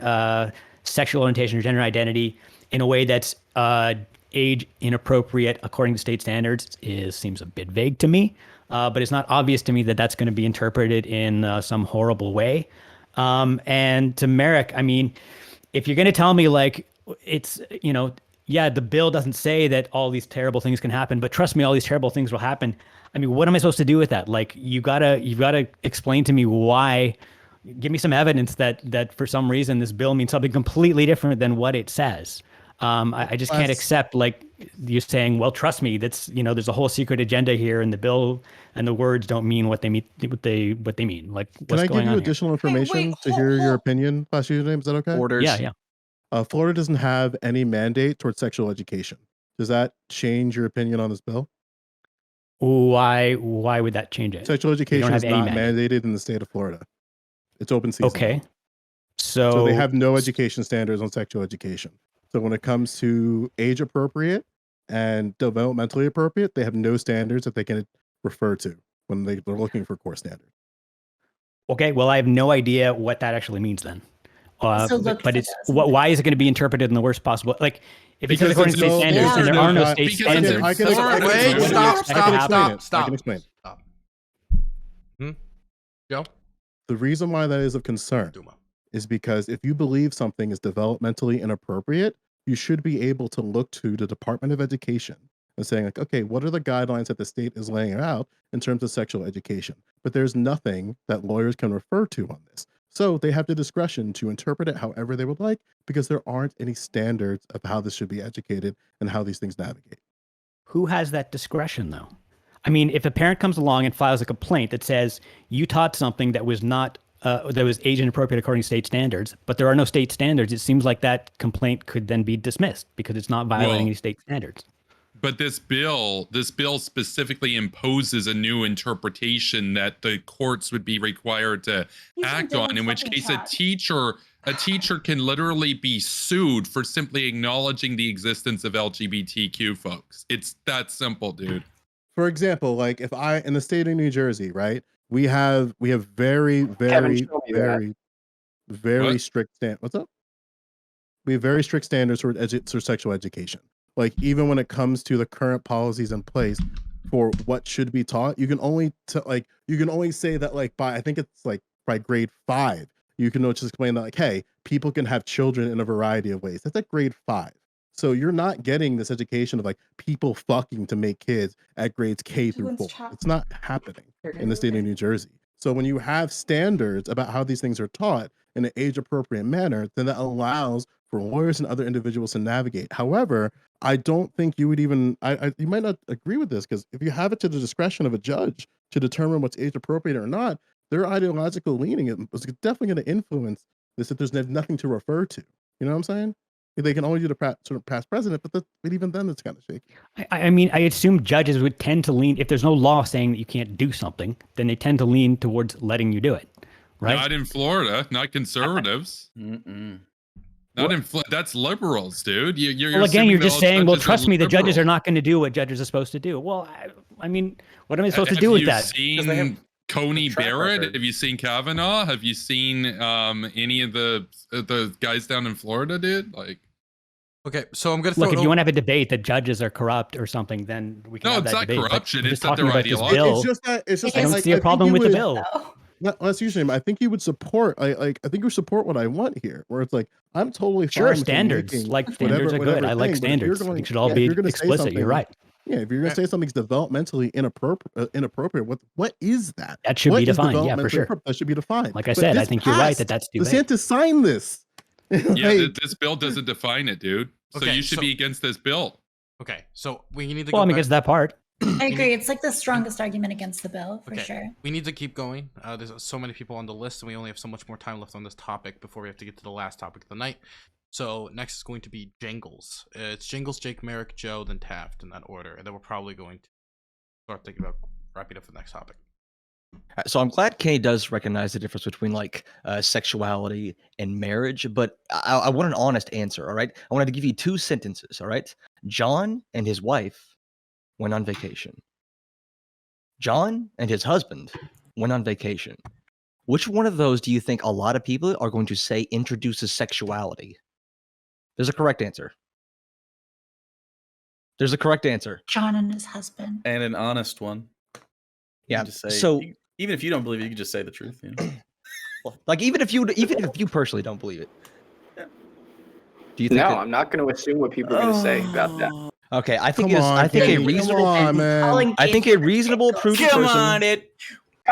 sexual orientation or gender identity in a way that's age inappropriate according to state standards seems a bit vague to me. But it's not obvious to me that that's going to be interpreted in some horrible way. And to Merrick, I mean, if you're going to tell me like it's, the bill doesn't say that all these terrible things can happen, but trust me, all these terrible things will happen. I mean, what am I supposed to do with that? Like, you've got to explain to me why. Give me some evidence that for some reason this bill means something completely different than what it says. I just can't accept like you saying, well, trust me, that's there's a whole secret agenda here, and the bill and the words don't mean what they mean. What they mean. Like, Can what's I going give you on additional information to hear your opinion, last username? Is that okay? Orders. here? Yeah. Florida doesn't have any mandate towards sexual education. Does that change your opinion on this bill? Why would that change it? Sexual education have is any not mandate. mandated in the state of Florida. It's open season. Okay. So they have no education standards on sexual education. So when it comes to age appropriate and developmentally appropriate, they have no standards that they can refer to when they're looking for core standards. Okay, well, I have no idea what that actually means then. So look but for it's those. why is it going to be interpreted in the worst possible? Like, if it's Because according to there's state no- standards, and there no, are no no, state because standards. I can Wait, explain stop, it. stop. I can explain it. Stop. Joe? The reason why that is of concern Duma. is because if you believe something is developmentally inappropriate, you should be able to look to the Department of Education and saying like, okay, what are the guidelines that the state is laying out in terms of sexual education? But there's nothing that lawyers can refer to on this. So they have the discretion to interpret it however they would like, because there aren't any standards of how this should be educated and how these things navigate. Who has that discretion, though? I mean, if a parent comes along and files a complaint that says you taught something that was not that was age inappropriate according to state standards, but there are no state standards, it seems like that complaint could then be dismissed because it's not violating Well, any state standards. But this bill specifically imposes a new interpretation that the courts would be required to act on, in which case a teacher can literally be sued for simply acknowledging the existence of LGBTQ folks. It's that simple, dude. For example, like if in the state of New Jersey, right, we have very, very, very, very strict what's up? We have very strict standards for sexual education. Like even when it comes to the current policies in place for what should be taught, you can only say that like I think it's like by grade 5, you can just explain that like, hey, people can have children in a variety of ways. That's at grade 5. So you're not getting this education of like people fucking to make kids at grades K through 4. It's not happening in the state of New Jersey. So when you have standards about how these things are taught in an age appropriate manner, then that allows for lawyers and other individuals to navigate. However, I don't think you would even, you might not agree with this, because if you have it to the discretion of a judge to determine what's age appropriate or not, their ideological leaning is definitely going to influence this if there's nothing to refer to. You know what I'm saying? They can only do the sort of past precedent, but even then it's kind of shaky. I mean, I assume judges would tend to lean, if there's no law saying that you can't do something, then they tend to lean towards letting you do it, right? Not in Florida, not conservatives. Not in that's liberals, dude. You're just saying, well, trust me, the judges are not going to do what judges are supposed to do. Well, I mean, what am I supposed to do with that? Have you seen Coney Barrett? Have you seen Kavanaugh? Have you seen any of the guys down in Florida, dude? Like, okay, so I'm gonna look. If you want to have a debate that judges are corrupt or something, then we can. No, have it's that not debate. corruption. But it's that they're ideological. It's just that. It's just. I don't see a problem with the bill. That's usually. I think you would support. I think you support what I want here, where it's like I'm totally fine Sure. with Standards, standards are good. I like standards. It should all be explicit. You're right. Yeah, if you're gonna say something's developmentally inappropriate, what is that? That should be defined. Yeah, for sure. That should be defined. Like I said, I think you're right that that's too vague. DeSantis signed this. Yeah, this bill doesn't define it, dude. So you should be against this bill. Okay, so we need to. Well, I'm against that part. I agree. It's like the strongest argument against the bill, for sure. We need to keep going. There's so many people on the list, and we only have so much more time left on this topic before we have to get to the last topic of the night. So next is going to be Jingles. It's Jingles, Jake, Merrick, Joe, then Taft in that order, and then we're probably going to start thinking about wrapping up the next topic. So I'm glad Kenny does recognize the difference between like sexuality and marriage, but I want an honest answer. All right, I wanted to give you 2 sentences. All right, John and his wife went on vacation. John and his husband went on vacation. Which one of those do you think a lot of people are going to say introduces sexuality? There's a correct answer. There's a correct answer. John and his husband. And an honest one. Yeah. Just say, so even if you don't believe it, you can just say the truth. You know? Like even if you personally don't believe it. Yeah. Do you think I'm not going to assume what people are going to say about that. Okay, I think I think a reasonable prudent person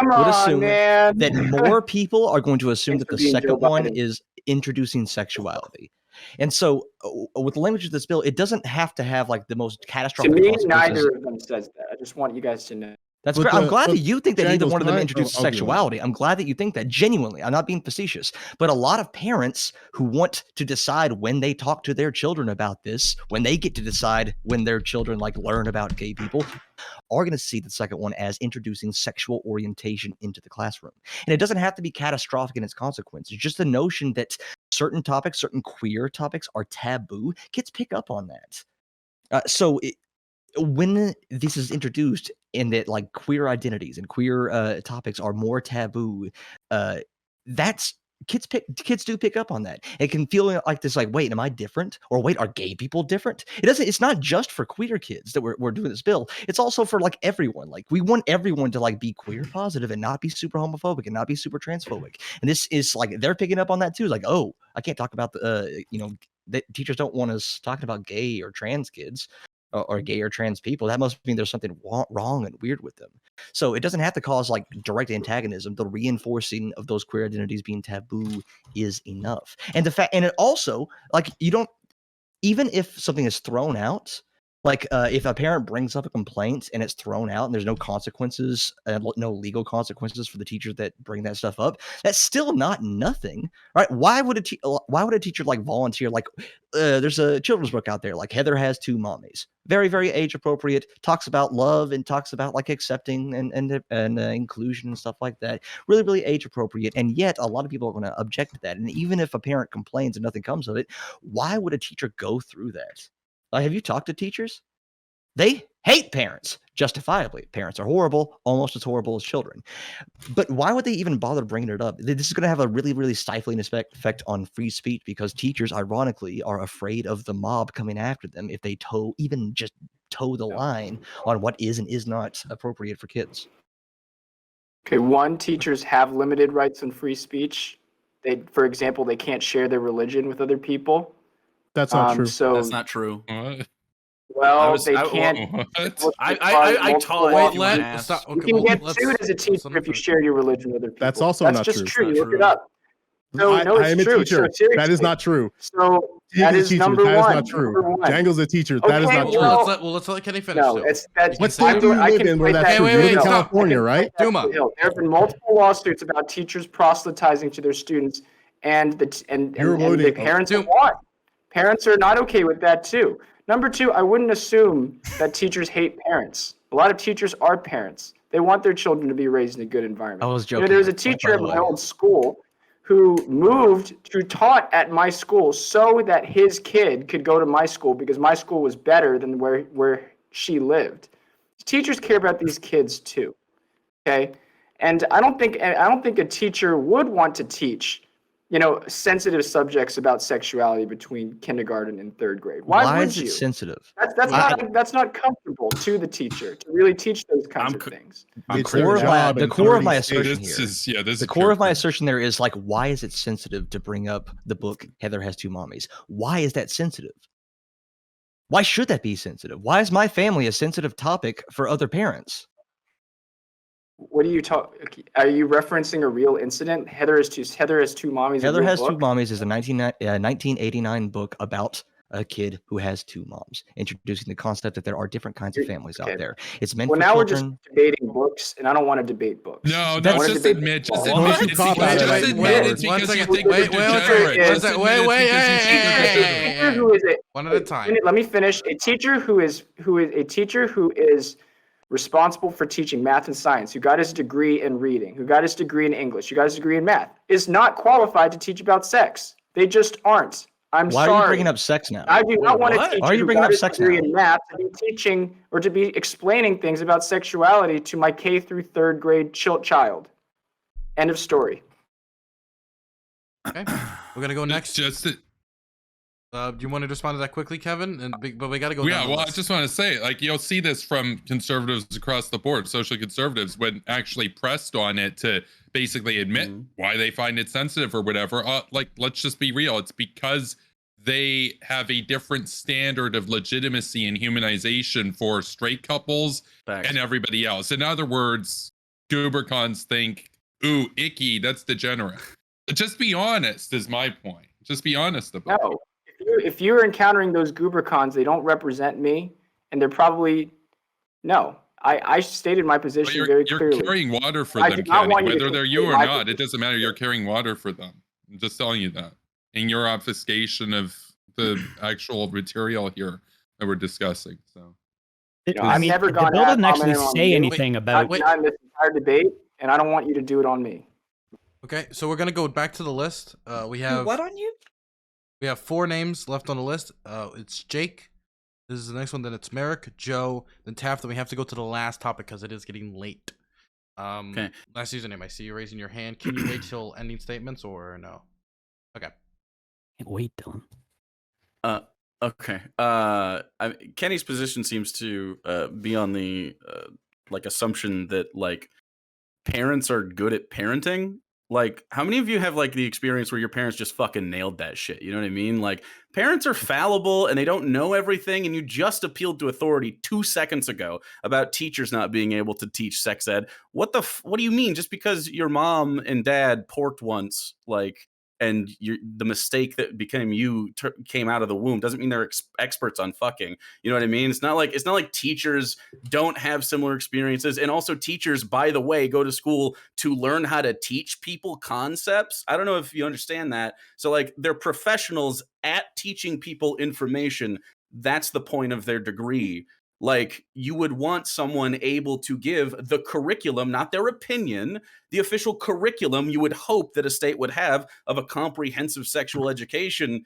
would assume that more people are going to assume that the second one is introducing sexuality. And so with the language of this bill, it doesn't have to have like the most catastrophic consequences. To me, neither of them says that. I just want you guys to know. That's great. I'm glad that you think that neither one of them introduces sexuality. I'm glad that you think that genuinely. I'm not being facetious. But a lot of parents who want to decide when they talk to their children about this, when they get to decide when their children like learn about gay people, are going to see the second one as introducing sexual orientation into the classroom. And it doesn't have to be catastrophic in its consequences. It's just the notion that certain topics, certain queer topics are taboo. Kids pick up on that. When this is introduced in that like queer identities and queer topics are more taboo, that's kids do pick up on that. It can feel like this, like, wait, am I different? Or wait, are gay people different? It's not just for queer kids that we're doing this bill. It's also for like everyone. Like we want everyone to like be queer positive and not be super homophobic and not be super transphobic. And this is like they're picking up on that too. Like, oh, I can't talk about the teachers don't want us talking about gay or trans kids. Or gay or trans people. That must mean there's something wrong and weird with them. So it doesn't have to cause like direct antagonism. The reinforcing of those queer identities being taboo is enough. And the fact, and it also like you don't, even if something is thrown out, Like, if a parent brings up a complaint and it's thrown out and there's no consequences, no legal consequences for the teachers that bring that stuff up, that's still not nothing, right? Why would a teacher like volunteer? Like, there's a children's book out there, like Heather Has Two Mommies, very, very age appropriate. Talks about love and talks about like accepting and inclusion and stuff like that. Really, really age appropriate. And yet, a lot of people are going to object to that. And even if a parent complains and nothing comes of it, why would a teacher go through that? Have you talked to teachers? They hate parents, justifiably. Parents are horrible, almost as horrible as children. But why would they even bother bringing it up? This is going to have a really, really stifling effect on free speech because teachers, ironically, are afraid of the mob coming after them if they toe the line on what is and is not appropriate for kids. Okay, one, teachers have limited rights on free speech. For example, they can't share their religion with other people. That's not true. So That's not true. What? Well, they can't. What? I taught. Wait, stop. You Okay, can get let's- sued as a teacher if you share your religion with other people. That's also That's not just true. true. It's You not look it true. up. No, I am a it's true. teacher. So That is seriously. not true. So He that is a is teacher. number That is one. not true. Number one. Jangle's a teacher. That is Okay, not true. Well, let's let Kenny finish. No, too. it's that. What state do you live in where that's Hey, true? wait, You live wait, in stop. California, right? Duma. There have been multiple lawsuits about teachers proselytizing to their students, and the parents Duma. want. Parents are not okay with that too. Number two, I wouldn't assume that teachers hate parents. A lot of teachers are parents. They want their children to be raised in a good environment. I was joking. There was a by teacher the at my way. old school who moved to taught at my school so that his kid could go to my school because my school was better than where she lived. Teachers care about these kids too. Okay? And I don't think a teacher would want to teach, sensitive subjects about sexuality between kindergarten and third grade. Why would is you? it sensitive? That's not comfortable to the teacher to really teach those kinds of things. It's The their core of job in my 30 states. assertion This here. is The core of my assertion there is like, why is it sensitive to bring up the book Heather Has Two Mommies? Why is that sensitive? Why should that be sensitive? Why is my family a sensitive topic for other parents? What are you talking? Are you referencing a real incident? Heather has two mommies. Heather a real Has Two book? Mommies is a 1989 book about a kid who has two moms, introducing the concept that there are different kinds of families Okay. out there. It's meant Well, for now children. we're just debating books, and I don't want to debate books. No, I no, wanna just debate admit, the just law. admit What? it's Wait, because wait, just wait, admit wait, it's one because you second. think Wait, they're wait, degenerate. wait, Just admit wait, it's wait, because you think they're hey, degenerate. Who is it? One at a time. Let me finish. A teacher who is responsible for teaching math and science, who got his degree in reading, who got his degree in English, who got his degree in math, is not qualified to teach about sex. They just aren't. I'm Why sorry. are you bringing up sex now? I do not want a what? teacher Why are you who bringing got up his sex degree now? in math to be teaching or to be explaining things about sexuality to my K through third grade child. End of story. Okay, we're gonna go It's next. just that- Do you want to respond to that quickly, Kevin? But we got to go. yeah, down the well, I list. just want to say, like, you'll see this from conservatives across the board, social conservatives, when actually pressed on it to basically admit why they find it sensitive or whatever. Like, let's just be real. It's because they have a different standard of legitimacy and humanization for straight couples Facts. and everybody else. In other words, goobercons think, ooh, icky, that's degenerate. Just be honest is my point. Just be honest about it. No. If you're encountering those goobercons, they don't represent me, and they're probably no. I stated my But position very you're clearly. carrying water for I them, do not Kenny. want you to Whether they're you conflate or my not, it position. doesn't matter. You're carrying water for them. I'm just telling you that. In your obfuscation of the actual material here that we're discussing. So I've never gone the bill doesn't ad actually hominem on say you. anything about. wait. Not in this entire debate, and I don't want you to do it on me. Okay, so we're gonna go back to the list. We have What on you? We have 4 names left on the list. It's Jake. This is the next one. Then it's Merrick, Joe, then Taft. Then we have to go to the last topic because it is getting late. Okay. Last username. I see you raising your hand. Can you wait till ending statements or no? Okay. Can't wait, Dylan. Okay. Kenny's position seems to be on the assumption that like parents are good at parenting. Like, how many of you have like the experience where your parents just fucking nailed that shit? You know what I mean? Like, parents are fallible and they don't know everything. And you just appealed to authority 2 seconds ago about teachers not being able to teach sex ed. What do you mean? Just because your mom and dad porked once, like, and the mistake that became you came out of the womb doesn't mean they're experts on fucking. You know what I mean? It's not like teachers don't have similar experiences. And also teachers, by the way, go to school to learn how to teach people concepts. I don't know if you understand that. So like they're professionals at teaching people information. That's the point of their degree. Like you would want someone able to give the curriculum, not their opinion, the official curriculum you would hope that a state would have of a comprehensive sexual education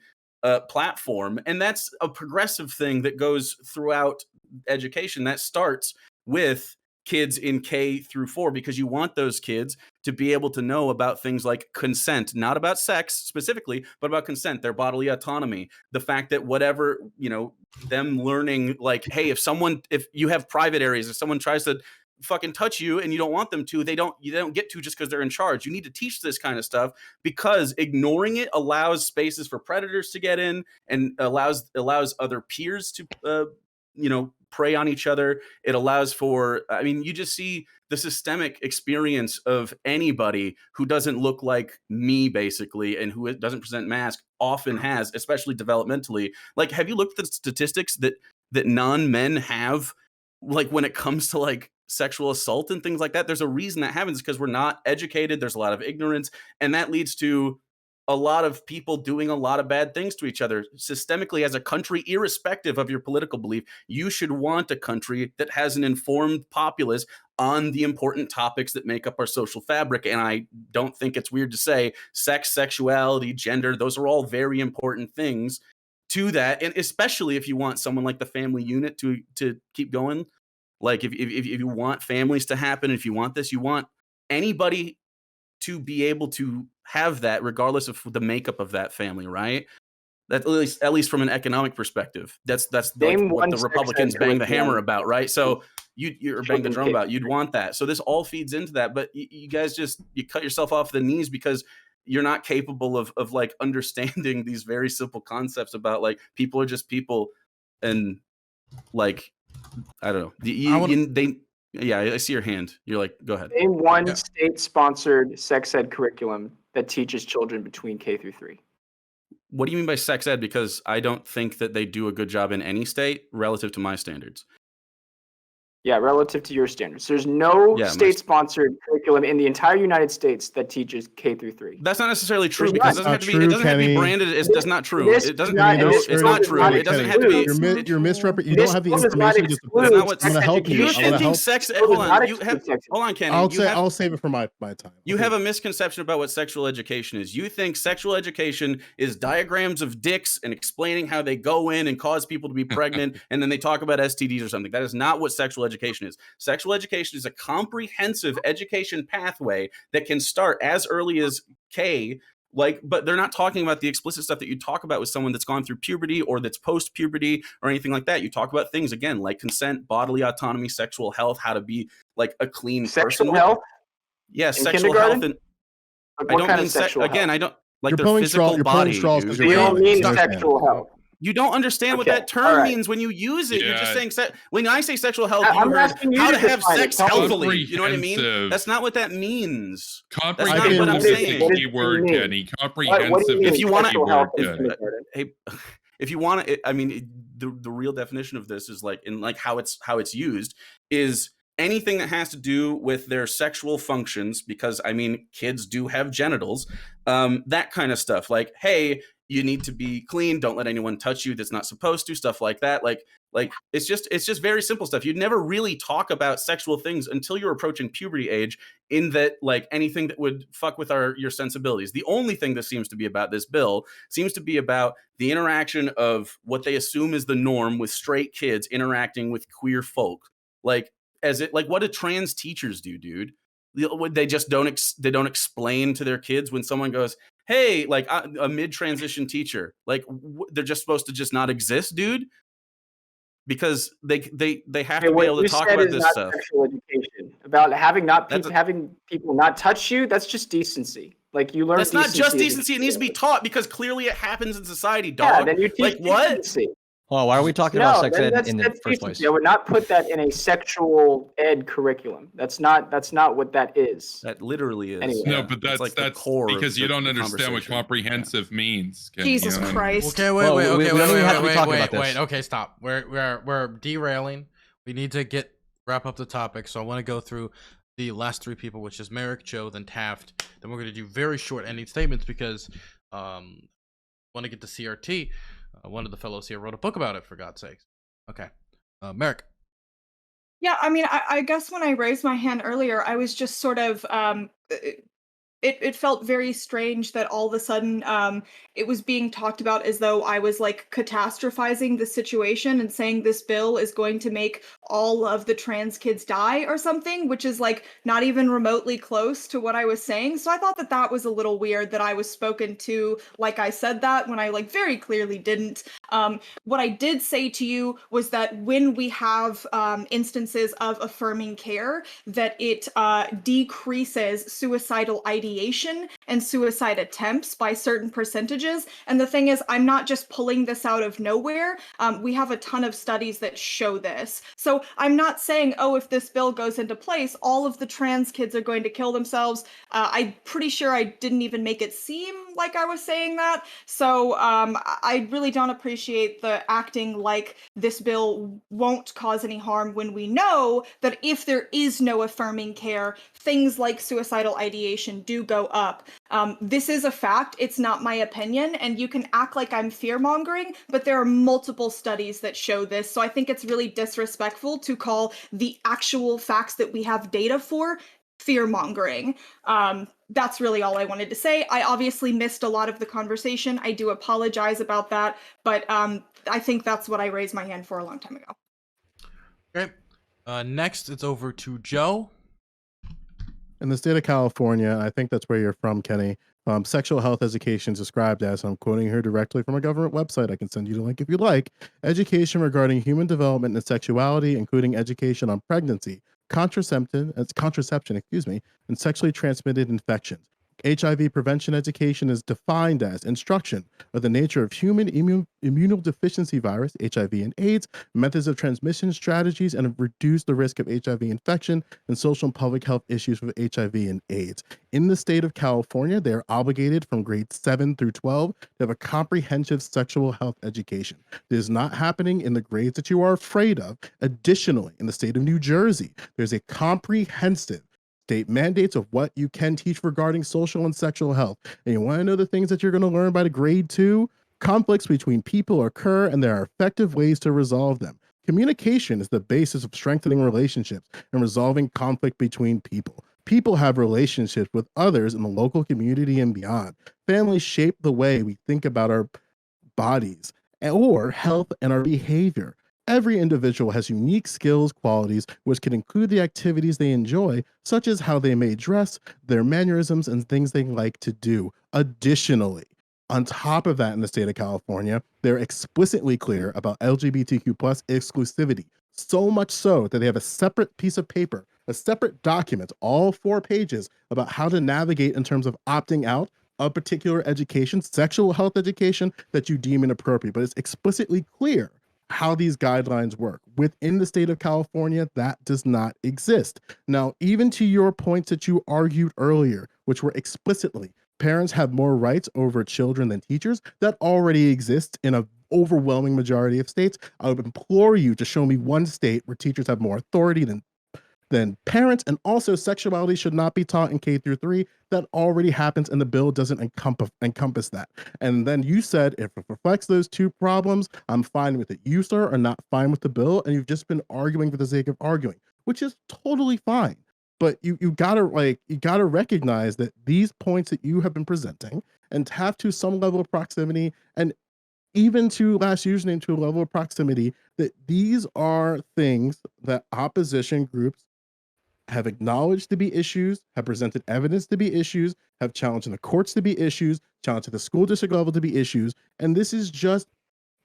platform. And that's a progressive thing that goes throughout education. That starts with kids in K through 4, because you want those kids to be able to know about things like consent, not about sex specifically, but about consent, their bodily autonomy, the fact that whatever, you know, them learning, like, hey, if you have private areas, if someone tries to fucking touch you and you don't want them to, you don't get to just because they're in charge. You need to teach this kind of stuff, because ignoring it allows spaces for predators to get in and allows other peers to prey on each other. It allows for, I mean, you just see the systemic experience of anybody who doesn't look like me, basically, and who doesn't present mask often has, especially developmentally. Like, have you looked at the statistics that non-men have, like, when it comes to like sexual assault and things like that? There's a reason that happens, because we're not educated. There's a lot of ignorance, and that leads to a lot of people doing a lot of bad things to each other systemically as a country, irrespective of your political belief. You should want a country that has an informed populace on the important topics that make up our social fabric. And I don't think it's weird to say sex, sexuality, gender, those are all very important things to that. And especially if you want someone like the family unit to keep going. Like if you want families to happen, if you want this, you want anybody to be able to have that regardless of the makeup of that family, right? That at least from an economic perspective, that's like what the Republicans bang the hammer about, right? So you're bang the drum about, you'd want that. So this all feeds into that, but you guys you cut yourself off the knees because you're not capable of like understanding these very simple concepts about like people are just people, and like I don't know. Yeah, I see your hand. You're like, go ahead. Name one state-sponsored sex ed curriculum that teaches children between K through 3. What do you mean by sex ed? Because I don't think that they do a good job in any state relative to my standards. Yeah, relative to your standards. There's no state-sponsored curriculum in the entire United States that teaches K through 3. That's not necessarily true, because it doesn't have to be branded. That's not true. It's not true. It doesn't have to be. You're misrepresenting. You don't have the information to support. That's not what I'm gonna help you. You're thinking sex ed. Hold on, Kenny. I'll save it for my time. You have a misconception about what sexual education is. You think sexual education is diagrams of dicks and explaining how they go in and cause people to be pregnant, and then they talk about STDs or something. That is not what sexual education is. Sexual education is a comprehensive education pathway that can start as early as K, but they're not talking about the explicit stuff that you talk about with someone that's gone through puberty or that's post-puberty or anything like that. You talk about things, again, like consent, bodily autonomy, sexual health, how to be like a clean person. Sexual health? Yes, sexual health. And I don't mean sexual health. Again, I don't like their physical body. You don't mean sexual health. You don't understand what that term means when you use it. Yeah. You're just saying when I say sexual health, you heard how to have sex healthily. You know what I mean? That's not what that means. Comprehensive. That's not what I'm saying. Keyword, Kenny. Comprehensive. If you want to, if you want to, I mean, the real definition of this is like in like how it's used is anything that has to do with their sexual functions, because I mean, kids do have genitals, that kind of stuff. Like, hey, you need to be clean. Don't let anyone touch you that's not supposed to. Stuff like that. Like it's just very simple stuff. You'd never really talk about sexual things until you're approaching puberty age. In that, like anything that would fuck with your sensibilities. The only thing that seems to be about this bill seems to be about the interaction of what they assume is the norm with straight kids interacting with queer folk. Like what do trans teachers do, dude? They just don't explain to their kids when someone goes, hey, like a mid-transition teacher, like they're just supposed to just not exist, dude, because they have to be able to talk about this stuff. Sexual education about having people not touch you. That's just decency. Like you learn. That's not just decency. It needs to be taught because clearly it happens in society, dog. Yeah, then you teach like what? Decency. Oh, why are we talking about No, sex ed in the first decency. place? I would not put that in a sexual ed curriculum. That's not what that is. That literally is. Anyway. No, yeah. but It's that's like the that's core of because you the- don't the understand what conversation. Yeah. comprehensive means. Kenny, Jesus you know? Christ. Okay, Well, we don't even have to be talking about wait. this. Okay, stop. We're derailing. We need to wrap up the topic. So I want to go through the last three people, which is Merrick, Joe, then Taft. Then we're going to do very short ending statements because want to get to CRT. One of the fellows here wrote a book about it, for God's sakes. Okay, Merrick. Yeah, I mean, I guess when I raised my hand earlier, I was just sort of it felt very strange that all of a sudden it was being talked about as though I was like catastrophizing the situation and saying this bill is going to make all of the trans kids die or something, which is like not even remotely close to what I was saying. So I thought that that was a little weird that I was spoken to like I said that when I like very clearly didn't. What I did say to you was that when we have instances of affirming care, that it decreases suicidal ideation and suicide attempts by certain percentages. And the thing is, I'm not just pulling this out of nowhere. We have a ton of studies that show this. So I'm not saying, oh, if this bill goes into place, all of the trans kids are going to kill themselves. I'm pretty sure I didn't even make it seem like I was saying that. So I really don't appreciate the acting like this bill won't cause any harm when we know that if there is no affirming care, things like suicidal ideation do go up. This is a fact. It's not my opinion. And you can act like I'm fear-mongering, but there are multiple studies that show this. So I think it's really disrespectful to call the actual facts that we have data for fear-mongering. That's really all I wanted to say. I obviously missed a lot of the conversation. I do apologize about that, but I think that's what I raised my hand for a long time ago. Okay. Next, it's over to Joe. In the state of California, I think that's where you're from, Kenny. Sexual health education is described as, I'm quoting here directly from a government website. I can send you the link if you like. Education regarding human development and sexuality, including education on pregnancy, contraception, and sexually transmitted infections. HIV prevention education is defined as instruction of the nature of human immunodeficiency virus, HIV and AIDS, methods of transmission strategies, and reduce the risk of HIV infection and social and public health issues with HIV and AIDS. In the state of California, they are obligated from grades 7 through 12 to have a comprehensive sexual health education. This is not happening in the grades that you are afraid of. Additionally, in the state of New Jersey, there's a comprehensive state mandates of what you can teach regarding social and sexual health. And you want to know the things that you're going to learn by the grade 2? Conflicts between people occur, and there are effective ways to resolve them. Communication is the basis of strengthening relationships and resolving conflict between people. People have relationships with others in the local community and beyond. Families shape the way we think about our bodies or health and our behavior. Every individual has unique skills, qualities, which can include the activities they enjoy, such as how they may dress, their mannerisms, and things they like to do. Additionally, on top of that, in the state of California, they're explicitly clear about LGBTQ plus exclusivity. So much so that they have a separate piece of paper, a separate document, all 4 pages, about how to navigate in terms of opting out of particular education, sexual health education, that you deem inappropriate. But it's explicitly clear how these guidelines work. Within the state of California, that does not exist. Now, even to your points that you argued earlier, which were explicitly, parents have more rights over children than teachers, that already exists in an overwhelming majority of states. I would implore you to show me one state where teachers have more authority than parents, and also sexuality should not be taught in K through 3. That already happens, and the bill doesn't encompass that. And then you said, if it reflects those 2 problems, I'm fine with it. You, sir, are not fine with the bill, and you've just been arguing for the sake of arguing, which is totally fine. But you gotta recognize that these points that you have been presenting and have to some level of proximity, and even to last username to a level of proximity, that these are things that opposition groups have acknowledged to be issues, have presented evidence to be issues, have challenged in the courts to be issues, challenged at the school district level to be issues, and this is just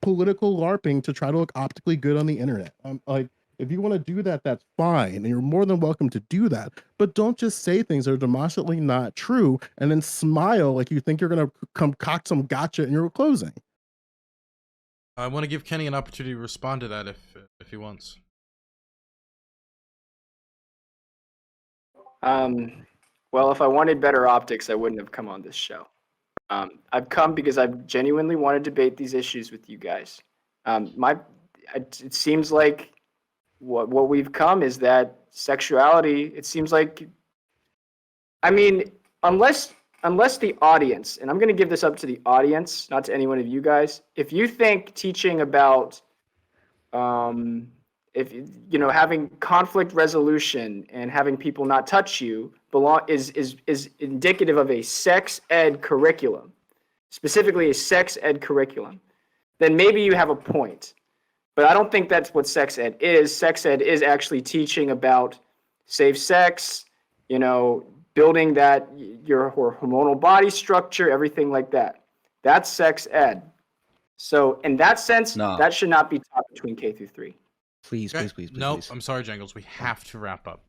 political LARPing to try to look optically good on the internet. Like, if you want to do that, that's fine, and you're more than welcome to do that. But don't just say things that are demonstrably not true and then smile like you think you're going to concoct some gotcha in your closing. I want to give Kenny an opportunity to respond to that if he wants. Well, if I wanted better optics, I wouldn't have come on this show. I've come because I genuinely want to debate these issues with you guys. It seems like what we've come is that sexuality. It seems like, I mean, unless the audience, and I'm going to give this up to the audience, not to any one of you guys. If you think teaching about, if you know, having conflict resolution and having people not touch you is indicative of a sex ed curriculum, specifically a sex ed curriculum, then maybe you have a point. But I don't think that's what sex ed is. Sex ed is actually teaching about safe sex, you know, building that your hormonal body structure, everything like that. That's sex ed. So in that sense, that should not be taught between K through 3. Please. Nope, I'm sorry, Jangles. We have to wrap up.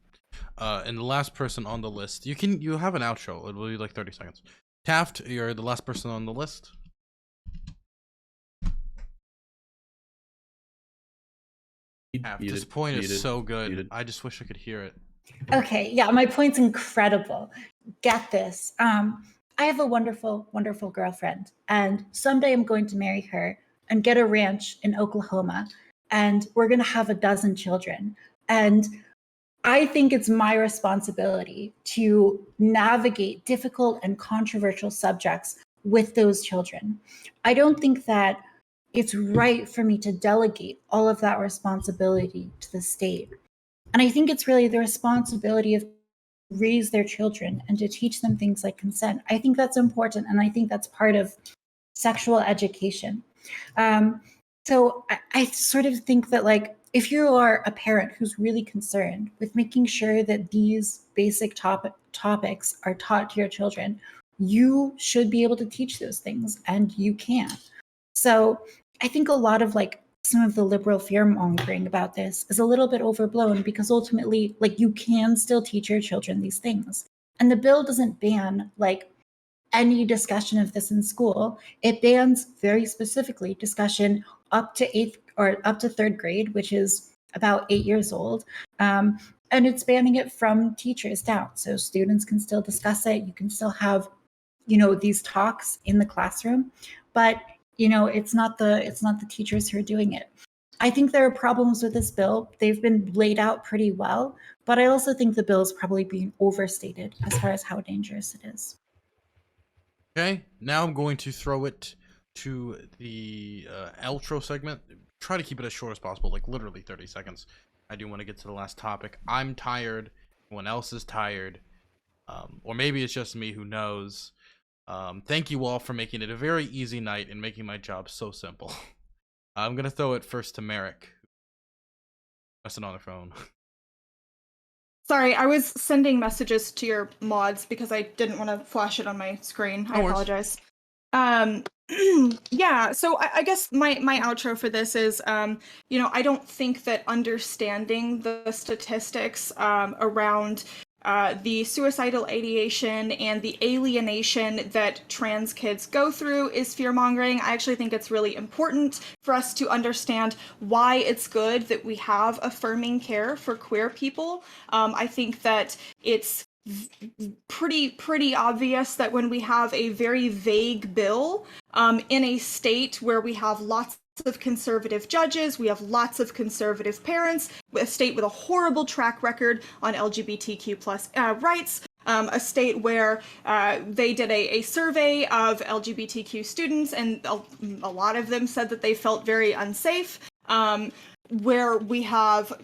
And the last person on the list, you have an outro. It will be like 30 seconds. Taft, you're the last person on the list. Taft, this point is so good. I just wish I could hear it. Okay, yeah, my point's incredible. Get this. I have a wonderful, wonderful girlfriend, and someday I'm going to marry her and get a ranch in Oklahoma, and we're going to have 12 children. And I think it's my responsibility to navigate difficult and controversial subjects with those children. I don't think that it's right for me to delegate all of that responsibility to the state. And I think it's really the responsibility of raise their children and to teach them things like consent. I think that's important, and I think that's part of sexual education. So I sort of think that, like, if you are a parent who's really concerned with making sure that these basic topics are taught to your children, you should be able to teach those things, and you can. So I think a lot of, like, some of the liberal fear mongering about this is a little bit overblown, because ultimately, like, you can still teach your children these things. And the bill doesn't ban, like, any discussion of this in school. It bans very specifically discussion up to 8th or up to 3rd grade, which is about 8 years old. And it's banning it from teachers down. So students can still discuss it. You can still have, you know, these talks in the classroom, but, you know, it's not the teachers who are doing it. I think there are problems with this bill. They've been laid out pretty well, but I also think the bill is probably being overstated as far as how dangerous it is. Okay, now I'm going to throw it to the outro segment. Try to keep it as short as possible, like literally 30 seconds. I do want to get to the last topic. I'm tired. Everyone else is tired. Or maybe it's just me, who knows. Thank you all for making it a very easy night and making my job so simple. I'm going to throw it first to Merrick. Messing on the phone. Sorry, I was sending messages to your mods because I didn't want to flash it on my screen. I apologize. Yeah, so I guess my outro for this is, you know, I don't think that understanding the statistics around the suicidal ideation and the alienation that trans kids go through is fear-mongering. I actually think it's really important for us to understand why it's good that we have affirming care for queer people. I think that it's pretty obvious that when we have a very vague bill in a state where we have lots of conservative judges, we have lots of conservative parents, a state with a horrible track record on LGBTQ plus rights, a state where they did a survey of LGBTQ students, and a lot of them said that they felt very unsafe. Where we have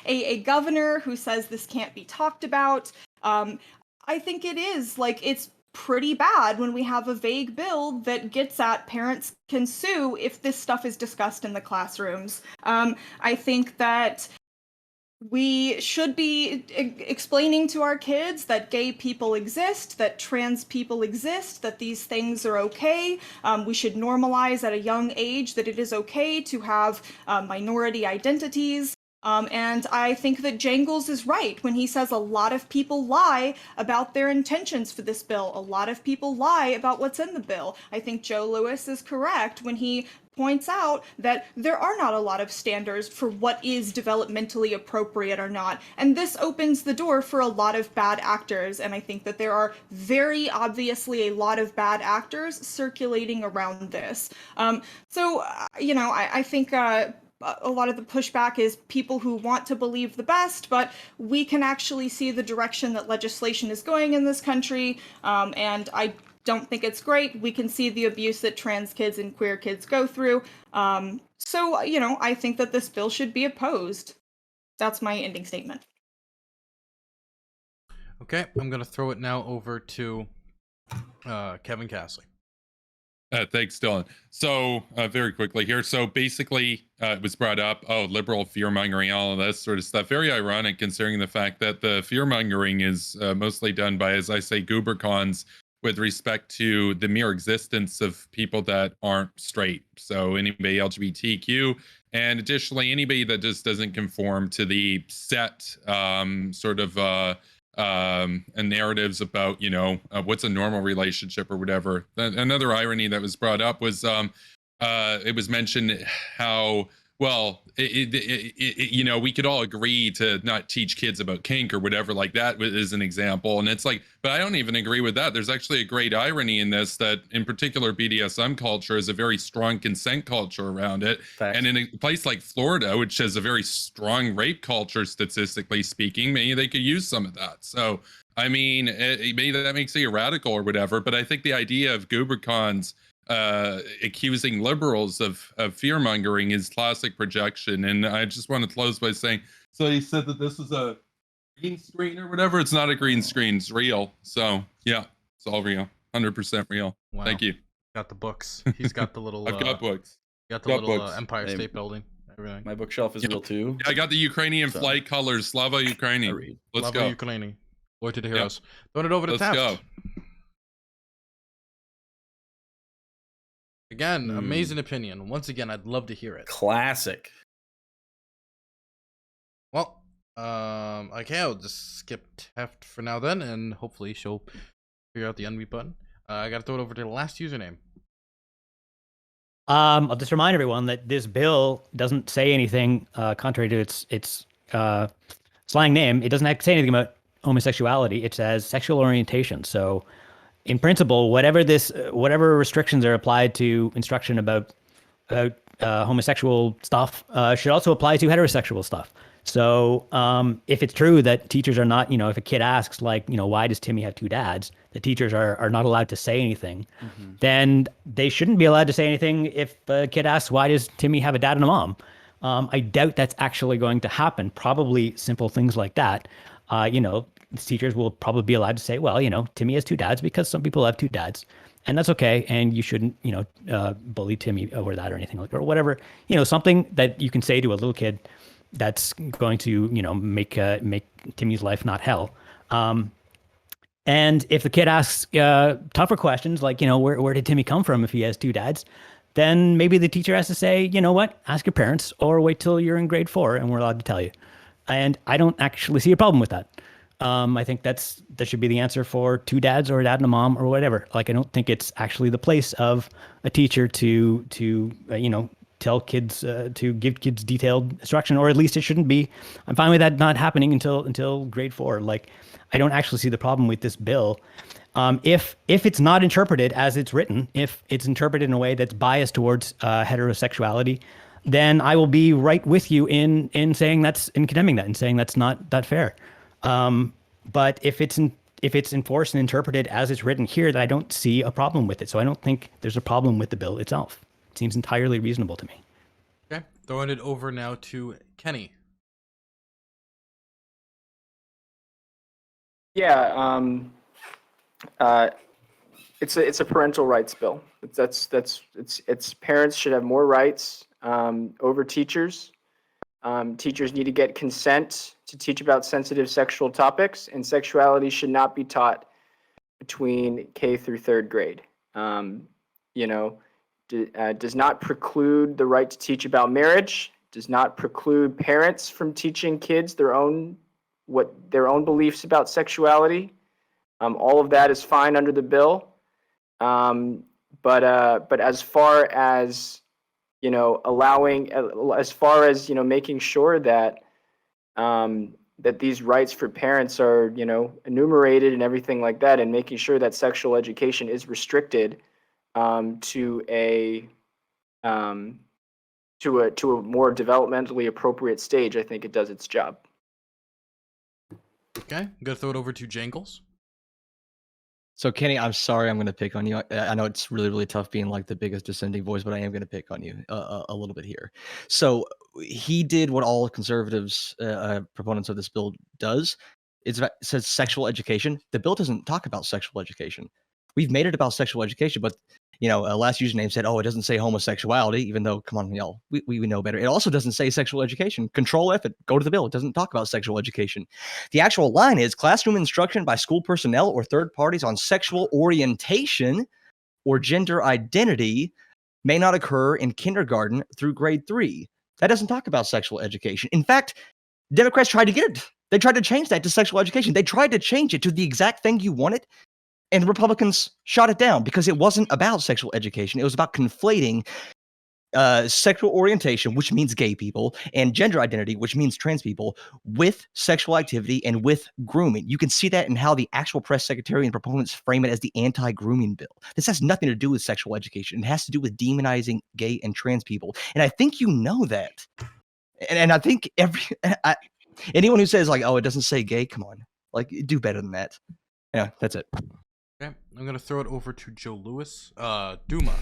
a governor who says this can't be talked about. I think it is, like, it's pretty bad when we have a vague bill that gets at parents can sue if this stuff is discussed in the classrooms. I think that we should be explaining to our kids that gay people exist, that trans people exist, that these things are okay. We should normalize at a young age that it is okay to have minority identities. And I think that Jangles is right when he says a lot of people lie about their intentions for this bill. A lot of people lie about what's in the bill. I think Joe Lewis is correct when he points out that there are not a lot of standards for what is developmentally appropriate or not. And this opens the door for a lot of bad actors. And I think that there are very obviously a lot of bad actors circulating around this. I think a lot of the pushback is people who want to believe the best, but we can actually see the direction that legislation is going in this country. And I don't think it's great. We can see the abuse that trans kids and queer kids go through. I think that this bill should be opposed. That's my ending statement. Okay, I'm going to throw it now over to Kevin Castley. Thanks, Dylan. So very quickly here. So basically, it was brought up, liberal fear-mongering, all of this sort of stuff. Very ironic considering the fact that the fear-mongering is mostly done by, as I say, goobercons with respect to the mere existence of people that aren't straight. So anybody LGBTQ, and additionally, anybody that just doesn't conform to the set and narratives about, what's a normal relationship or whatever. Another irony that was brought up was it was mentioned how, well, we could all agree to not teach kids about kink or whatever, like that is an example. And it's like, but I don't even agree with that. There's actually a great irony in this, that in particular BDSM culture is a very strong consent culture around it. Facts. And in a place like Florida, which has a very strong rape culture, statistically speaking, maybe they could use some of that. So, I mean, maybe that makes it radical or whatever, but I think the idea of goobercons accusing liberals of fear mongering is classic projection. And I just want to close by saying, so he said that this is a green screen or whatever. It's not a green screen, it's real. So yeah, it's all real, 100% real. Wow. Thank you. Got the books. He's got the little I've got books. Got the little Empire State Building. Everything. My bookshelf is real too. Yeah, I got the Ukrainian flag colors. Slava Ukraini. Let's Slava go. Ukraini. Glory to the heroes. Throwing it over to Taft. Go. Again, amazing opinion. Once again, I'd love to hear it. Classic. Well, okay, I'll just skip Taft for now then, and hopefully she'll figure out the unmute button. I gotta throw it over to the last username. I'll just remind everyone that this bill doesn't say anything contrary to its slang name. It doesn't say anything about homosexuality. It says sexual orientation. So, in principle, whatever restrictions are applied to instruction about homosexual stuff should also apply to heterosexual stuff. So if it's true that teachers are not, if a kid asks, why does Timmy have two dads, the teachers are not allowed to say anything, then they shouldn't be allowed to say anything if a kid asks, why does Timmy have a dad and a mom? I doubt that's actually going to happen. Probably simple things like that. Teachers will probably be allowed to say, well, Timmy has two dads because some people have two dads, and that's okay. And you shouldn't, bully Timmy over that or anything like that, or whatever, something that you can say to a little kid that's going to, make Timmy's life not hell. And if the kid asks tougher questions, like, where did Timmy come from if he has two dads, then maybe the teacher has to say, you know what, ask your parents or wait till you're in grade 4 and we're allowed to tell you. And I don't actually see a problem with that. I think that should be the answer for two dads or a dad and a mom or whatever. Like, I don't think it's actually the place of a teacher to tell kids, to give kids detailed instruction, or at least it shouldn't be. I'm fine with that not happening until grade 4. Like, I don't actually see the problem with this bill. If it's not interpreted as it's written, if it's interpreted in a way that's biased towards heterosexuality, then I will be right with you in saying in condemning that and saying that's not that fair. But if it's enforced and interpreted as it's written here, then I don't see a problem with it. So I don't think there's a problem with the bill itself. It seems entirely reasonable to me. Okay, throwing it over now to Kenny. Yeah, it's a parental rights bill. It's parents should have more rights over teachers. Teachers need to get consent to teach about sensitive sexual topics, and sexuality should not be taught between K through 3rd grade. Does not preclude the right to teach about marriage, does not preclude parents from teaching kids their own beliefs about sexuality. All of that is fine under the bill. But as far as allowing, as far as, making sure that that these rights for parents are, enumerated and everything like that, and making sure that sexual education is restricted to a more developmentally appropriate stage, I think it does its job. Okay, I'm gonna throw it over to Jangles. So Kenny, I'm sorry, I'm going to pick on you. I know it's really, really tough being like the biggest dissenting voice, but I am going to pick on you a little bit here. So he did what all conservatives, proponents of this bill does. It says sexual education. The bill doesn't talk about sexual education. We've made it about sexual education, but last username said, "Oh, it doesn't say homosexuality," even though, come on, y'all, we know better. It also doesn't say sexual education. Control F it, go to the bill. It doesn't talk about sexual education. The actual line is classroom instruction by school personnel or third parties on sexual orientation or gender identity may not occur in kindergarten through grade 3. That doesn't talk about sexual education. In fact, Democrats tried to get it. They tried to change that to sexual education. They tried to change it to the exact thing you wanted, and Republicans shot it down because it wasn't about sexual education. It was about conflating sexual orientation, which means gay people, and gender identity, which means trans people, with sexual activity and with grooming. You can see that in how the actual press secretary and proponents frame it as the anti-grooming bill. This has nothing to do with sexual education. It has to do with demonizing gay and trans people. And I think you know that. And I think anyone who says like, "Oh, it doesn't say gay," come on, like, do better than that. Yeah, that's it. Okay, I'm gonna throw it over to Joe Lewis. Duma.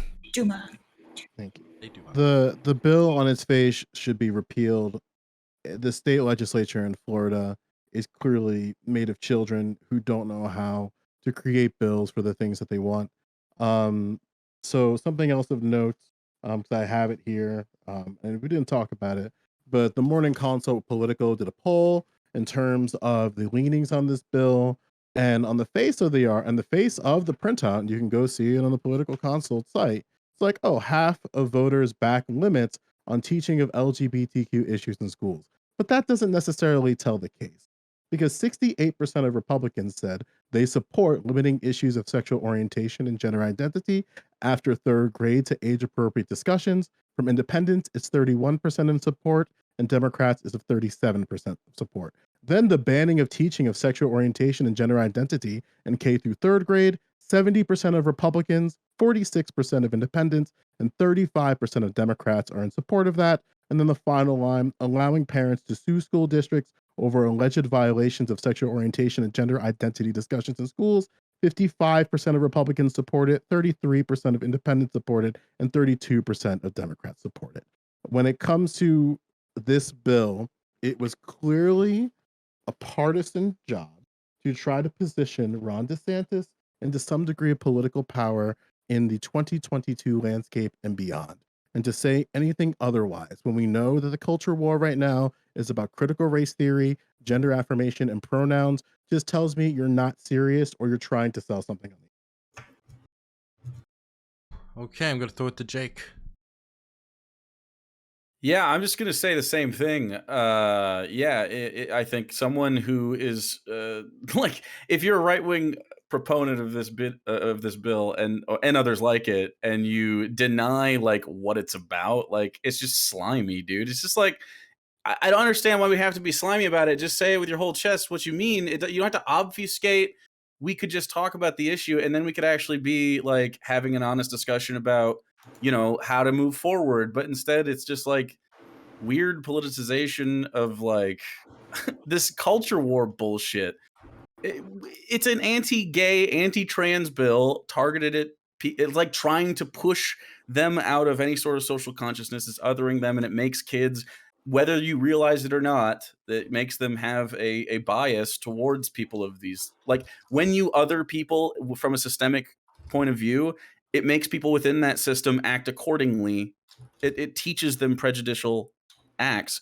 Thank you. Hey, Duma. The bill on its face should be repealed. The state legislature in Florida is clearly made of children who don't know how to create bills for the things that they want. So something else of note, because I have it here, and we didn't talk about it, but the Morning Consult with Politico did a poll in terms of the leanings on this bill. And on the face of the printout, and you can go see it on the Political Consult site, it's like, oh, half of voters back limits on teaching of LGBTQ issues in schools. But that doesn't necessarily tell the case, because 68% of Republicans said they support limiting issues of sexual orientation and gender identity after 3rd grade to age-appropriate discussions. From independents, it's 31% in support, and Democrats is of 37% support. Then the banning of teaching of sexual orientation and gender identity in K through 3rd grade, 70% of Republicans, 46% of independents, and 35% of Democrats are in support of that. And then the final line, allowing parents to sue school districts over alleged violations of sexual orientation and gender identity discussions in schools. 55% of Republicans support it, 33% of independents support it, and 32% of Democrats support it. When it comes to this bill, it was clearly a partisan job to try to position Ron DeSantis into some degree of political power in the 2022 landscape and beyond. And to say anything otherwise, when we know that the culture war right now is about critical race theory, gender affirmation, and pronouns, just tells me you're not serious or you're trying to sell something on me. Okay, I'm gonna throw it to Jake. Yeah, I'm just gonna say the same thing. I think someone who is like, if you're a right wing proponent of this bill and others like it, and you deny like what it's about, like, it's just slimy, dude. It's just like, I don't understand why we have to be slimy about it. Just say it with your whole chest what you mean. You don't have to obfuscate. We could just talk about the issue, and then we could actually be like having an honest discussion about, how to move forward. But instead, it's just like weird politicization of like this culture war bullshit. It's an anti-gay, anti-trans bill targeted at it's like trying to push them out of any sort of social consciousness. It's othering them, and it makes kids, whether you realize it or not, that makes them have a bias towards people of these. Like, when you other people from a systemic point of view, it makes people within that system act accordingly. It teaches them prejudicial acts.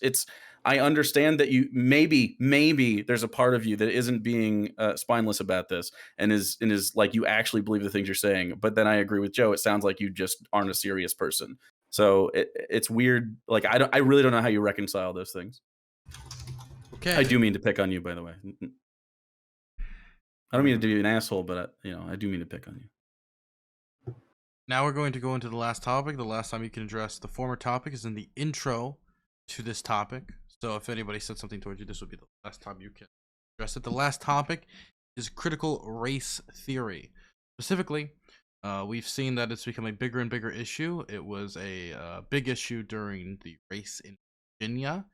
I understand that you maybe there's a part of you that isn't being spineless about this and is like, you actually believe the things you're saying. But then I agree with Joe. It sounds like you just aren't a serious person. So it's weird. Like, I really don't know how you reconcile those things. Okay. I do mean to pick on you, by the way. I don't mean to be an asshole, but I do mean to pick on you. Now we're going to go into the last topic. The last time you can address the former topic is in the intro to this topic. So if anybody said something towards you, this would be the last time you can address it. The last topic is critical race theory. Specifically, we've seen that it's become a bigger and bigger issue. It was a big issue during the race in Virginia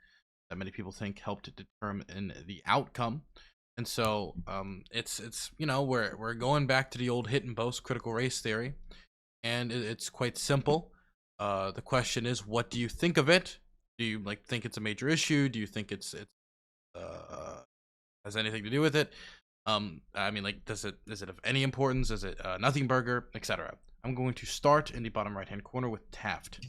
that many people think helped determine the outcome. And so it's you know, we're going back to the old hit and boast critical race theory, and it's quite simple. The question is, what do you think of it? Do you think it's a major issue? Do you think it's has anything to do with it? I mean, is it of any importance? Is it nothing burger, etc.? I'm going to start in the bottom right hand corner with Taft.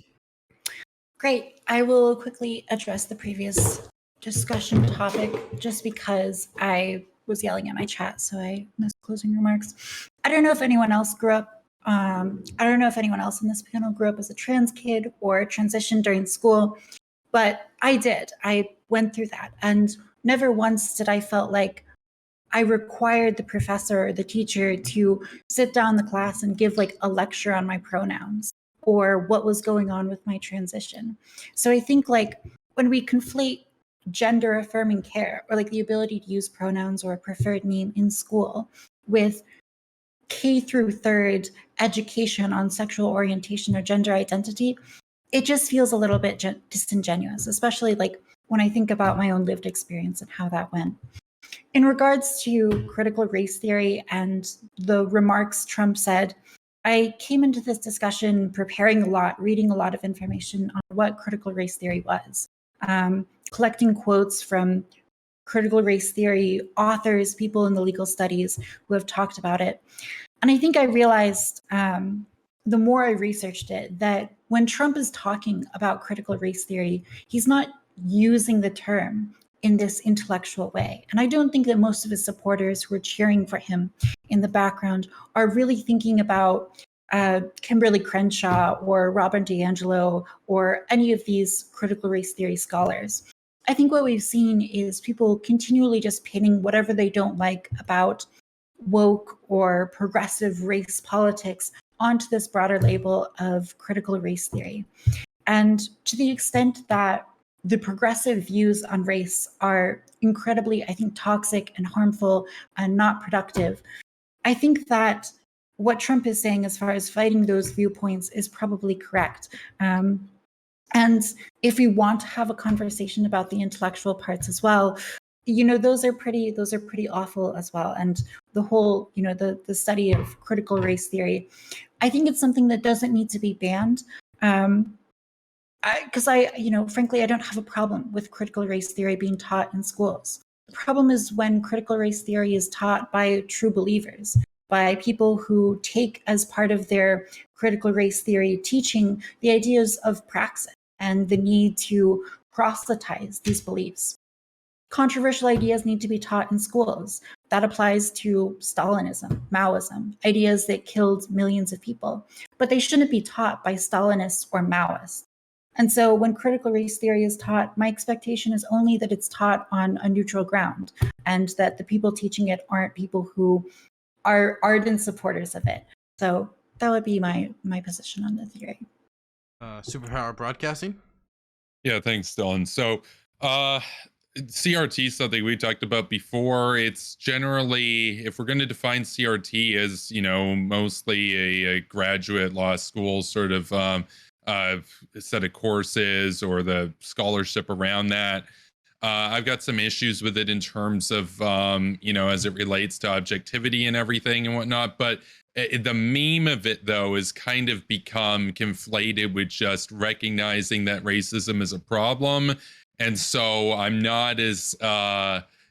Great. I will quickly address the previous discussion topic just because I was yelling at my chat, so I missed closing remarks. I don't know if anyone else grew up. I don't know if anyone else in this panel grew up as a trans kid or transitioned during school, but I did. I went through that, and never once did I felt like I required the professor or the teacher to sit down in the class and give a lecture on my pronouns or what was going on with my transition. So I think when we conflate gender affirming care or the ability to use pronouns or a preferred name in school with K through third education on sexual orientation or gender identity, it just feels a little bit disingenuous, especially when I think about my own lived experience and how that went. In regards to critical race theory and the remarks Trump said, I came into this discussion preparing a lot, reading a lot of information on what critical race theory was, collecting quotes from critical race theory authors, people in the legal studies who have talked about it. And I think I realized the more I researched it, that when Trump is talking about critical race theory, he's not using the term in this intellectual way. And I don't think that most of his supporters who are cheering for him in the background are really thinking about Kimberly Crenshaw or Robin DiAngelo or any of these critical race theory scholars. I think what we've seen is people continually just pinning whatever they don't like about woke or progressive race politics onto this broader label of critical race theory. And to the extent that the progressive views on race are incredibly, I think, toxic and harmful and not productive, I think that what Trump is saying as far as fighting those viewpoints is probably correct. And if we want to have a conversation about the intellectual parts as well, those are pretty awful as well. And the whole, the study of critical race theory, I think it's something that doesn't need to be banned. Because frankly, I don't have a problem with critical race theory being taught in schools. The problem is when critical race theory is taught by true believers, by people who take as part of their critical race theory teaching the ideas of praxis and the need to proselytize these beliefs. Controversial ideas need to be taught in schools. That applies to Stalinism, Maoism, ideas that killed millions of people, but they shouldn't be taught by Stalinists or Maoists. And so when critical race theory is taught, my expectation is only that it's taught on a neutral ground and that the people teaching it aren't people who are ardent supporters of it. So that would be my position on the theory. Superpower Broadcasting. Yeah, thanks, Dylan. So CRT is something we talked about before. It's generally, if we're going to define CRT as, mostly a graduate law school sort of a set of courses or the scholarship around that. I've got some issues with it in terms of, as it relates to objectivity and everything and whatnot. But the meme of it, though, has kind of become conflated with just recognizing that racism is a problem. And so I'm not as,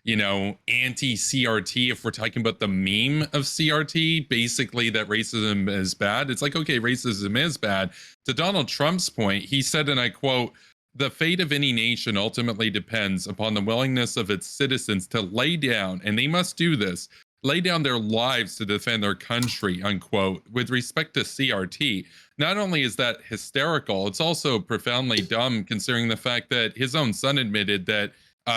anti-CRT if we're talking about the meme of CRT, basically that racism is bad. It's okay, racism is bad. To Donald Trump's point, he said, and I quote, "The fate of any nation ultimately depends upon the willingness of its citizens to lay down, and they must do this, lay down their lives to defend their country," unquote. With respect to CRT, not only is that hysterical, it's also profoundly dumb considering the fact that his own son admitted that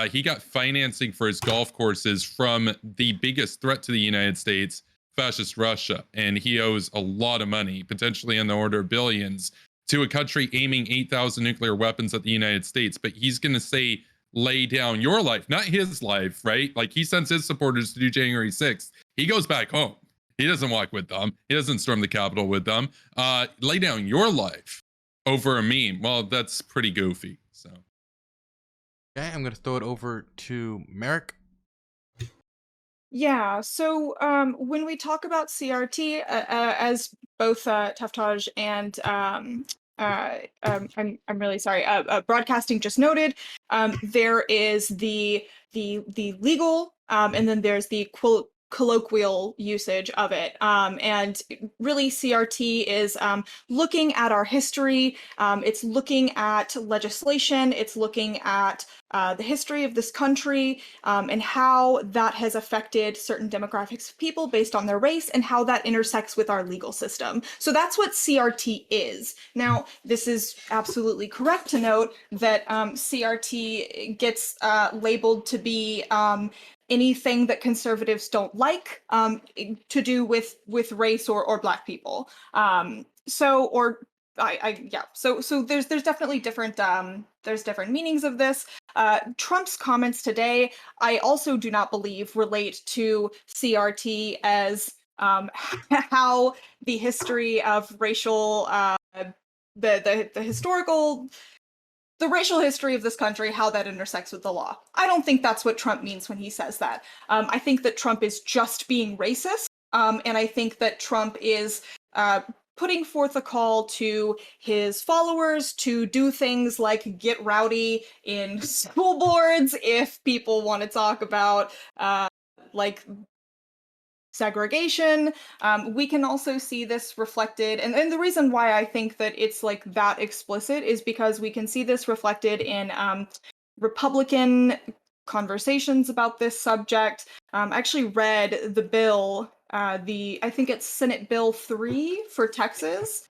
he got financing for his golf courses from the biggest threat to the United States, fascist Russia, and he owes a lot of money, potentially in the order of billions, to a country aiming 8,000 nuclear weapons at the United States. But he's going to say, lay down your life, not his life, right? Like, he sends his supporters to do January 6th. He goes back home. He doesn't walk with them. He doesn't storm the Capitol with them. Lay down your life over a meme. Well, that's pretty goofy. So, Okay, I'm going to throw it over to Merrick. Yeah, so when we talk about CRT, as both Taftaj and I'm really sorry, broadcasting just noted, there is the legal, and then there's the colloquial usage of it. And really CRT is looking at our history, it's looking at legislation, it's looking at the history of this country, and how that has affected certain demographics of people based on their race, and how that intersects with our legal system. So that's what CRT is. Now, this is absolutely correct to note that CRT gets labeled to be anything that conservatives don't like, to do with race or Black people. So there's definitely different there's different meanings of this. Trump's comments today, I also do not believe relate to CRT as how the history of racial the racial history of this country, how that intersects with the law. I don't think that's what Trump means when he says that. I think that Trump is just being racist, and I think that Trump is putting forth a call to his followers to do things like get rowdy in school boards if people want to talk about like segregation. We can also see this reflected, and the reason why I think that it's like that explicit is because we can see this reflected in Republican conversations about this subject. I actually read the bill, I think it's Senate Bill 3 for Texas.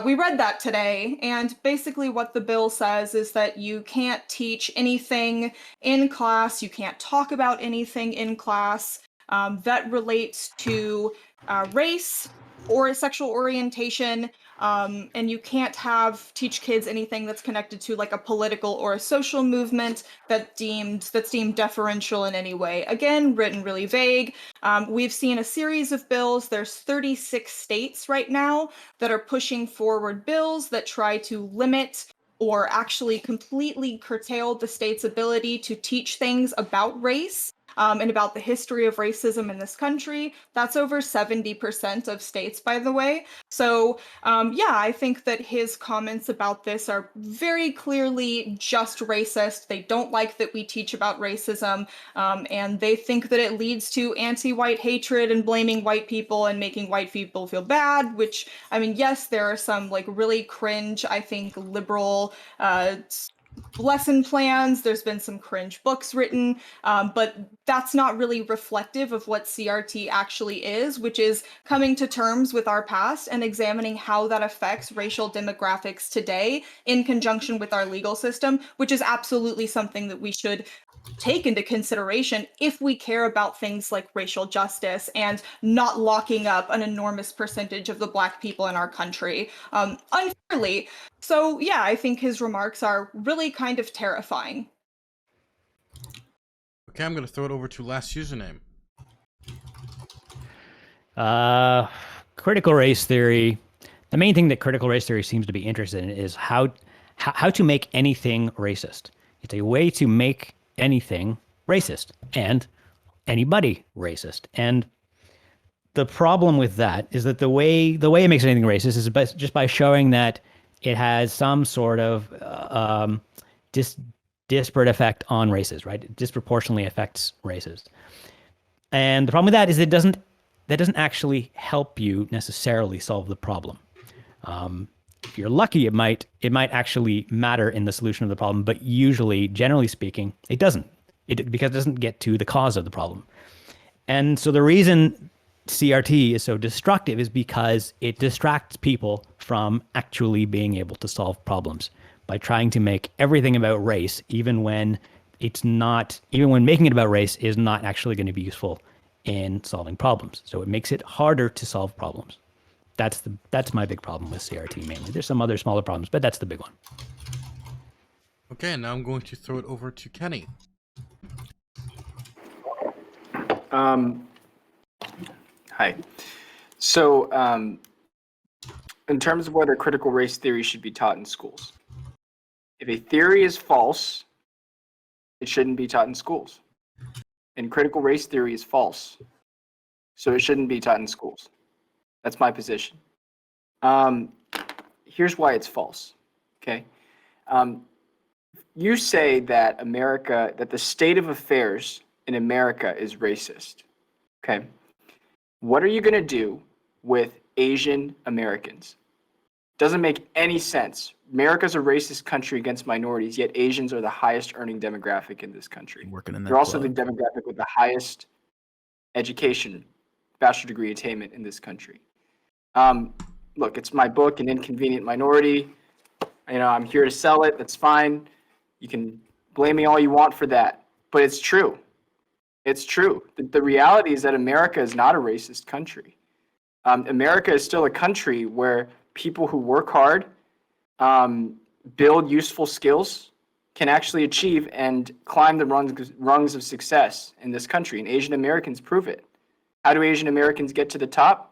We read that today, and basically what the bill says is that you can't teach anything in class, you can't talk about anything in class that relates to race or sexual orientation, and you can't teach kids anything that's connected to like a political or a social movement that's deemed deferential in any way. Again, written really vague. We've seen a series of bills. There's 36 states right now that are pushing forward bills that try to limit or actually completely curtail the state's ability to teach things about race. And about the history of racism in this country. That's over 70% of states, by the way. So, I think that his comments about this are very clearly just racist. They don't like that we teach about racism, and they think that it leads to anti-white hatred and blaming white people and making white people feel bad, which, I mean, yes, there are some like really cringe, I think, liberal lesson plans. There's been some cringe books written, but that's not really reflective of what CRT actually is, which is coming to terms with our past and examining how that affects racial demographics today in conjunction with our legal system, which is absolutely something that we should take into consideration if we care about things like racial justice and not locking up an enormous percentage of the Black people in our country unfairly. So yeah, I think his remarks are really kind of terrifying. Okay, I'm going to throw it over to last username. Critical race theory. The main thing that critical race theory seems to be interested in is how to make anything racist. It's a way to make anything racist and anybody racist. And the problem with that is that the way it makes anything racist is just by showing that it has some sort of disparate effect on races, right? It disproportionately affects races. And the problem with that is that doesn't actually help you necessarily solve the problem. If you're lucky, it might actually matter in the solution of the problem, but usually, generally speaking, it doesn't. Because it doesn't get to the cause of the problem. And so the reason CRT is so destructive is because it distracts people from actually being able to solve problems by trying to make everything about race, even when making it about race is not actually going to be useful in solving problems. So it makes it harder to solve problems. That's my big problem with CRT mainly. There's some other smaller problems, but that's the big one. Okay, now I'm going to throw it over to Kenny. Hi. So, in terms of whether critical race theory should be taught in schools, if a theory is false, it shouldn't be taught in schools. And critical race theory is false, so it shouldn't be taught in schools. That's my position. Here's why it's false. Okay. You say that that the state of affairs in America is racist. Okay. What are you going to do with Asian Americans? Doesn't make any sense. America's a racist country against minorities, yet Asians are the highest earning demographic in this country. Working in that They're also club. the demographic with the highest education, bachelor degree attainment in this country. Look, it's my book, An Inconvenient Minority. I'm here to sell it. That's fine. You can blame me all you want for that, but it's true. It's true. The reality is that America is not a racist country. America is still a country where people who work hard, build useful skills, can actually achieve and climb the rungs of success in this country. And Asian Americans prove it. How do Asian Americans get to the top?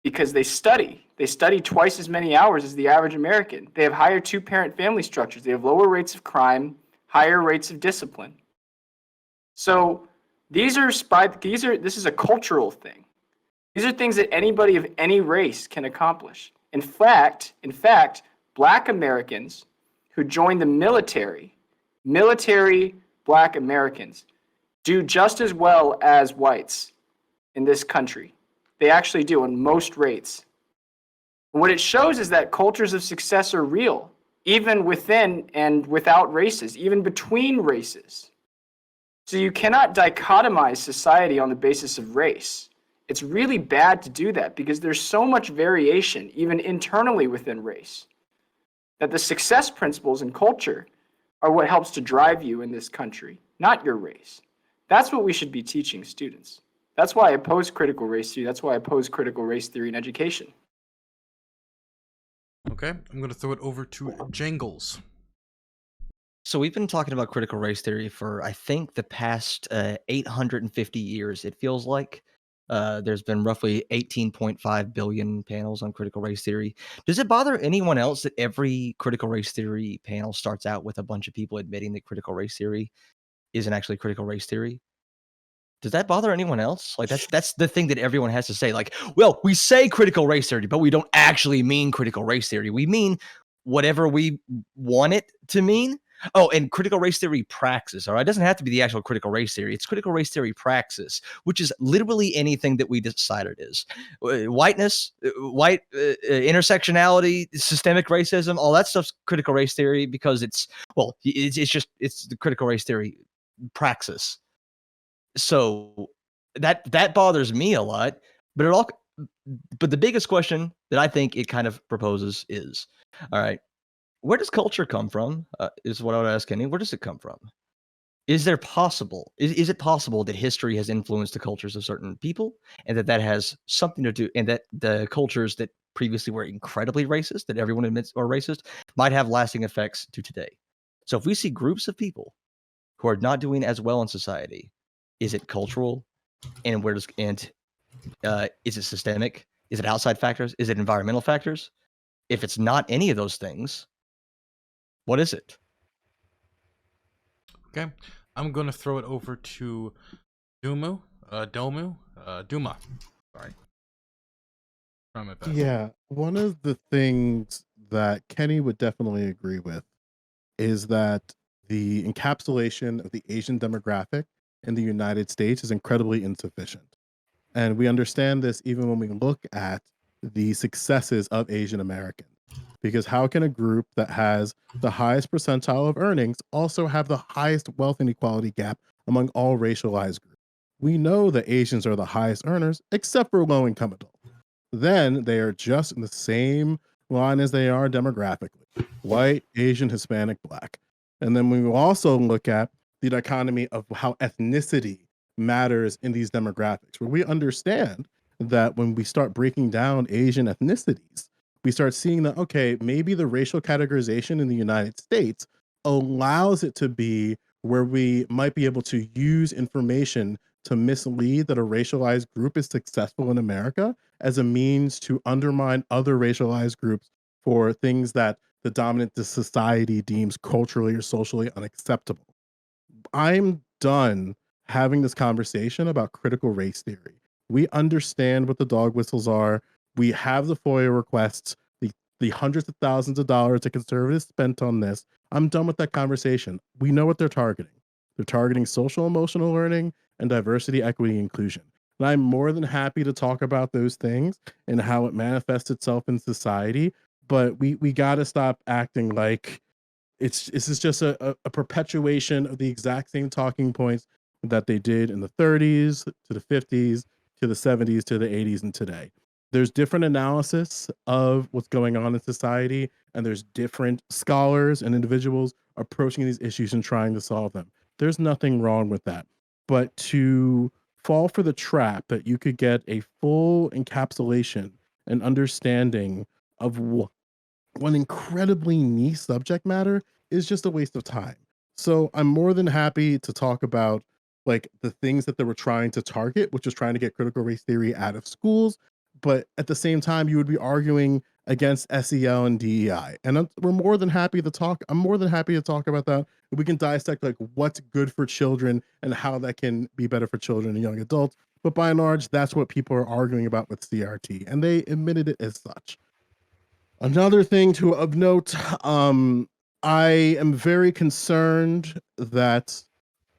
Because they study. They study twice as many hours as the average American. They have higher two-parent family structures. They have lower rates of crime, higher rates of discipline. So this is a cultural thing. These are things that anybody of any race can accomplish. In fact, Black Americans who join the military Black Americans do just as well as whites in this country. They actually do in most rates. And what it shows is that cultures of success are real, even within and without races, even between races. So you cannot dichotomize society on the basis of race. It's really bad to do that because there's so much variation, even internally within race, that the success principles in culture are what helps to drive you in this country, not your race. That's what we should be teaching students. That's why I oppose critical race theory. That's why I oppose critical race theory in education. Okay, I'm going to throw it over to Jangles. So we've been talking about critical race theory for, I think, the past 850 years. It feels like there's been roughly 18.5 billion panels on critical race theory. Does it bother anyone else that every critical race theory panel starts out with a bunch of people admitting that critical race theory isn't actually critical race theory? Does that bother anyone else? Like that's the thing that everyone has to say. Like, well, we say critical race theory, but we don't actually mean critical race theory. We mean whatever we want it to mean. Oh, and critical race theory praxis. All right, it doesn't have to be the actual critical race theory. It's critical race theory praxis, which is literally anything that we decide it is. Whiteness, intersectionality, systemic racism, all that stuff's critical race theory because it's the critical race theory praxis. So that bothers me a lot, but the biggest question that I think it kind of proposes is, all right, where does culture come from? Is what I would ask Kenny. Where does it come from? Is it possible that history has influenced the cultures of certain people, and that has something to do, and that the cultures that previously were incredibly racist, that everyone admits are racist, might have lasting effects to today? So if we see groups of people who are not doing as well in society, is it cultural? And is it systemic? Is it outside factors? Is it environmental factors? If it's not any of those things, what is it? Okay, I'm going to throw it over to Duma. Sorry. Try my best. Yeah, one of the things that Kenny would definitely agree with is that the encapsulation of the Asian demographic in the United States is incredibly insufficient. And we understand this even when we look at the successes of Asian Americans. Because how can a group that has the highest percentile of earnings also have the highest wealth inequality gap among all racialized groups? We know that Asians are the highest earners, except for low-income adults. Then they are just in the same line as they are demographically: white, Asian, Hispanic, Black. And then we will also look at the dichotomy of how ethnicity matters in these demographics, where we understand that when we start breaking down Asian ethnicities, we start seeing that, okay, maybe the racial categorization in the United States allows it to be where we might be able to use information to mislead that a racialized group is successful in America as a means to undermine other racialized groups for things that the dominant society deems culturally or socially unacceptable. I'm done having this conversation about critical race theory. We understand what the dog whistles are. We have the FOIA requests, the hundreds of thousands of dollars that conservatives spent on this. I'm done with that conversation. We know what they're targeting. They're targeting social emotional learning and diversity, equity, inclusion. And I'm more than happy to talk about those things and how it manifests itself in society. But we got to stop acting like this is just a perpetuation of the exact same talking points that they did in the 30s to the 50s to the 70s to the 80s and today. There's different analysis of what's going on in society, and there's different scholars and individuals approaching these issues and trying to solve them. There's nothing wrong with that. But to fall for the trap that you could get a full encapsulation and understanding of one incredibly niche subject matter is just a waste of time. So I'm more than happy to talk about like the things that they were trying to target, which was trying to get critical race theory out of schools. But at the same time, you would be arguing against SEL and DEI. And we're more than happy to talk. I'm more than happy to talk about that. We can dissect like what's good for children and how that can be better for children and young adults. But by and large, that's what people are arguing about with CRT. And they admitted it as such. Another thing of note, I am very concerned that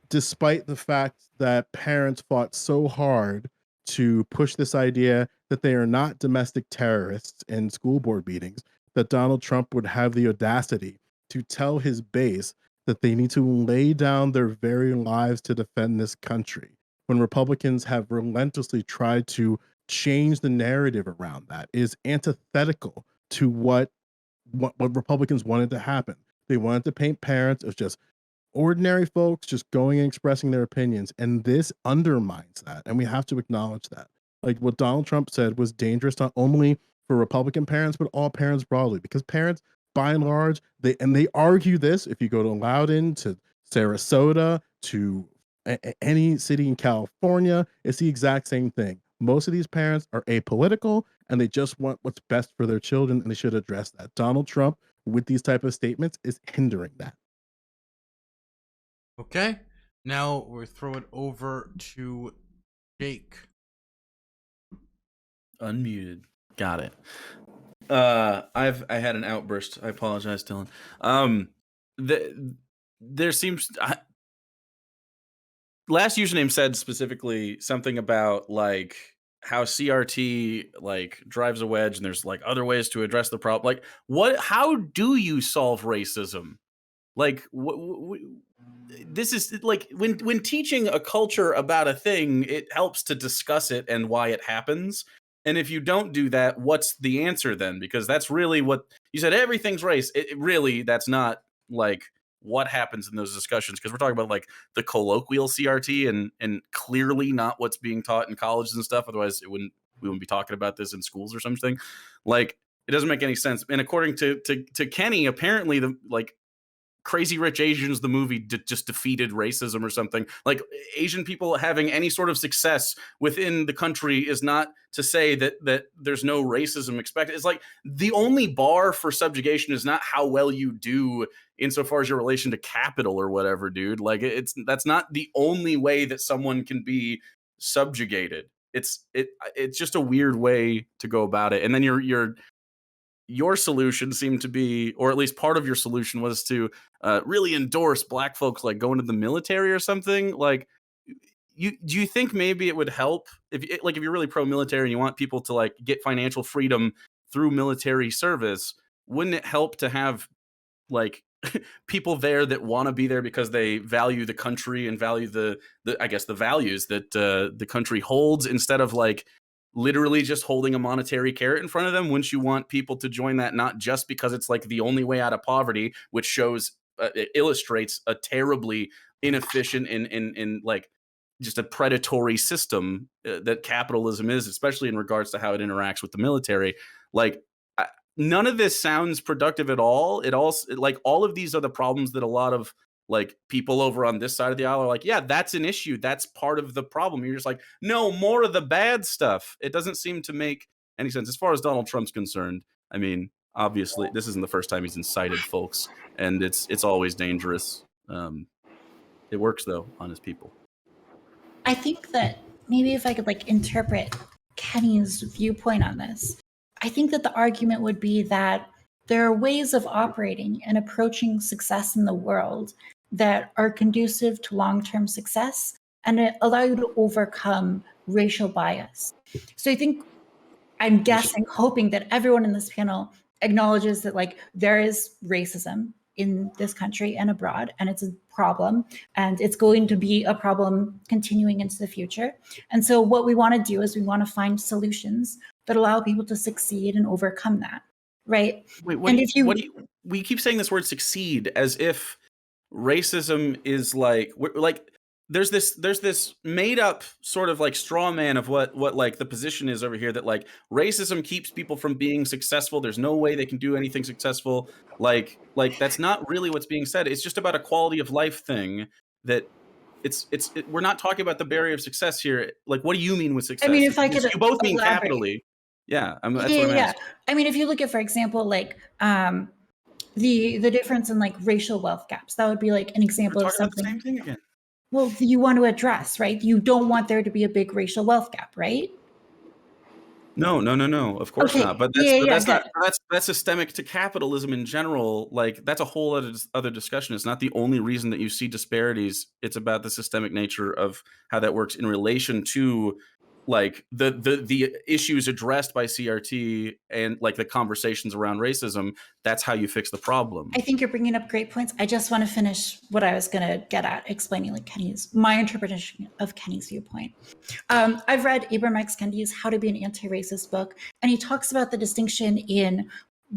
despite the fact that parents fought so hard to push this idea that they are not domestic terrorists in school board meetings, that Donald Trump would have the audacity to tell his base that they need to lay down their very lives to defend this country, when Republicans have relentlessly tried to change the narrative around that, is antithetical to what Republicans wanted to happen. They wanted to paint parents as just ordinary folks just going and expressing their opinions, and this undermines that, and we have to acknowledge that. Like what Donald Trump said was dangerous not only for Republican parents but all parents broadly, because parents by and large they argue this. If you go to Loudoun, to Sarasota, to any city in California, it's the exact same thing. Most of these parents are apolitical and they just want what's best for their children, and they should address that. Donald Trump with these type of statements is hindering that. Okay, now we'll throw it over to Jake. Unmuted. Got it. I had an outburst. I apologize, Dylan. There seems last username said specifically something about like how CRT like drives a wedge, and there's like other ways to address the problem. Like, what? How do you solve racism? Like, this is like when teaching a culture about a thing, it helps to discuss it and why it happens. And if you don't do that, what's the answer then? Because that's really what you said. Everything's race. It really, that's not like what happens in those discussions. Because we're talking about like the colloquial CRT and clearly not what's being taught in colleges and stuff. Otherwise, we wouldn't be talking about this in schools or something. Like, it doesn't make any sense. And according to Kenny, apparently the like Crazy Rich Asians, the movie, just defeated racism or something. Like, Asian people having any sort of success within the country is not to say that there's no racism expected. It's like the only bar for subjugation is not how well you do insofar as your relation to capital or whatever, dude. Like, that's not the only way that someone can be subjugated. It's just a weird way to go about it. And then your solution seemed to be, or at least part of your solution was to really endorse black folks like going to the military or something. Like, do you think maybe it would help if you're really pro-military and you want people to like get financial freedom through military service? Wouldn't it help to have like people there that want to be there because they value the country and value the I guess the values that the country holds, instead of like literally just holding a monetary carrot in front of them? Wouldn't you want people to join that, not just because it's like the only way out of poverty, which shows it illustrates a terribly inefficient and like just a predatory system that capitalism is, especially in regards to how it interacts with the military. Like, none of this sounds productive at all. It also, like, all of these are the problems that a lot of like people over on this side of the aisle are like, yeah, that's an issue. That's part of the problem. You're just like, no, more of the bad stuff. It doesn't seem to make any sense. As far as Donald Trump's concerned, I mean, obviously, this isn't the first time he's incited folks, and it's always dangerous. It works though on his people. I think that maybe if I could like interpret Kenny's viewpoint on this, I think that the argument would be that there are ways of operating and approaching success in the world that are conducive to long-term success and allow you to overcome racial bias. So I think, I'm guessing, hoping that everyone in this panel acknowledges that like there is racism in this country and abroad, and it's a problem, and it's going to be a problem continuing into the future. And so what we want to do is we want to find solutions that allow people to succeed and overcome that, right? Wait, we keep saying this word succeed as if racism is like there's this made up sort of like straw man of what like the position is over here, that like racism keeps people from being successful. There's no way they can do anything successful. Like that's not really what's being said. It's just about a quality of life thing that we're not talking about the barrier of success here. Like, what do you mean with success? I mean, if I could you both mean elaborate. capitally. Yeah, that's what I'm asking. I mean, if you look at, for example, like the difference in like racial wealth gaps, that would be like an example of something. Same thing again. Well, you want to address, right? You don't want there to be a big racial wealth gap, right? No. Of course Okay, not. But that's systemic to capitalism in general. Like, that's a whole other discussion. It's not the only reason that you see disparities. It's about the systemic nature of how that works in relation to like the issues addressed by CRT and like the conversations around racism. That's how you fix the problem. I think you're bringing up great points. I just want to finish what I was going to get at, explaining like my interpretation of Kenny's viewpoint. I've read Ibram X. Kendi's How to Be an Anti-Racist book, and he talks about the distinction in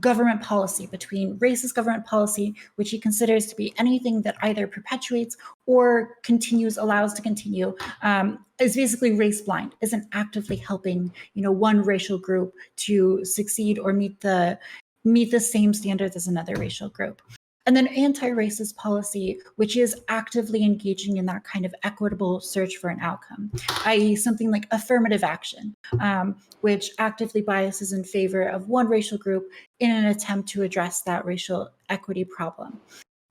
government policy between racist government policy, which he considers to be anything that either perpetuates or allows to continue, is basically race blind, isn't actively helping, one racial group to succeed or meet the same standards as another racial group. And then anti-racist policy, which is actively engaging in that kind of equitable search for an outcome, i.e. something like affirmative action, which actively biases in favor of one racial group in an attempt to address that racial equity problem.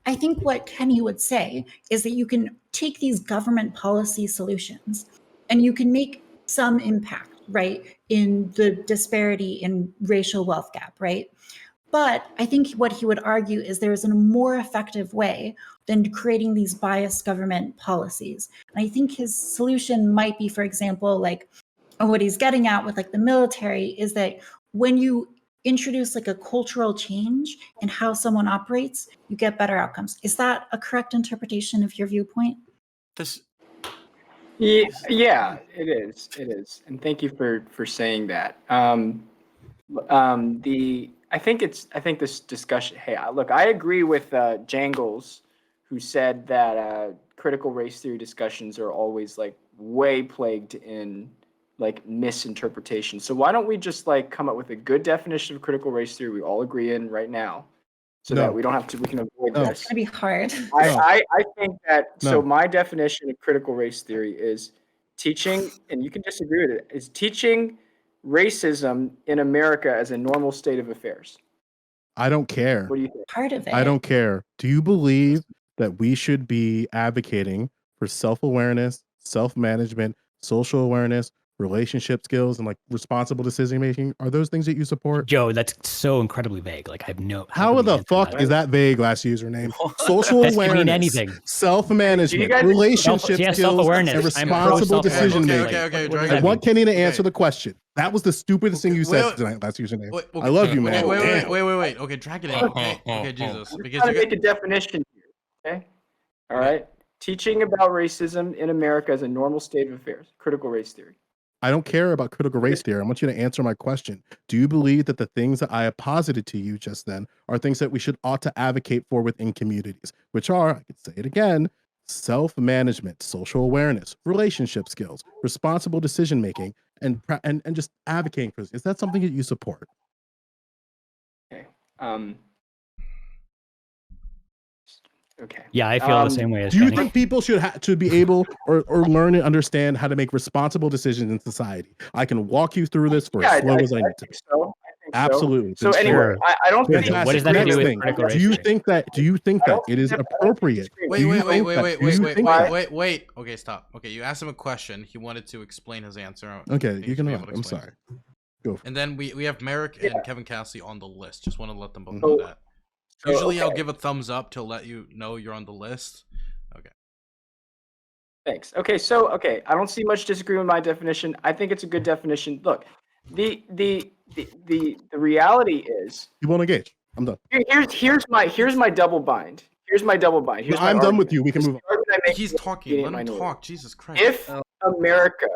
I think what Kenny would say is that you can take these government policy solutions and you can make some impact, right, in the disparity in racial wealth gap, right? But I think what he would argue is there is a more effective way than creating these biased government policies. And I think his solution might be, for example, like what he's getting at with like the military is that when you introduce like a cultural change in how someone operates, you get better outcomes. Is that a correct interpretation of your viewpoint? Yeah, it is. And thank you for saying that. I think this discussion. Hey, look, I agree with Jangles, who said that critical race theory discussions are always like way plagued in like misinterpretation. So why don't we just like come up with a good definition of critical race theory we all agree in right now, so that we don't have to. We can avoid this. It's gonna be hard. I think that. So my definition of critical race theory is teaching, and you can disagree with it, is teaching racism in America as a normal state of affairs. I don't care. What do you think? Part of it. I don't care. Do you believe that we should be advocating for self-awareness, self-management, social awareness, relationship skills, and like responsible decision making? Are those things that you support? Joe, that's so incredibly vague. Like, I have no. How the fuck is that vague? Last username. Social That awareness, can mean anything. Self-management, relationship skills, self-awareness. and responsible decision making. Okay. I want Kenny to answer the question. That was the stupidest thing you said tonight. Last username. I love you, man. Wait. Okay, drag it in. Okay, Jesus. Because you make a definition here. Okay. All right. Teaching about racism in America as a normal state of affairs. Critical race theory. I don't care about critical race theory. I want you to answer my question. Do you believe that the things that I have posited to you just then are things that we ought to advocate for within communities, which are, I could say it again, self-management, social awareness, relationship skills, responsible decision making, and just advocating for this. Is that something that you support? Okay. Okay. Yeah, I feel the same way as Do you Kenny. think people should be able or learn and understand how to make responsible decisions in society? I can walk you through this for Yeah, as slow as I I need to. think so. I think Absolutely. So, Then anyway, sure. I don't think Fantastic. What does that have to Next do with thing. critical race Do you theory? think that it is appropriate? Wait, Do you wait, wait, think wait, that- wait, do you wait, think wait, that- wait, wait. Okay, stop. Okay, you asked him a question. He wanted to explain his answer. I Okay, think you can. should be able to I'm explain sorry. it. And then we have Merrick Yeah. and Kevin Cassidy on the list. Just want to let them both Mhm. know that. So, Usually I'll okay. give a thumbs up to let you know you're on the list. Okay. Thanks. Okay, so I don't see much disagreement with my definition. I think it's a good definition. Look, the reality is You won't engage. I'm done. here's my double bind. Here's my double bind. Here's my I'm done with argument. you. We can This move on. argument I make He's is talking. being Let him minority. talk. Jesus Christ. If America,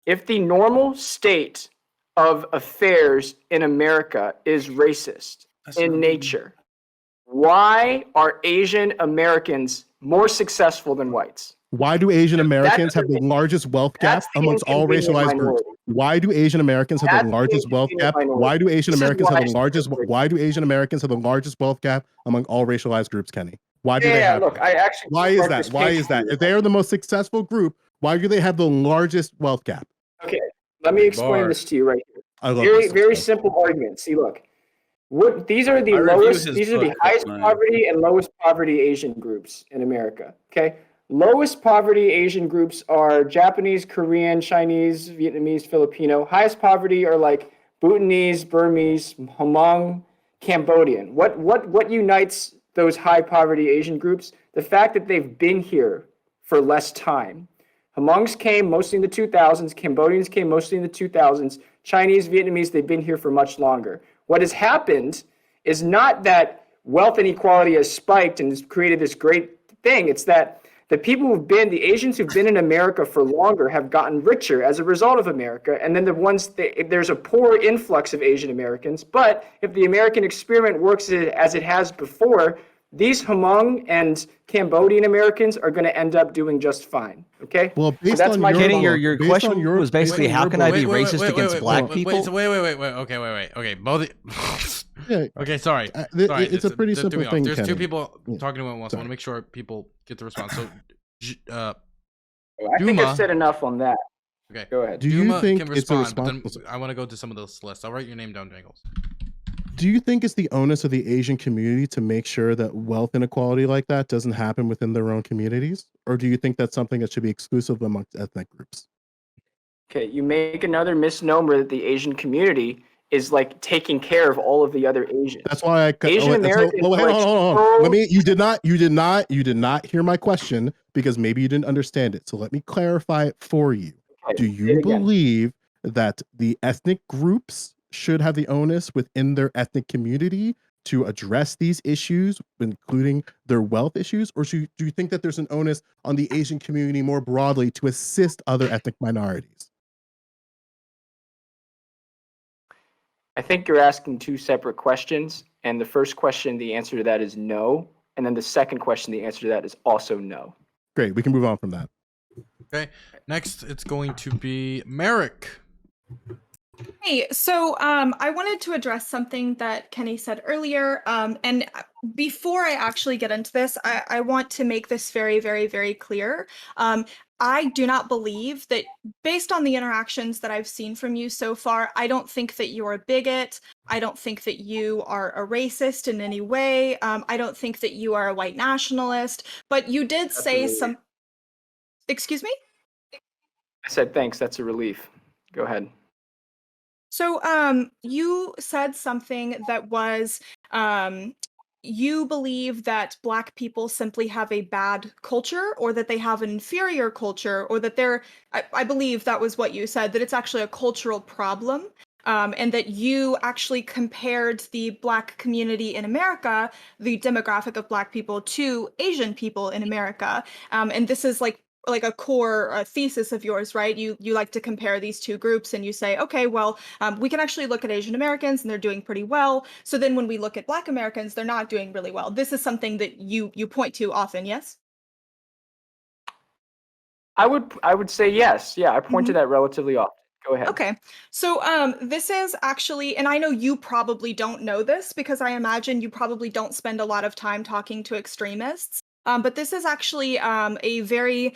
if the normal state of affairs in America is racist in nature, why are Asian Americans more successful than whites? Why do Asian Americans have the doesn't- largest wealth gap That's the amongst all inconvenient racialized groups? minority. Why do Asian Americans have That's the the largest wealth inconvenient gap? minority. Why do Asian This is Americans have why the I largest? support- Why do Asian Americans have the largest wealth gap among all racialized groups, Kenny? Why do they Yeah, have? look, that? I actually. Why is support that? this Why case is that? for you. If they are the most successful group, why do they have the largest wealth gap? Okay, let me Big explain bar. this to you right here. I love Very, this very stuff. simple argument. See, look, these are the I review lowest, his these are the book, highest man. poverty and lowest poverty Asian groups in America. Okay, lowest poverty Asian groups are Japanese, Korean, Chinese, Vietnamese, Filipino. Highest poverty are like Bhutanese, Burmese, Hmong, Cambodian. What unites those high poverty Asian groups? The fact that they've been here for less time. Hmongs came mostly in the 2000s. Cambodians came mostly in the 2000s. Chinese, Vietnamese, they've been here for much longer. What has happened is not that wealth inequality has spiked and has created this great thing. It's that the people the Asians who've been in America for longer have gotten richer as a result of America. And then there's a poor influx of Asian Americans. But if the American experiment works as it has before, these Hmong and Cambodian Americans are going to end up doing just fine. Okay? Well, based that's on my your take. Kenny, book, your based question on your- was basically, based on how your can I book- be racist against black people? Okay, both. Yeah, Okay, sorry. it's a just- pretty that threw simple me off. thing, There's two Kenny. people Yeah. talking at once. I Sorry. want to make sure people get the response. So, I think Duma. I've said enough on that. okay. Go ahead. Do you Duma think can it's a respond, but then responsible? I want to go to some of this list. I'll write your name down, Jangles. Do you think it's the onus of the Asian community to make sure that wealth inequality like that doesn't happen within their own communities? Or do you think that's something that should be exclusive amongst ethnic groups? Okay, you make another misnomer that the Asian community is like taking care of all of the other Asians. That's why I Asian Americans hold are on. so- Let me you did not hear my question because maybe you didn't understand it. So let me clarify it for you. Okay, Do say it you again. believe that the ethnic groups should have the onus within their ethnic community to address these issues, including their wealth issues? Or do you think that there's an onus on the Asian community more broadly to assist other ethnic minorities? I think you're asking two separate questions. And the first question, the answer to that is no. And then the second question, the answer to that is also no. Great, we can move on from that. Okay. Next, it's going to be Merrick. Hey, so I wanted to address something that Kenny said earlier. And before I actually get into this, I want to make this very, very, very clear. I do not believe that, based on the interactions that I've seen from you so far, I don't think that you're a bigot. I don't think that you are a racist in any way. I don't think that you are a white nationalist. But you did say Absolutely. some. Excuse me? I said thanks. That's a relief. Go ahead. So, you said something that was, you believe that Black people simply have a bad culture, or that they have an inferior culture, or that I believe that was what you said, that it's actually a cultural problem, and that you actually compared the Black community in America, the demographic of Black people, to Asian people in America. And this is like a core thesis of yours, right? You like to compare these two groups, and you say, okay, well, we can actually look at Asian Americans and they're doing pretty well. So then when we look at Black Americans, they're not doing really well. This is something that you point to often, yes? I would say yes. Yeah, I point to that relatively often. Go ahead. Okay. So this is actually, and I know you probably don't know this because I imagine you probably don't spend a lot of time talking to extremists. But this is actually a very,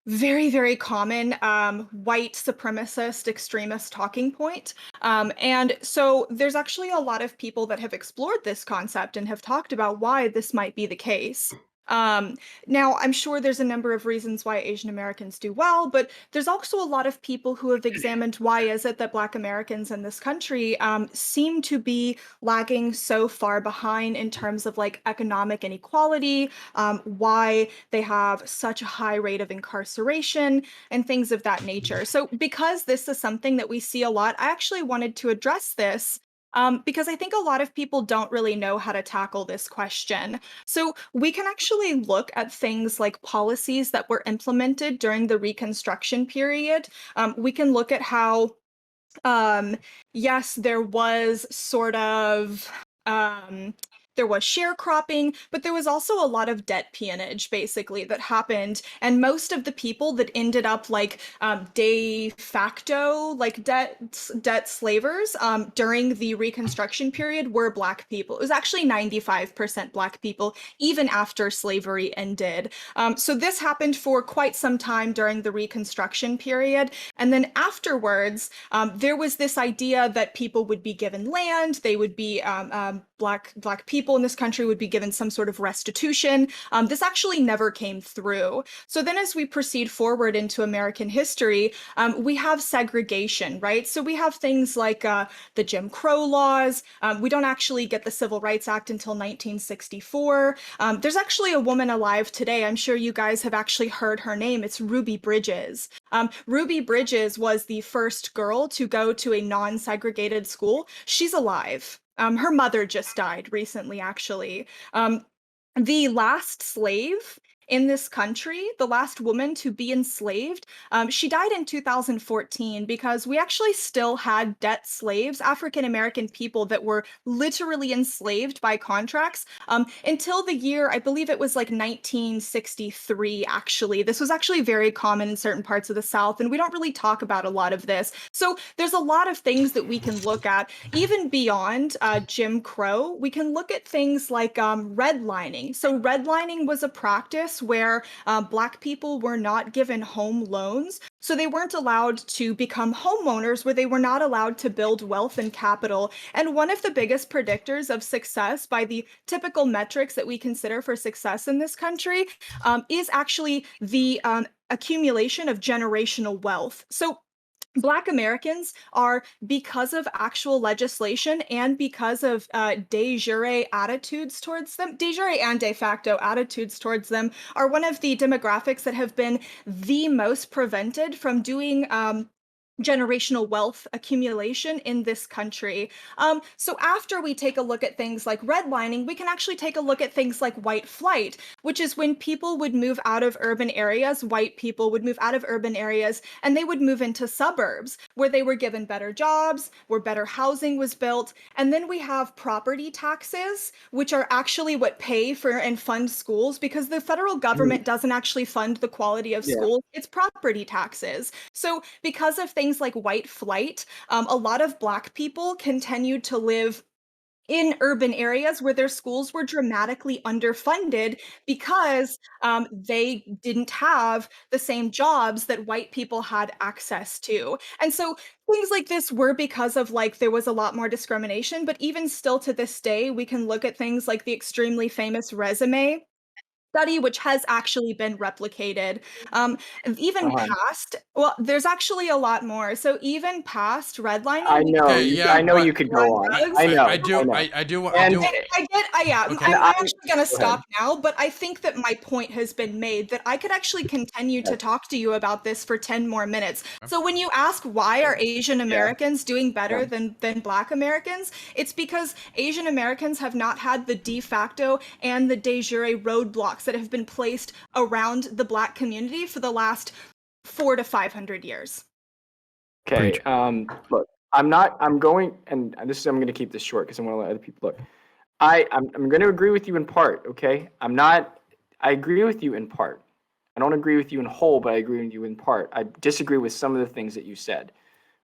very, very common white supremacist extremist talking point. And so there's actually a lot of people that have explored this concept and have talked about why this might be the case. Um, Now, I'm sure there's a number of reasons why Asian Americans do well, but there's also a lot of people who have examined why is it that Black Americans in this country seem to be lagging so far behind in terms of like economic inequality, why they have such a high rate of incarceration, and things of that nature. So, because this is something that we see a lot, I actually wanted to address this. Because I think a lot of people don't really know how to tackle this question. So we can actually look at things like policies that were implemented during the Reconstruction period. We can look at how, yes, there was sort of. There was sharecropping, but there was also a lot of debt peonage, basically, that happened. And most of the people that ended up like de facto, like debt slavers during the Reconstruction period were Black people. It was actually 95% Black people, even after slavery ended. So this happened for quite some time during the Reconstruction period. And then afterwards, there was this idea that people would be given land, they would be Black people in this country would be given some sort of restitution. This actually never came through. So then as we proceed forward into American history, we have segregation, right? So we have things like the Jim Crow laws. We don't actually get the Civil Rights Act until 1964. There's actually a woman alive today. I'm sure you guys have actually heard her name. It's Ruby Bridges. Ruby Bridges was the first girl to go to a non-segregated school. She's alive. Her mother just died recently, actually. The last slave in this country, the last woman to be enslaved, she died in 2014 because we actually still had debt slaves, African American people that were literally enslaved by contracts until the year, I believe it was like 1963, actually. This was actually very common in certain parts of the South, and we don't really talk about a lot of this. So there's a lot of things that we can look at. Even beyond Jim Crow, we can look at things like redlining. So redlining was a practice where Black people were not given home loans. So they weren't allowed to become homeowners, where they were not allowed to build wealth and capital. And one of the biggest predictors of success by the typical metrics that we consider for success in this country is actually the accumulation of generational wealth. So Black Americans are, because of actual legislation and because of de jure attitudes towards them, de jure and de facto attitudes towards them, are one of the demographics that have been the most prevented from doing generational wealth accumulation in this country. So after we take a look at things like redlining, we can actually take a look at things like white flight, which is when people would move out of urban areas, white people would move out of urban areas, and they would move into suburbs where they were given better jobs, where better housing was built. And then we have property taxes, which are actually what pay for and fund schools, because the federal government doesn't actually fund the quality of schools. It's property taxes. So because of things like white flight, a lot of Black people continued to live in urban areas where their schools were dramatically underfunded because they didn't have the same jobs that white people had access to. And so things like this were because of like there was a lot more discrimination, but even still to this day, we can look at things like the extremely famous resume study, which has actually been replicated. And even past, well, there's actually a lot more. So even past redlining, I know, Okay, yeah, I know but you could go on. I know. I do. know. I do. And- I'm Okay. actually going to Go stop now, but I think that my point has been made that I could actually continue to talk to you about this for 10 more minutes. So when you ask why are Asian Americans doing better than Black Americans, it's because Asian Americans have not had the de facto and the de jure roadblocks that have been placed around the Black community for the last 400 to 500 years. Okay. Look, I'm going to keep this short because I want to let other people look. I'm going to agree with you in part. Okay. I agree with you in part. I don't agree with you in whole, but I agree with you in part. I disagree with some of the things that you said.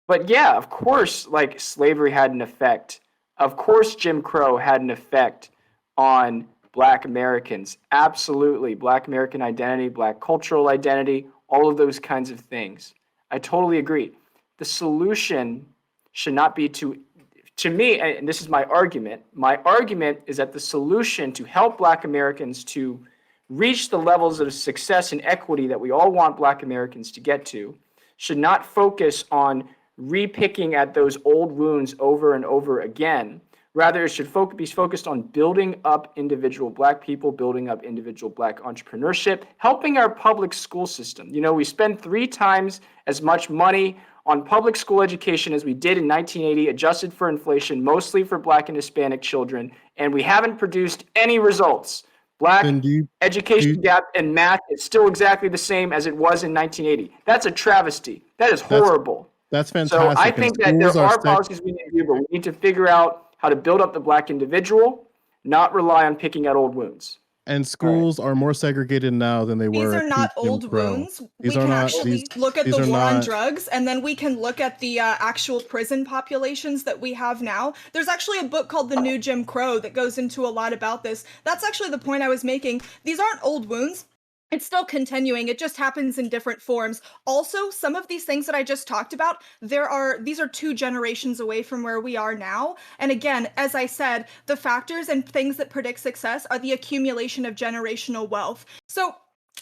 But yeah, of course, like slavery had an effect. Of course, Jim Crow had an effect on Black Americans. Absolutely. Black American identity, Black cultural identity, all of those kinds of things. I totally agree. The solution should not be to me, and this is my argument is that the solution to help Black Americans to reach the levels of success and equity that we all want Black Americans to get to should not focus on repicking at those old wounds over and over again. Rather, it should be focused on building up individual Black people, building up individual Black entrepreneurship, helping our public school system. You know, we spend 3 times as much money on public school education as we did in 1980, adjusted for inflation, mostly for Black and Hispanic children, and we haven't produced any results. Black education gap in math is still exactly the same as it was in 1980. That's a travesty. That is horrible. That's fantastic. So I think that there are policies we need to do, but we need to figure out how to build up the Black individual, not rely on picking at old wounds. And schools are more segregated now than they were. These are not peak Jim old Crow. wounds. These We are can not. actually look at these the are war on not- drugs, and then we can look at the actual prison populations that we have now. There's actually a book called The New Jim Crow that goes into a lot about this. That's actually the point I was making. These aren't old wounds. It's still continuing. It just happens in different forms. Also, some of these things that I just talked about, these are 2 generations away from where we are now. And again, as I said, the factors and things that predict success are the accumulation of generational wealth. So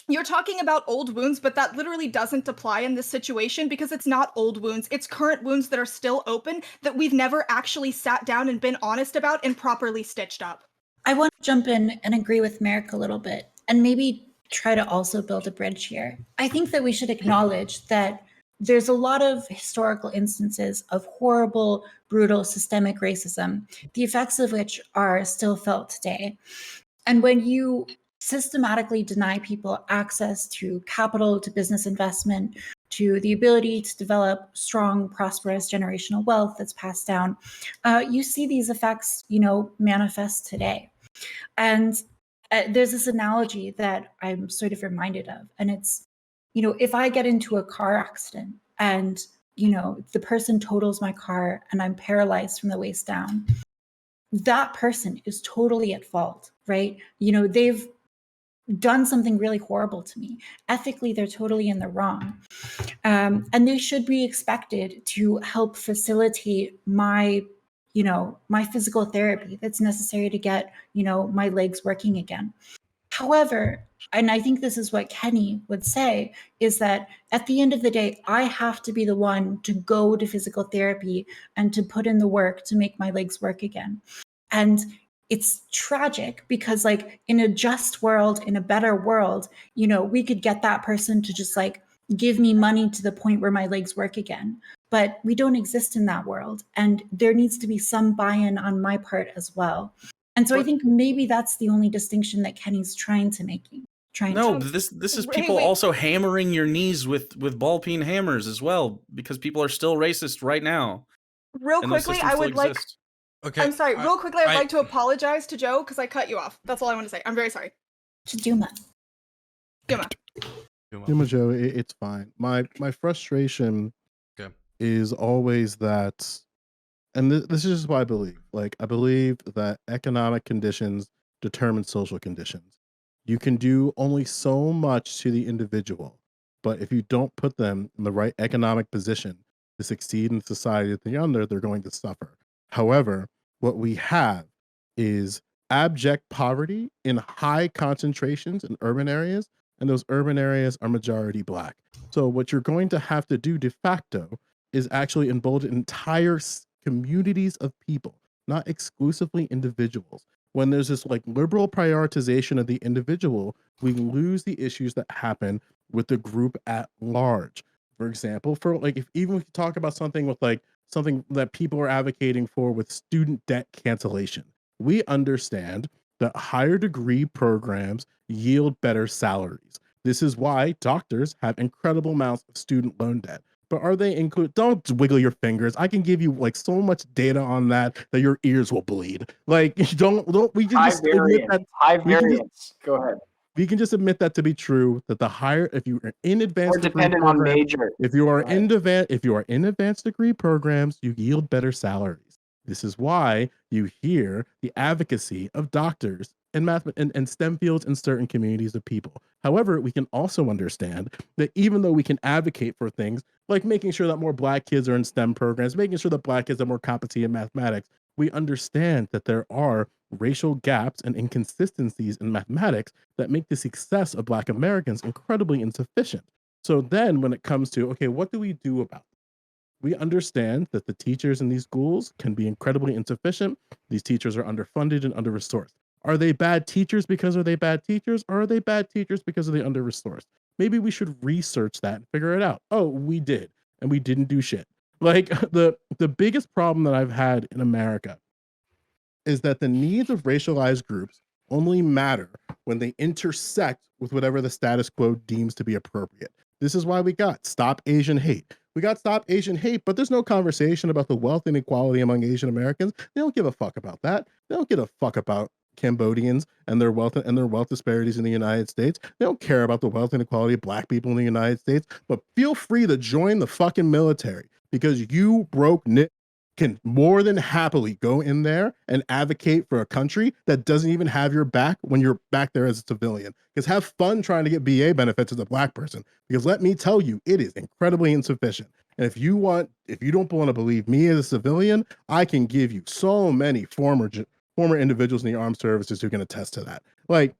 you're talking about old wounds, but that literally doesn't apply in this situation because it's not old wounds. It's current wounds that are still open that we've never actually sat down and been honest about and properly stitched up. I want to jump in and agree with Merrick a little bit and maybe try to also build a bridge here. I think that we should acknowledge that there's a lot of historical instances of horrible, brutal, systemic racism, the effects of which are still felt today. And when you systematically deny people access to capital, to business investment, to the ability to develop strong, prosperous generational wealth that's passed down, you see these effects, manifest today. And there's this analogy that I'm sort of reminded of, and it's, if I get into a car accident and, the person totals my car and I'm paralyzed from the waist down, that person is totally at fault, right? They've done something really horrible to me. Ethically, they're totally in the wrong. And they should be expected to help facilitate my physical therapy that's necessary to get, my legs working again. However, and I think this is what Kenny would say, is that at the end of the day, I have to be the one to go to physical therapy and to put in the work to make my legs work again. And it's tragic because in a just world, in a better world, we could get that person to just give me money to the point where my legs work again. But we don't exist in that world. And there needs to be some buy-in on my part as well. And so I think maybe that's the only distinction that Kenny's trying to make. This is people also hammering your knees with ball peen hammers as well, because people are still racist right now. Real quickly, I would like... Okay. I'm sorry. Real quickly, I'd like to apologize to Joe because I cut you off. That's all I want to say. I'm very sorry. To Duma. Duma Joe, it's fine. My frustration is always that, and this is just what I believe. I believe that economic conditions determine social conditions. You can do only so much to the individual, but if you don't put them in the right economic position to succeed in society that they're under, they're going to suffer. However, what we have is abject poverty in high concentrations in urban areas, and those urban areas are majority Black. So what you're going to have to do de facto is actually embolden entire communities of people, not exclusively individuals. When there's this liberal prioritization of the individual, we lose the issues that happen with the group at large. For example, if even we talk about something with something that people are advocating for with student debt cancellation, we understand that higher degree programs yield better salaries. This is why doctors have incredible amounts of student loan debt. But are they don't wiggle your fingers. I can give you so much data on that your ears will bleed. Don't we can High just admit variance. that High variance. Go ahead. we can just admit that to be true. That the higher, if you are in advanced Or degree dependent on programs, major. if you are Right. in advanced degree programs, you yield better salaries. This is why you hear the advocacy of doctors and math and STEM fields in certain communities of people. However, we can also understand that even though we can advocate for things like making sure that more Black kids are in STEM programs, making sure that Black kids are more competent in mathematics, we understand that there are racial gaps and inconsistencies in mathematics that make the success of Black Americans incredibly insufficient. So then when it comes to, okay, what do we do about it? We understand that the teachers in these schools can be incredibly insufficient. These teachers are underfunded and under-resourced. Are they bad teachers because are they bad teachers, or are they bad teachers because are they under-resourced? Maybe we should research that and figure it out. Oh, we did, and we didn't do shit. Like the biggest problem that I've had in America is that the needs of racialized groups only matter when they intersect with whatever the status quo deems to be appropriate. This is why we got Stop Asian Hate. We got Stop Asian Hate, but there's no conversation about the wealth inequality among Asian Americans. They don't give a fuck about that. They don't give a fuck about Cambodians and their wealth disparities in the United States. They don't care about the wealth inequality of Black people in the United States. But feel free to join the fucking military because you broke can more than happily go in there and advocate for a country that doesn't even have your back when you're back there as a civilian. Because have fun trying to get BA benefits as a Black person. Because let me tell you, it is incredibly insufficient. And if you don't want to believe me as a civilian, I can give you so many former individuals in the armed services who can attest to that. Like,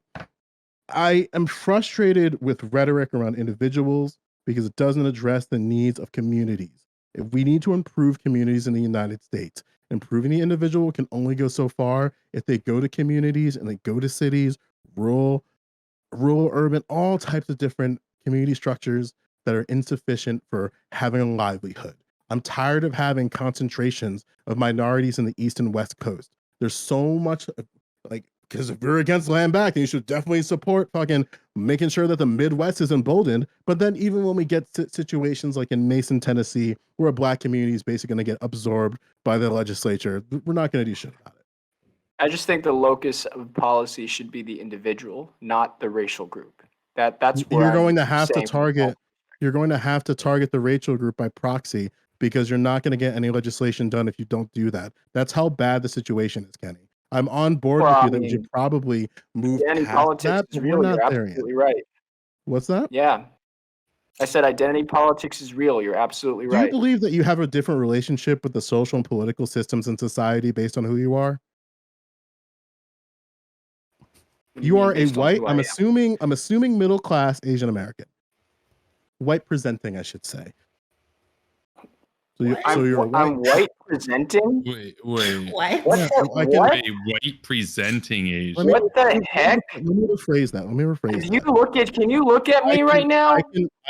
I am frustrated with rhetoric around individuals because it doesn't address the needs of communities. If we need to improve communities in the United States, improving the individual can only go so far if they go to communities and they go to cities, rural, urban, all types of different community structures that are insufficient for having a livelihood. I'm tired of having concentrations of minorities in the East and West Coast. There's so much, like, because if you're against land back, then you should definitely support fucking making sure that the Midwest is emboldened. But then even when we get situations like in Mason, Tennessee, where a Black community is basically going to get absorbed by the legislature, we're not going to do shit about it. I just think the locus of policy should be the individual, not the racial group. That's where you're going to have to target. You're going to have to target the racial group by proxy because you're not going to get any legislation done if you don't do that. That's how bad the situation is, Kenny. I'm on board with you that we should probably move identity past politics that, is but real. we're not You're there yet. absolutely right. What's that? Yeah. I said identity politics is real. You're absolutely Do you right. believe that you have a different relationship with the social and political systems in society based on who you are? What do You mean are a based on white, who I I'm am? assuming middle class Asian American. White presenting, I should say. So you're white. I'm white presenting? Wait. What? What Yeah, the, I can- what? A white presenting Asian. What the heck? Let me rephrase that. Can you look at me right now?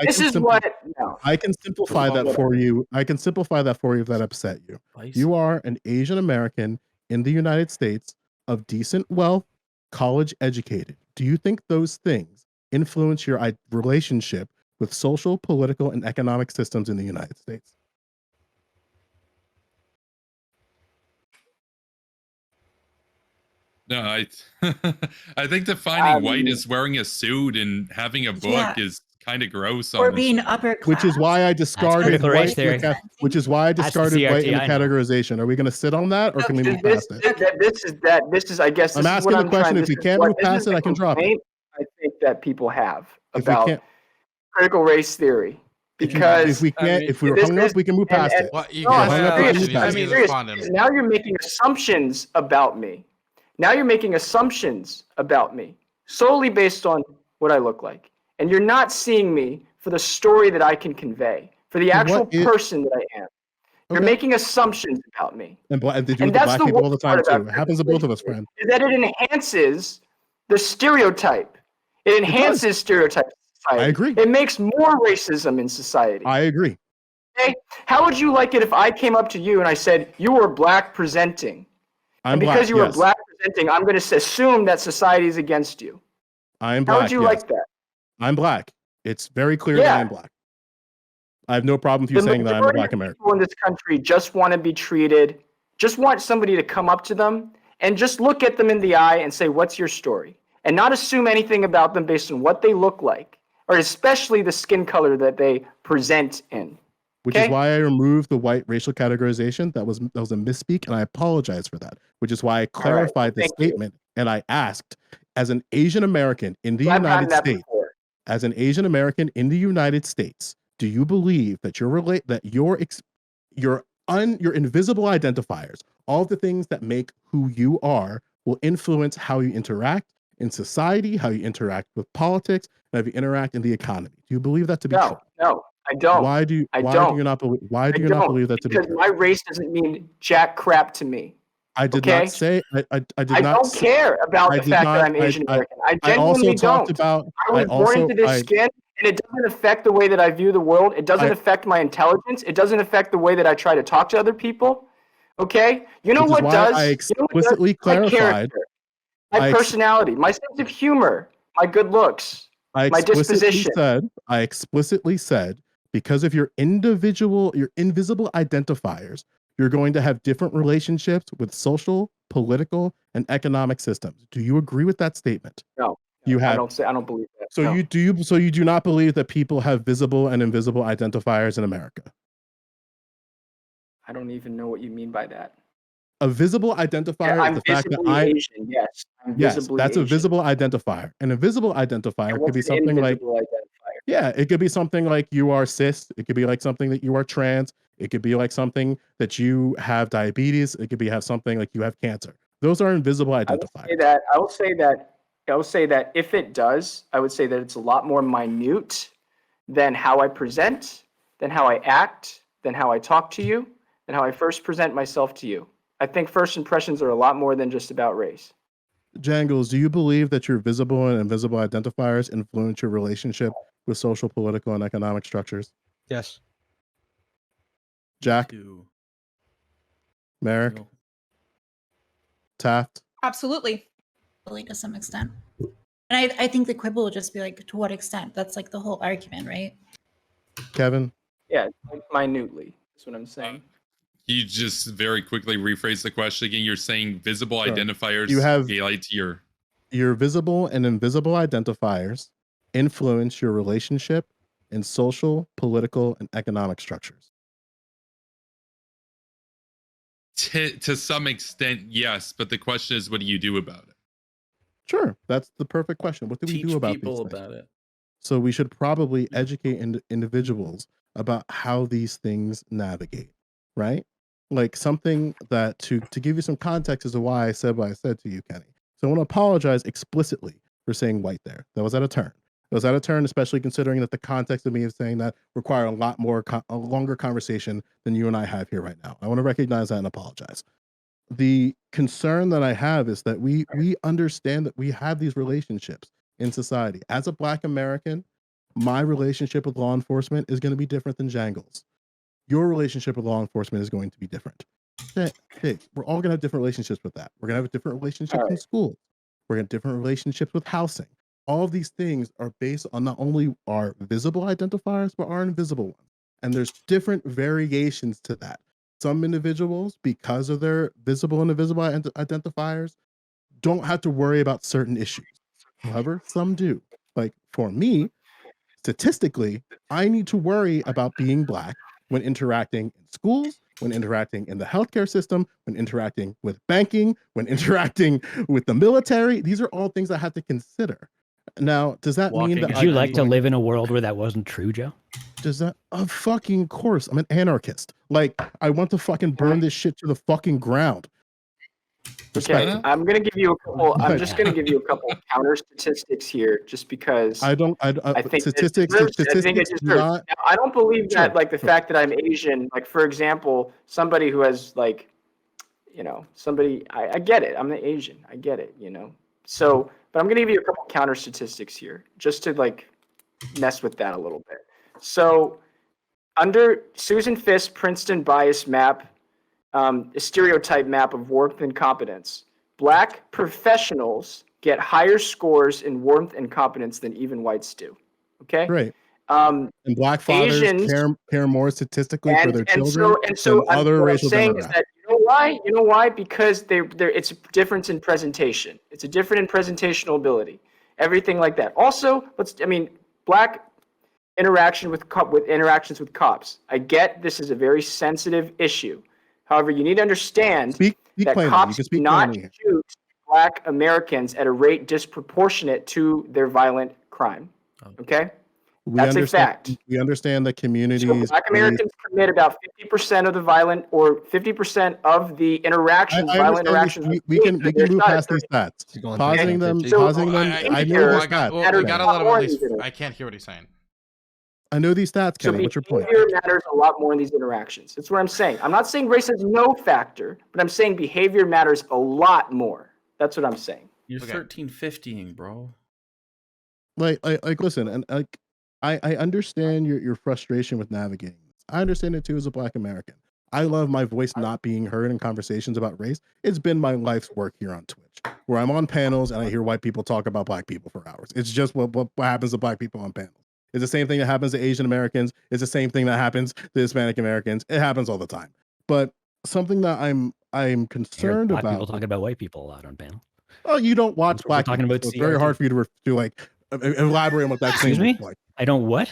This is what, no. I can simplify that for you. I can simplify that for you if that upset you. You are an Asian American in the United States of decent wealth, college educated. Do you think those things influence your relationship with social, political, and economic systems in the United States? No, I think defining white as wearing a suit and having a book Yeah. is kind of gross. Or on being this. upper class. Which is why I discarded critical race white. in the theory. Which is why I That's the discarded white in the CRT, I know. categorization. Are we going to sit on that, or can we move This past it? is I guess I'm this is asking what the I'm question. trying. If we this is can't what- move this is past it, the I can drop it. complaint I think that people have If we about can't, critical race theory because if we can't, if we're this hung up, is- we can move past and- it. What you No, guys hung I'm up, we can move serious. past I'm it. serious. responding. Now you're making assumptions about me. Now you're making assumptions about me solely based on what I look like. And you're not seeing me for the story that I can convey, for the actual What is- person that I am. You're Okay. making assumptions about me. And they do And with the that's black the people all the worst time part too. about It happens to both of us, critical friend. race theory, is that it enhances the stereotype. It enhances stereotypes in society. I agree. It makes more racism in society. I agree. Okay? How would you like it if I came up to you and I said, you were black presenting? I'm And black. because you were Yes. black presenting, I'm going to assume that society is against you. I'm How black. would you yes. like that? I'm black. It's very clear that Yeah. I'm black. I have no problem with you The saying that I'm a majority black of American. people in this country just want to be treated, just want somebody to come up to them and just look at them in the eye and say, what's your story? and not assume anything about them based on what they look like, or especially the skin color that they present in. Which Okay? is why I removed the white racial categorization. That was a misspeak, and I apologize for that. Which is why I clarified the thank you. statement, and I asked, as an Asian American in the I've gotten United that States, before. as an Asian American in the United States, do you believe that your invisible identifiers, all the things that make who you are, will influence how you interact in society, how you interact with politics, and how you interact in the economy? Do you believe that to be true? No, I don't. Why do you not believe that to be Because true? my race doesn't mean jack crap to me. I did okay? not say I did I not don't say, care about I the did fact not- that I'm Asian American. I I also genuinely talked don't. about I was born into this skin, and it doesn't affect the way that I view the world. It doesn't affect my intelligence. It doesn't affect the way that I try to talk to other people. Okay? You know Which is what why does? I You know what does? explicitly My clarified. character, my personality, my sense of humor, my good looks, I my explicitly disposition. said, because of your invisible identifiers, you're going to have different relationships with social, political, and economic systems. Do you agree with that statement? No, You I have. don't believe that. So no. you do not believe that people have visible and invisible identifiers in America? I don't even know what you mean by that. A visible identifier I'm is the fact that visibly Asian. Yes, I'm yes, visibly that's a Asian. visible identifier. An invisible identifier And could what's be an something like, invisible identifier? yeah, it could be something like you are cis. It could be like something that you are trans. It could be like something that you have diabetes. It could be have something like you have cancer. Those are invisible identifiers. I will say that if it does, I would say that it's a lot more minute than how I present, than how I act, than how I talk to you, than how I first present myself to you. I think first impressions are a lot more than just about race. Jangles, do you believe that your visible and invisible identifiers influence your relationship with social, political, and economic structures? Yes. Jack? Ew. Merrick? No. Taft? Absolutely. To some extent. And I think the quibble would just be like, to what extent? That's like the whole argument, right? Kevin? Yeah, minutely. That's what I'm saying. You just very quickly rephrase the question again. You're saying visible Sure. identifiers You have- highlight to Your visible and invisible identifiers influence your relationship in social, political, and economic structures. to some extent, yes, but the question is, what do you do about it? Sure, that's the perfect question. What do we Teach do about people these things? about it. So we should probably educate individuals about how these things navigate, right? Like something that to give you some context as to why I said what I said to you, Kenny. So I want to apologize explicitly for saying white there. That was out of turn. It was out of turn, especially considering that the context of me of saying that require a longer conversation than you and I have here right now. I want to recognize that and apologize. The concern that I have is that we understand that we have these relationships in society. As a Black American, my relationship with law enforcement is going to be different than Jangles. Your relationship with law enforcement is going to be different. Hey, we're all going to have different relationships with that. We're going to have different relationships in school. We're going to have different relationships with housing. All of these things are based on not only our visible identifiers, but our invisible ones. And there's different variations to that. Some individuals, because of their visible and invisible identifiers, don't have to worry about certain issues. However, some do. Like for me, statistically, I need to worry about being Black when interacting in schools, when interacting in the healthcare system, when interacting with banking, when interacting with the military. These are all things I have to consider. Now, does that mean that Would you like to live in a world where that wasn't true, Joe? Does that? Of fucking course. I'm an anarchist. Like, I want to fucking burn this shit to the fucking ground. Okay, I'm gonna give you a couple. I'm just gonna give you a couple counter statistics here, just because I think statistics. I think it deserves. Now, I don't believe that, Sure, like the fact that I'm Asian, like for example, somebody who has like, somebody. I get it. I'm an Asian. I get it. So, but I'm gonna give you a couple counter statistics here, just to like mess with that a little bit. So, under Susan Fisk Princeton bias map. A stereotype map of warmth and competence. Black professionals get higher scores in warmth and competence than even whites do. Okay. Great. And Black fathers Asians care more statistically for their children and so than other what racial I'm saying demographics. is that why? You know why? Because it's a difference in presentation. It's a different in presentational ability. Everything like that. Also, black interactions with cops. I get this is a very sensitive issue. However, you need to understand Speak that plainly. You cops can do speak not plainly here. shoot black Americans at a rate disproportionate to their violent crime. Okay? That's a fact. We understand that communities. So black Americans commit about 50% of the violent, or 50% of the interactions, violent interactions. We can move past these stats. Pausing them. I know the stats. We gotta let him at least. I can't hear what he's saying. I know these stats, So Kenny. What's your point? behavior matters a lot more in these interactions. That's what I'm saying. I'm not saying race is no factor, but I'm saying behavior matters a lot more. That's what I'm saying. You're 1350ing, bro. Like, listen, and like, I understand your frustration with navigating this. I understand it too as a Black American. I love my voice not being heard in conversations about race. It's been my life's work here on Twitch, where I'm on panels and I hear white people talk about Black people for hours. It's just what happens to Black people on panels. It's the same thing that happens to Asian Americans. It's the same thing that happens to Hispanic Americans. It happens all the time. But something that I'm concerned Black about. people talking about white people a lot on panel. Oh, you don't watch Black talking people. about So it's very hard for you to like elaborate on what that Excuse me? like. I don't what?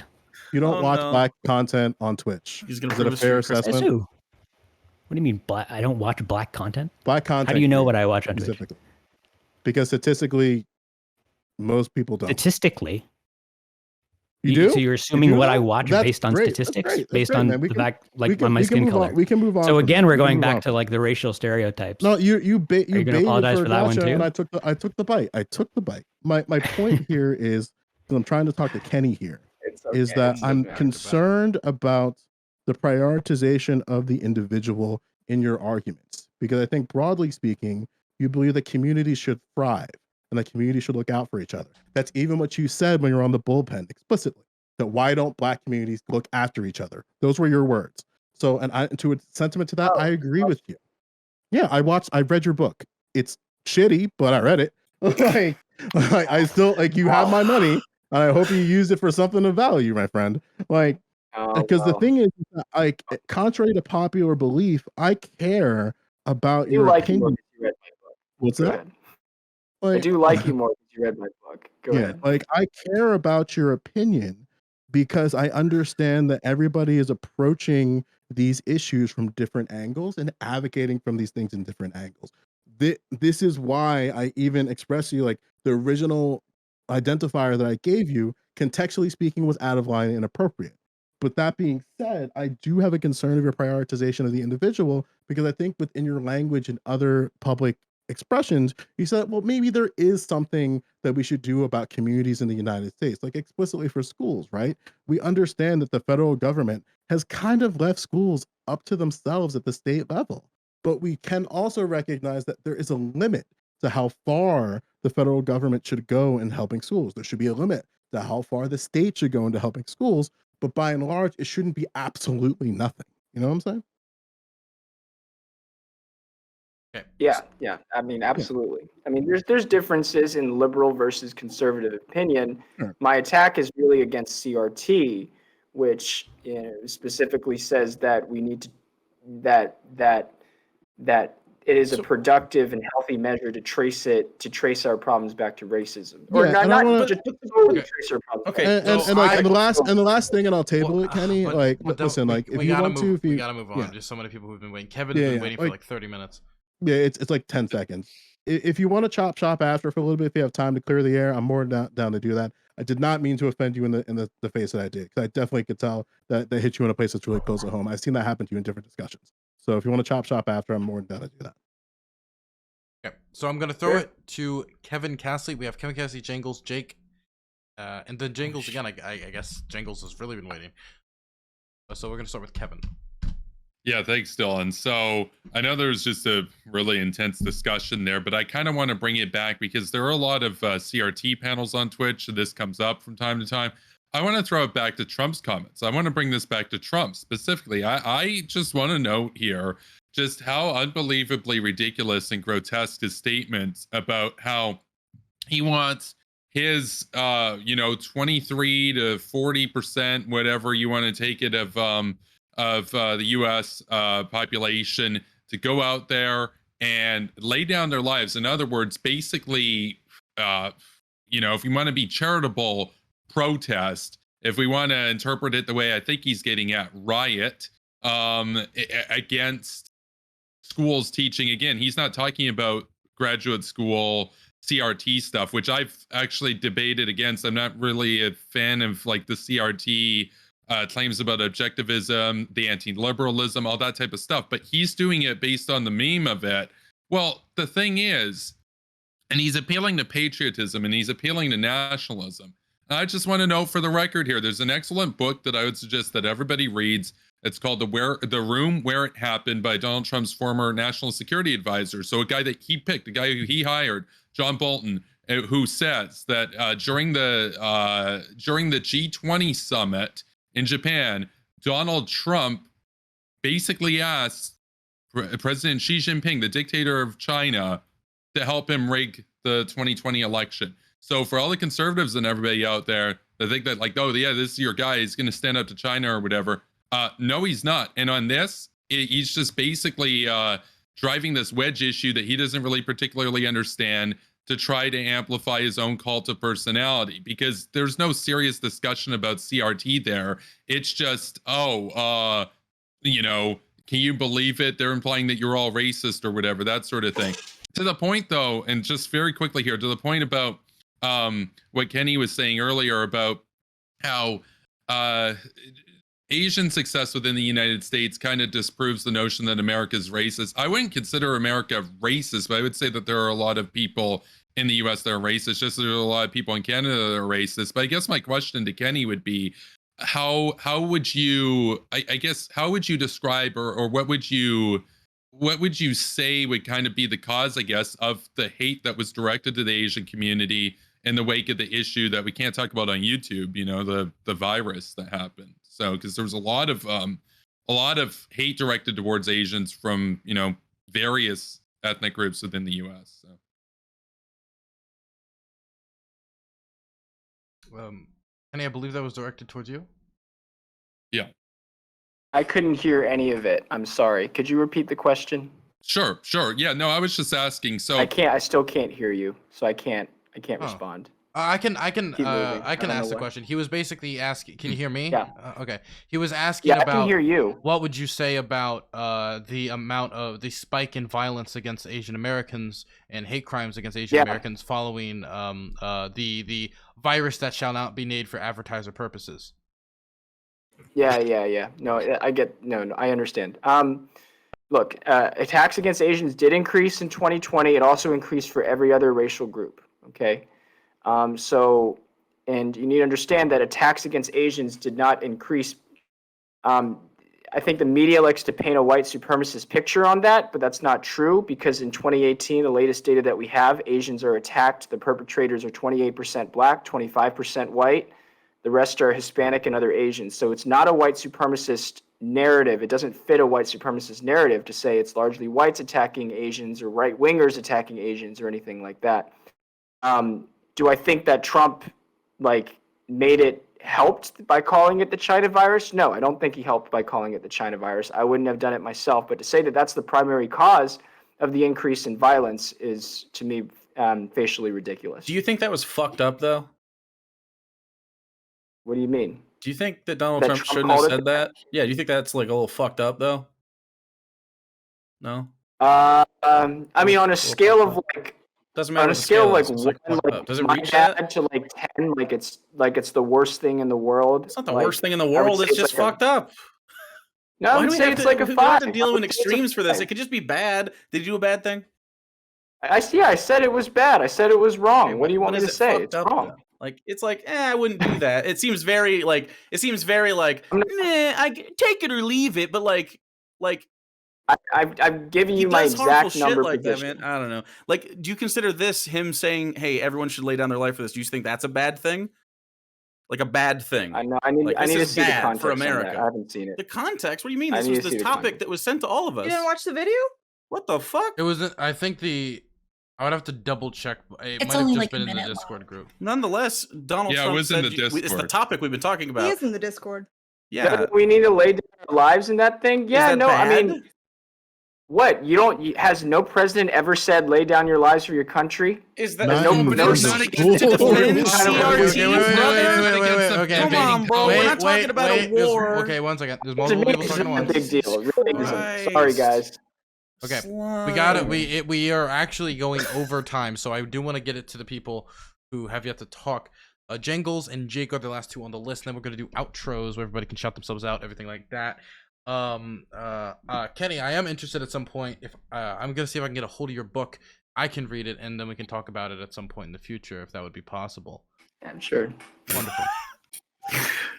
You don't watch Black content on Twitch. He's gonna Is it a fair assessment? Says who? What do you mean black? I don't watch black content. Black content. How do you know what I watch on Twitch? Because statistically, most people don't. Statistically. You do? So you're assuming what I watch That's based on great. That's statistics, great. That's based great, on man. the back, like on my we can skin move color. on. We can move on. So from again, that. we're We can going move back on. to like the racial stereotypes. No, you gonna apologize for that one gotcha, too? and I took the bite. I took the bite. My point here is, because I'm trying to talk to Kenny here, is that I'm concerned about the prioritization of the individual in your arguments, because I think broadly speaking, you believe that communities should thrive and that communities should look out for each other. That's even what you said when you were on the bullpen explicitly. That why don't Black communities look after each other? Those were your words. So, and to a sentiment to that, I agree with you. Yeah, I read your book. It's shitty, but I read it. like, I still like, you have my money, and I hope you use it for something of value, my friend. Like, because the thing is, like, contrary to popular belief, I care about your opinion. What's that? I do like you more because you read my book. Go ahead. Like, I care about your opinion because I understand that everybody is approaching these issues from different angles and advocating from these things in different angles. This is why I even express to you, like, the original identifier that I gave you, contextually speaking, was out of line and inappropriate. But that being said, I do have a concern of your prioritization of the individual, because I think within your language and other public expressions, you said, well, maybe there is something that we should do about communities in the United States, like explicitly for schools, right? We understand that the federal government has kind of left schools up to themselves at the state level, but we can also recognize that there is a limit to how far the federal government should go in helping schools. There should be a limit to how far the state should go into helping schools, but by and large, it shouldn't be absolutely nothing. You know what I'm saying? Okay. Yeah. I mean, absolutely. I mean, there's differences in liberal versus conservative opinion. Sure. My attack is really against CRT, which specifically says that we need to that it is a productive and healthy measure to trace our problems back to racism, or Yeah, not just totally trace our problems. Okay. And the last thing, and I'll table it, Kenny. Listen, like, if you want to, we gotta move on. There's so many people who've been waiting. Kevin's been waiting for like 30 minutes. Yeah, it's like 10 seconds. If you want to chop shop after for a little bit, if you have time to clear the air, I'm more down to do that. I did not mean to offend you in the face that I did, because I definitely could tell that hit you in a place that's really close at home. I've seen that happen to you in different discussions. So if you want to chop shop after, I'm more than down to do that. Okay, so I'm gonna throw it to Kevin Castley. We have Kevin Castley, Jangles, Jake, and then Jangles again. I guess Jangles has really been waiting. So we're gonna start with Kevin. Yeah, thanks, Dylan. So I know there's just a really intense discussion there, but I kind of want to bring it back because there are a lot of CRT panels on Twitch, and this comes up from time to time. I want to throw it back to Trump's comments. I want to bring this back to Trump specifically. I just want to note here just how unbelievably ridiculous and grotesque his statements about how he wants his 23 to 40%, whatever you want to take it, of the U.S. Population to go out there and lay down their lives. In other words, basically, if you want to be charitable, protest. If we want to interpret it the way I think he's getting at, riot against schools teaching. Again, he's not talking about graduate school CRT stuff, which I've actually debated against. I'm not really a fan of like the CRT claims about objectivism, the anti-liberalism, all that type of stuff. But he's doing it based on the meme of it. Well, the thing is, and he's appealing to patriotism and he's appealing to nationalism. And I just want to note for the record here, there's an excellent book that I would suggest that everybody reads. It's called The Room Where It Happened by Donald Trump's former national security advisor. So a guy that he picked, a guy who he hired, John Bolton, who says that during the G20 summit in Japan, Donald Trump basically asked President Xi Jinping, the dictator of China, to help him rig the 2020 election. So for all the conservatives and everybody out there that think that like, oh yeah, this is your guy, he's going to stand up to China or whatever. No, he's not. And on this, he's just basically driving this wedge issue that he doesn't really particularly understand to try to amplify his own cult of personality, because there's no serious discussion about CRT there. It's just, can you believe it? They're implying that you're all racist or whatever, that sort of thing. To the point though, and just very quickly here, to the point about what Kenny was saying earlier about how Asian success within the United States kind of disproves the notion that America is racist. I wouldn't consider America racist, but I would say that there are a lot of people in the US that are racist, just as there are a lot of people in Canada that are racist. But I guess my question to Kenny would be, how would you, how would you describe or what would you say would kind of be the cause, I guess, of the hate that was directed to the Asian community in the wake of the issue that we can't talk about on YouTube, the virus that happened? So, because there was a lot of hate directed towards Asians from, various ethnic groups within the US. So. Kenny, I believe that was directed towards you. Yeah. I couldn't hear any of it. I'm sorry. Could you repeat the question? Sure. Yeah, no, I was just asking. So I still can't hear you, so I can't respond. I can ask know the why. question. He was basically asking. Can you hear me? Yeah. Okay. He was asking Yeah, about. I can hear you. What would you say about the amount of the spike in violence against Asian Americans and hate crimes against Asian Americans following the virus that shall not be named for advertiser purposes? Yeah. No, I understand. Look, attacks against Asians did increase in 2020. It also increased for every other racial group. Okay. And you need to understand that attacks against Asians did not increase. I think the media likes to paint a white supremacist picture on that, but that's not true, because in 2018, the latest data that we have, Asians are attacked. The perpetrators are 28% black, 25% white. The rest are Hispanic and other Asians. So it's not a white supremacist narrative. It doesn't fit a white supremacist narrative to say it's largely whites attacking Asians or right-wingers attacking Asians or anything like that. Do I think that Trump made it helped by calling it the China virus? No, I don't think he helped by calling it the China virus. I wouldn't have done it myself. But to say that that's the primary cause of the increase in violence is, to me, facially ridiculous. Do you think that was fucked up, though? What do you mean? Do you think that Donald Trump shouldn't have said that? Yeah, do you think that's like a little fucked up, though? No? I mean, on a scale of doesn't matter. On a scale of one, does it my reach dad that? to 10, it's the worst thing in the world. It's not the worst thing in the world. It's just fucked up. No, I would say it's like a 5. We don't have to deal with extremes for this. It could just be bad. Did you do a bad thing? I said it was bad. I said it was wrong. Okay, what do you want me to say? It's wrong. Though? It's I wouldn't do that. It seems very nah, I take it or leave it, but I've given you my exact number like that, position. man. I don't know. Do you consider this him saying, "Hey, everyone should lay down their life for this"? Do you think that's a bad thing? Like a bad thing? I know. I need to see the context for America. I haven't seen it. The context? What do you mean? This was the topic that was sent to all of us. You didn't watch the video? What the fuck? It was. I think I would have to double check. It It's might have only just like a been in the minute Discord group. Nonetheless, Donald Trump it was said in the Discord. it's the topic we've been talking about. He is in the Discord. Yeah. We need to lay down our lives in that thing. Yeah, that no, bad? I mean, What? Has no president ever said lay down your lives for your country? Is that Not no- even no- in no- the against school. defend Wait, CRT, brother? Okay. Come on, bro. We're not talking about a there's- war. Okay, one second. There's To multiple me, people it's talking not at a once. big deal. It really isn't. Sorry, guys. Okay, we got it. We are actually going over time, so I do want to get it to the people who have yet to talk. Jangles and Jake are the last two on the list. And then we're gonna do outros where everybody can shout themselves out, everything like that. Kenny, I am interested at some point. If I'm gonna see if I can get a hold of your book, I can read it, and then we can talk about it at some point in the future, if that would be possible. Yeah, sure. Wonderful.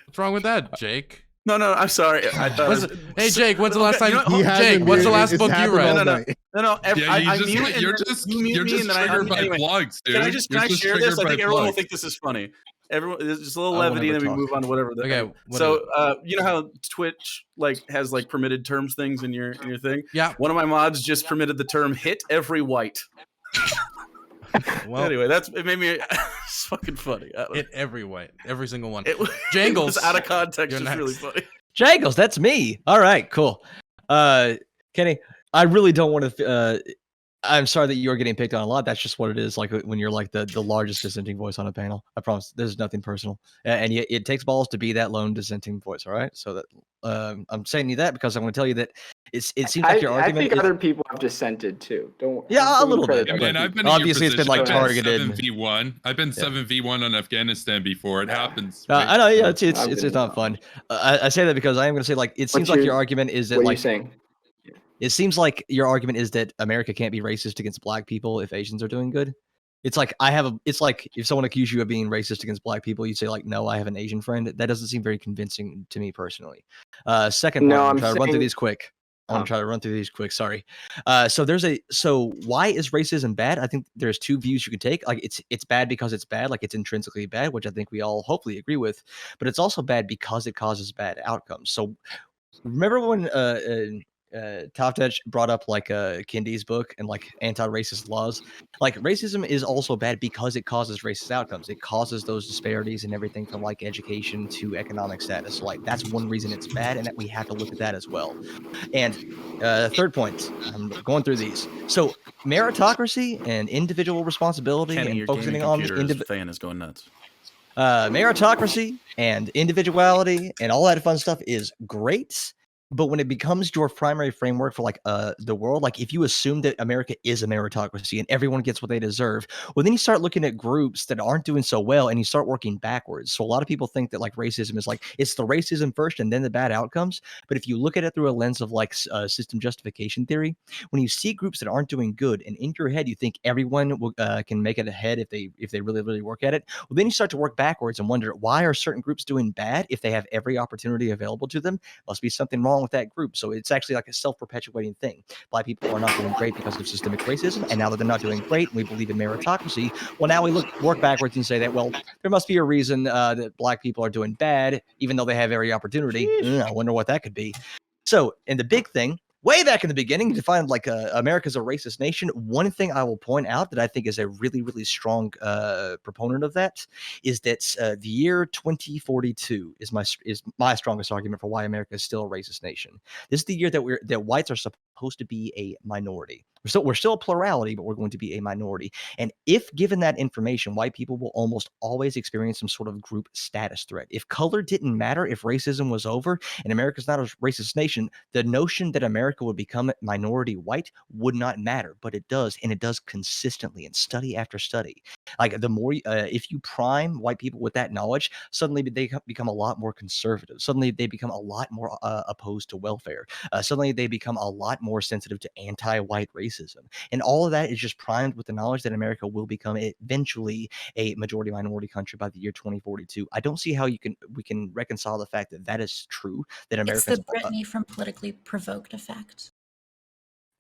What's wrong with that, Jake? No, I'm sorry. I thought. Hey, Jake, when's the last time? You know, He Jake, hasn't what's the read it. last It's book you happened read? all No. night. Yeah, I mute and you're then just you mute you're me just and then I triggered by anyway. plugs, dude. Can I You're just share this? I triggered think by everyone will plugs. think this is funny. Everyone, there's just a little I won't levity, and then ever we move on to whatever. Okay, what So, is it? you know how Twitch has permitted terms things in your thing. Yeah. One of my mods just permitted the term "hit every white." Well, Anyway, it made me it's fucking funny. I don't know. every single one. It was Jangles, out of context. you're It's really next. funny. Jangles, that's me. All right, cool. Kenny, I really don't want to. I'm sorry that you're getting picked on a lot. That's just what it is. Like when you're like the largest dissenting voice on a panel. I promise. There's nothing personal, and yet it takes balls to be that lone dissenting voice. All right. So that I'm saying you that because I'm going to tell you that it seems like your I argument. think other people have dissented too. Yeah, I'm a little giving bit. credit I to mean, other I've people. been Obviously, in it's your been, like, position. targeted. 7v1. I've been 7v1 on Afghanistan before. It happens. I know. Yeah, I'm it's getting not fun. I say that because I am going to say like it seems like your argument is that What are like you saying? it seems like your argument is that America can't be racist against black people if Asians are doing good. It's like it's like if someone accused you of being racist against black people, you'd say like, no, I have an Asian friend. That doesn't seem very convincing to me personally. Second point, No, I'm I'm trying to run through saying- these quick. I want to try to run through these quick. Sorry. So why is racism bad? I think there's two views you can take. Like it's bad because it's bad, like it's intrinsically bad, which I think we all hopefully agree with. But it's also bad because it causes bad outcomes. So remember when Top Edge brought up like Kindy's book and like anti-racist laws? Like racism is also bad because it causes racist outcomes. It causes those disparities in everything from like education to economic status. Like that's one reason it's bad, and that we have to look at that as well. And third point, I'm going through these. So meritocracy and individual responsibility Kenny, and your focusing gaming on the computer's fan is going nuts. meritocracy and individuality and all that fun stuff is great. But when it becomes your primary framework for like the world, like if you assume that America is a meritocracy and everyone gets what they deserve, well, then you start looking at groups that aren't doing so well and you start working backwards. So a lot of people think that like racism is like it's the racism first and then the bad outcomes. But if you look at it through a lens of like system justification theory, when you see groups that aren't doing good and in your head you think everyone will, can make it ahead if they really work at it, well, then you start to work backwards and wonder why are certain groups doing bad if they have every opportunity available to them? Must be something wrong with that group. So it's actually like a self-perpetuating thing. Black people are not doing great because of systemic racism, and now that they're not doing great and we believe in meritocracy, well, now we work backwards and say that, well, there must be a reason that black people are doing bad even though they have every opportunity. I wonder what that could be. So, and the big thing way back in the beginning, to find like America's a racist nation, one thing I will point out that I think is a really, really strong proponent of that is that the year 2042 is my strongest argument for why America is still a racist nation. This is the year that whites are supposed to be a minority. We're still a plurality, but we're going to be a minority. And if given that information, white people will almost always experience some sort of group status threat. If color didn't matter, if racism was over, and America's not a racist nation, the notion that America would become minority white would not matter. But it does, and it does consistently in study after study. Like the more, if you prime white people with that knowledge, suddenly they become a lot more conservative. Suddenly they become a lot more opposed to welfare. Suddenly they become a lot more sensitive to anti-white racism. And all of that is just primed with the knowledge that America will become eventually a majority minority country by the year 2042. I don't see how we can reconcile the fact that is true, that It's America. the Brittany from Politically Provoked effect.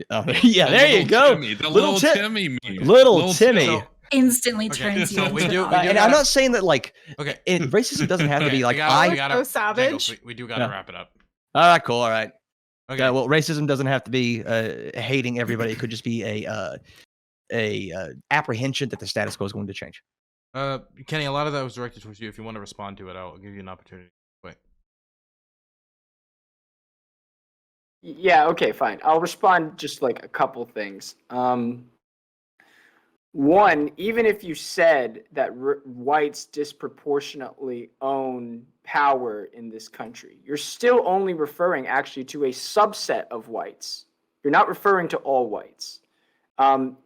Yeah, there you go. Timmy, the little Timmy meme. Little Timmy. So- Instantly Okay, turns you so into we do- that. And I'm not saying that like Okay. racism doesn't have to be like we gotta, So savage. Jangles, we do gotta Yeah. wrap it up. All right, cool. All right. Okay. Well, racism doesn't have to be hating everybody. It could just be a apprehension that the status quo is going to change. Kenny, a lot of that was directed towards you. If you want to respond to it, I'll give you an opportunity. Wait. Yeah, okay, fine. I'll respond just like a couple things. One, even if you said that whites disproportionately own power in this country, you're still only referring actually to a subset of whites. You're not referring to all whites.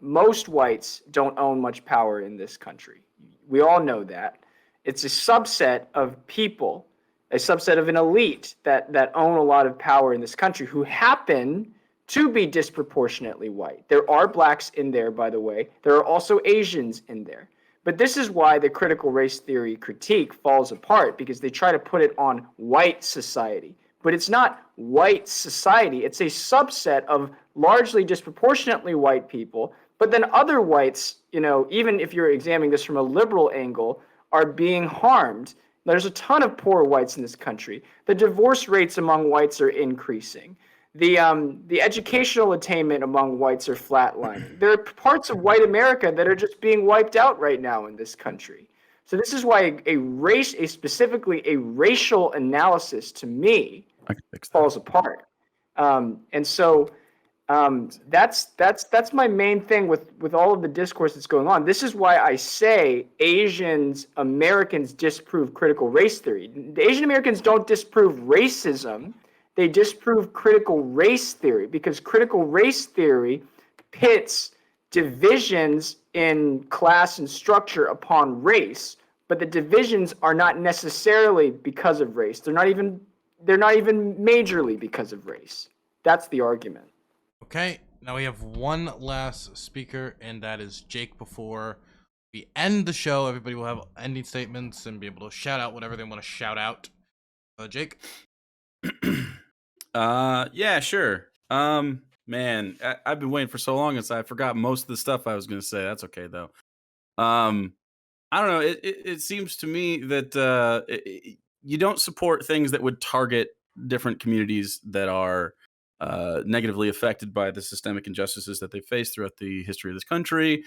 Most whites don't own much power in this country. We all know that. It's a subset of people, a subset of an elite that own a lot of power in this country who happen to be disproportionately white. There are blacks in there, by the way. There are also Asians in there. But this is why the critical race theory critique falls apart, because they try to put it on white society. But it's not white society. It's a subset of largely disproportionately white people. But then other whites, even if you're examining this from a liberal angle, are being harmed. There's a ton of poor whites in this country. The divorce rates among whites are increasing. The educational attainment among whites are flatlining. There are parts of white America that are just being wiped out right now in this country. So this is why specifically a racial analysis, to me, falls apart. And so that's my main thing with all of the discourse that's going on. This is why I say Americans disprove critical race theory. The Asian Americans don't disprove racism. They disprove critical race theory, because critical race theory pits divisions in class and structure upon race, but the divisions are not necessarily because of race. They're not even majorly because of race. That's the argument. Okay, now we have one last speaker, and that is Jake. Before we end the show, everybody will have ending statements and be able to shout out whatever they want to shout out. Jake? Yeah, sure. Man, I've been waiting for so long, and I forgot most of the stuff I was going to say. That's okay, though. I don't know. It seems to me that you don't support things that would target different communities that are negatively affected by the systemic injustices that they face throughout the history of this country,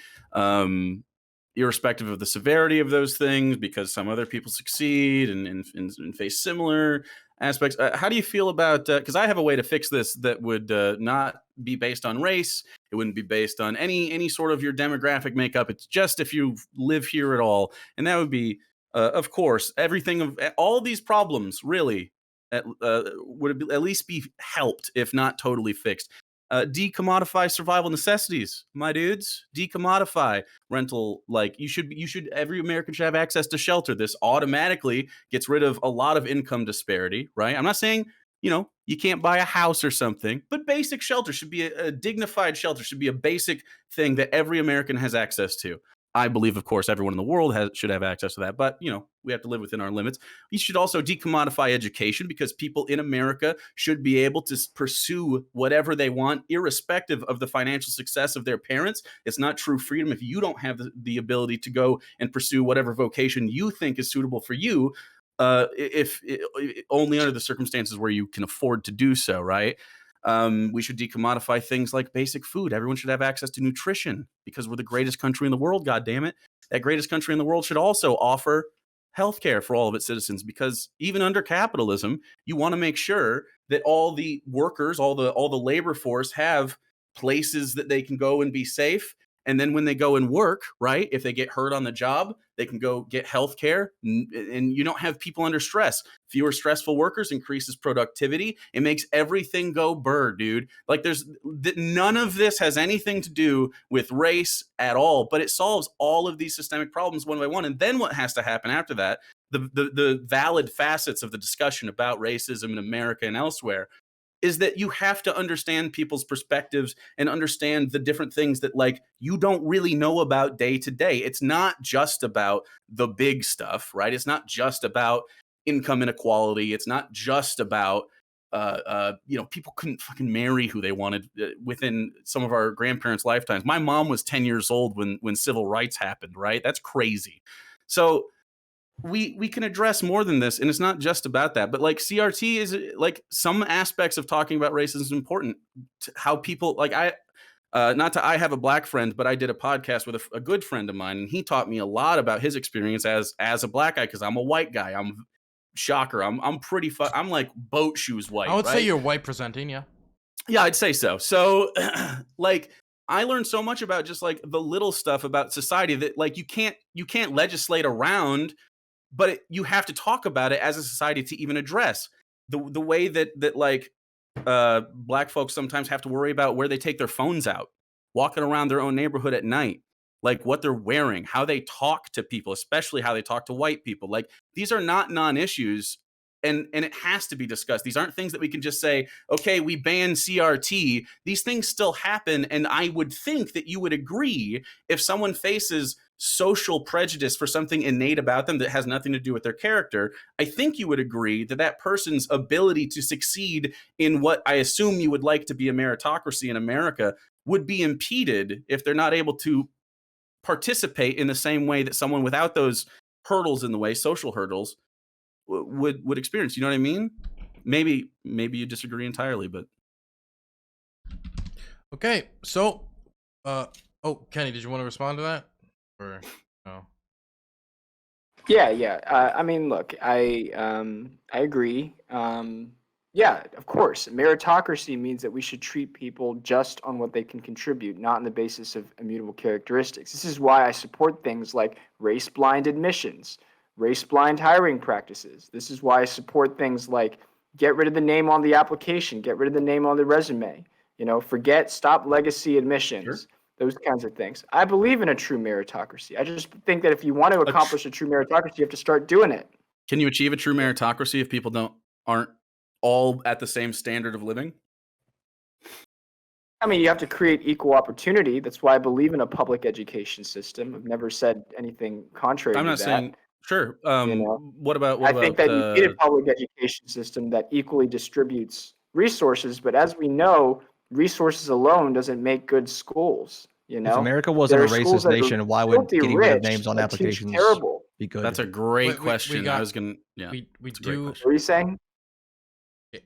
irrespective of the severity of those things, because some other people succeed and face similar aspects. How do you feel about, because I have a way to fix this that would not be based on race. It wouldn't be based on any sort of your demographic makeup. It's just if you live here at all. And that would be, of course, everything of all these problems really would at least be helped, if not totally fixed. Decommodify survival necessities, my dudes. Decommodify rental. Like every American should have access to shelter. This automatically gets rid of a lot of income disparity, right? I'm not saying, you can't buy a house or something, but basic shelter should be a dignified shelter, should be a basic thing that every American has access to. I believe, of course, everyone in the world should have access to that, but we have to live within our limits. You should also decommodify education, because people in America should be able to pursue whatever they want, irrespective of the financial success of their parents. It's not true freedom if you don't have the ability to go and pursue whatever vocation you think is suitable for you, if only under the circumstances where you can afford to do so, right? We should decommodify things like basic food. Everyone should have access to nutrition, because we're the greatest country in the world. God damn it. That greatest country in the world should also offer healthcare for all of its citizens, because even under capitalism, you want to make sure that all the workers, all the labor force have places that they can go and be safe. And then when they go and work, right, if they get hurt on the job, they can go get health care, and you don't have people under stress. Fewer stressful workers increases productivity. It makes everything go burr, dude. Like none of this has anything to do with race at all, but it solves all of these systemic problems one by one. And then what has to happen after that, the valid facets of the discussion about racism in America and elsewhere, is that you have to understand people's perspectives and understand the different things that you don't really know about day to day. It's not just about the big stuff, right? It's not just about income inequality. It's not just about, people couldn't fucking marry who they wanted within some of our grandparents' lifetimes. My mom was 10 years old when civil rights happened, right? That's crazy. So we can address more than this, and it's not just about that, but CRT is some aspects of talking about racism is important to how people I have a black friend, but I did a podcast with a good friend of mine, and he taught me a lot about his experience as a black guy, because I'm a white guy. I'm pretty I'm like boat shoes white. I would right? say you're white presenting, yeah. Yeah, I'd say so. So, like, I learned so much about just like the little stuff about society that like you can't legislate around, but you have to talk about it as a society to even address the way that like black folks sometimes have to worry about where they take their phones out, walking around their own neighborhood at night, like what they're wearing, how they talk to people, especially how they talk to white people. Like these are not non-issues, and it has to be discussed. These aren't things that we can just say, okay, we ban CRT. These things still happen, and I would think that you would agree if someone faces social prejudice for something innate about them that has nothing to do with their character, I think you would agree that that person's ability to succeed in what I assume you would like to be a meritocracy in America would be impeded if they're not able to participate in the same way that someone without those hurdles in the way, social hurdles, would experience. You know what I mean? Maybe you disagree entirely, but Okay, so, oh, Kenny, did you want to respond to that? Or no? Yeah. I mean, look, I agree. Yeah, of course. Meritocracy means that we should treat people just on what they can contribute, not on the basis of immutable characteristics. This is why I support things like race-blind admissions, race-blind hiring practices. This is why I support things like get rid of the name on the application, get rid of the name on the resume. Stop legacy admissions. Sure. Those kinds of things. I believe in a true meritocracy. I just think that if you want to accomplish a true meritocracy, you have to start doing it. can you achieve a true meritocracy if people aren't all at the same standard of living? I mean, you have to create equal opportunity. That's why I believe in a public education system. I've never said anything contrary I'm to not that. saying sure. know, What about I think that you need a public education system that equally distributes resources. But as we know, resources alone doesn't make good schools. If America wasn't a racist nation, why would getting rid of names on applications be good? That's a great We question. got- I was gonna. Yeah. We It's a great do. question. What are you saying?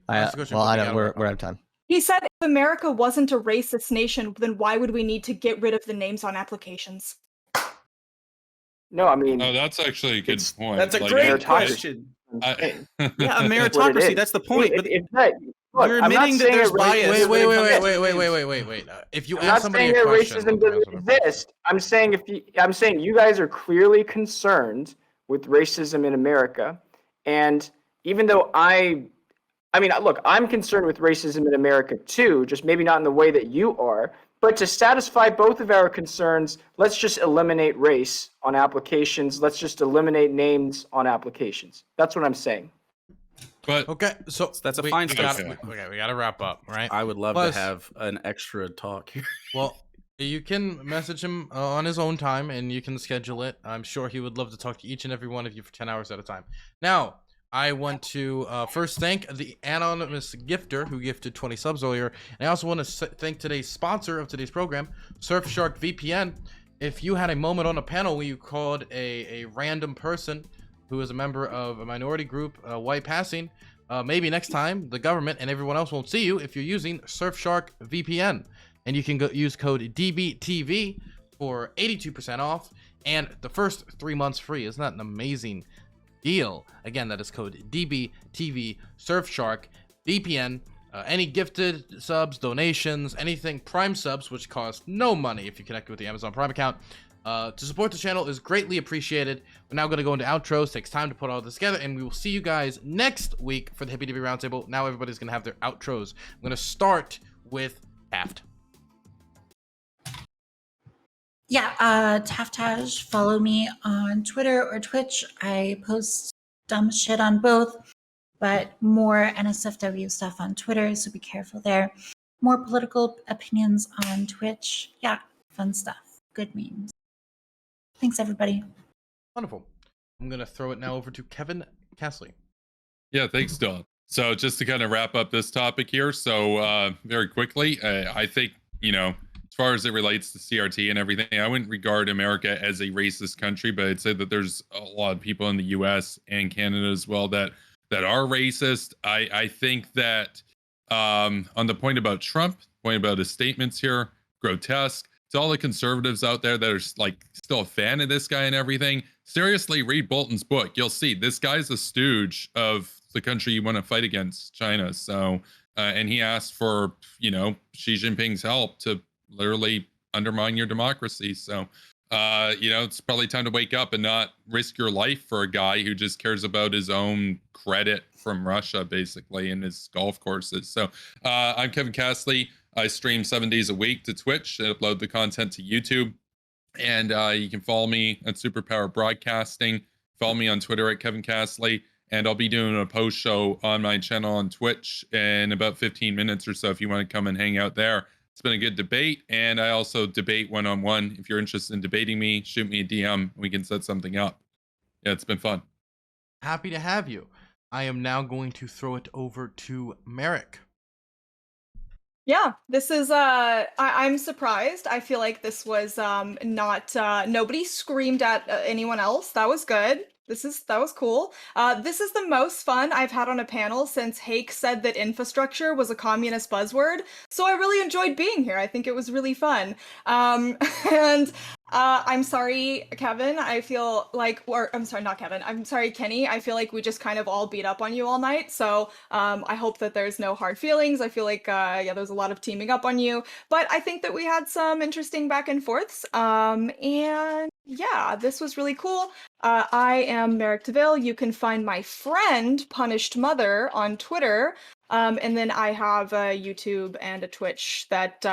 Ask a question, Well, but I we know gotta we're wrap out up. of time. He said if America wasn't a racist nation, then why would we need to get rid of the names on applications? No, I mean, Oh, that's actually a good It's- point. That's a Like, great meritocracy. question. I'm saying. Yeah, a That's what it meritocracy. is. That's the point. If- But if that- look, you're I'm not admitting that saying there's racism bias. doesn't Wait. exist. If you I'm ask not somebody saying a that question, racism let them doesn't answer the question. exist. I'm saying you guys are clearly concerned with racism in America, and even though look, I'm concerned with racism in America too, just maybe not in the way that you are. But to satisfy both of our concerns, let's just eliminate race on applications. Let's just eliminate names on applications. That's what I'm saying. but Okay, so That's a we- fine we start. gotta- we gotta wrap up, right? I would love Plus- to have an extra talk here. Well, you can message him on his own time, and you can schedule it. I'm sure he would love to talk to each and every one of you for 10 hours at a time. Now, I want to first thank the anonymous gifter who gifted 20 subs earlier. And I also want to thank today's sponsor of today's program, Surfshark VPN. If you had a moment on a panel where you called a random person who is a member of a minority group, white passing, maybe next time the government and everyone else won't see you if you're using Surfshark VPN. And you can use code DBTV for 82% off and the first 3 months free. Isn't that an amazing deal? Again, that is code DBTV, Surfshark VPN. Any gifted subs, donations, anything, Prime subs, which cost no money if you connect with the Amazon Prime account, to support the channel is greatly appreciated. We're now going to go into outros. Takes time to put all this together, and we will see you guys next week for the Hippie TV Roundtable. Now everybody's going to have their outros. I'm going to start with Taft. Yeah, Taftage, follow me on Twitter or Twitch. I post dumb shit on both, but more NSFW stuff on Twitter, so be careful there. More political opinions on Twitch. Yeah, fun stuff. Good memes. Thanks, everybody. Wonderful. I'm going to throw it now over to Kevin Castley. Yeah, thanks, Don. So just to kind of wrap up this topic here, so very quickly, I think, as far as it relates to CRT and everything, I wouldn't regard America as a racist country, but I'd say that there's a lot of people in the US and Canada as well that are racist. I think that on the point about Trump, point about his statements here, grotesque. To all the conservatives out there that are like still a fan of this guy and everything, seriously read Bolton's book. You'll see this guy's a stooge of the country you want to fight against, China. So and he asked for, Xi Jinping's help to literally undermine your democracy. So, it's probably time to wake up and not risk your life for a guy who just cares about his own credit from Russia, basically, in his golf courses. So, I'm Kevin Castley. I stream 7 days a week to Twitch and upload the content to YouTube. And you can follow me at Superpower Broadcasting. Follow me on Twitter at Kevin Castley. And I'll be doing a post show on my channel on Twitch in about 15 minutes or so if you want to come and hang out there. It's been a good debate. And I also debate one-on-one. If you're interested in debating me, shoot me a DM and we can set something up. Yeah, it's been fun. Happy to have you. I am now going to throw it over to Merrick. Yeah, this is I'm surprised. I feel like this was not nobody screamed at anyone else. That was good. That was cool. This is the most fun I've had on a panel since Hake said that infrastructure was a communist buzzword. So I really enjoyed being here. I think it was really fun. And I'm sorry, Kevin. I feel like, or I'm sorry, not Kevin. I'm sorry, Kenny. I feel like we just kind of all beat up on you all night. So I hope that there's no hard feelings. I feel like, there's a lot of teaming up on you. But I think that we had some interesting back and forths. And yeah, this was really cool. I am Merrick DeVille. You can find my friend, Punished Mother, on Twitter. And then I have a YouTube and a Twitch that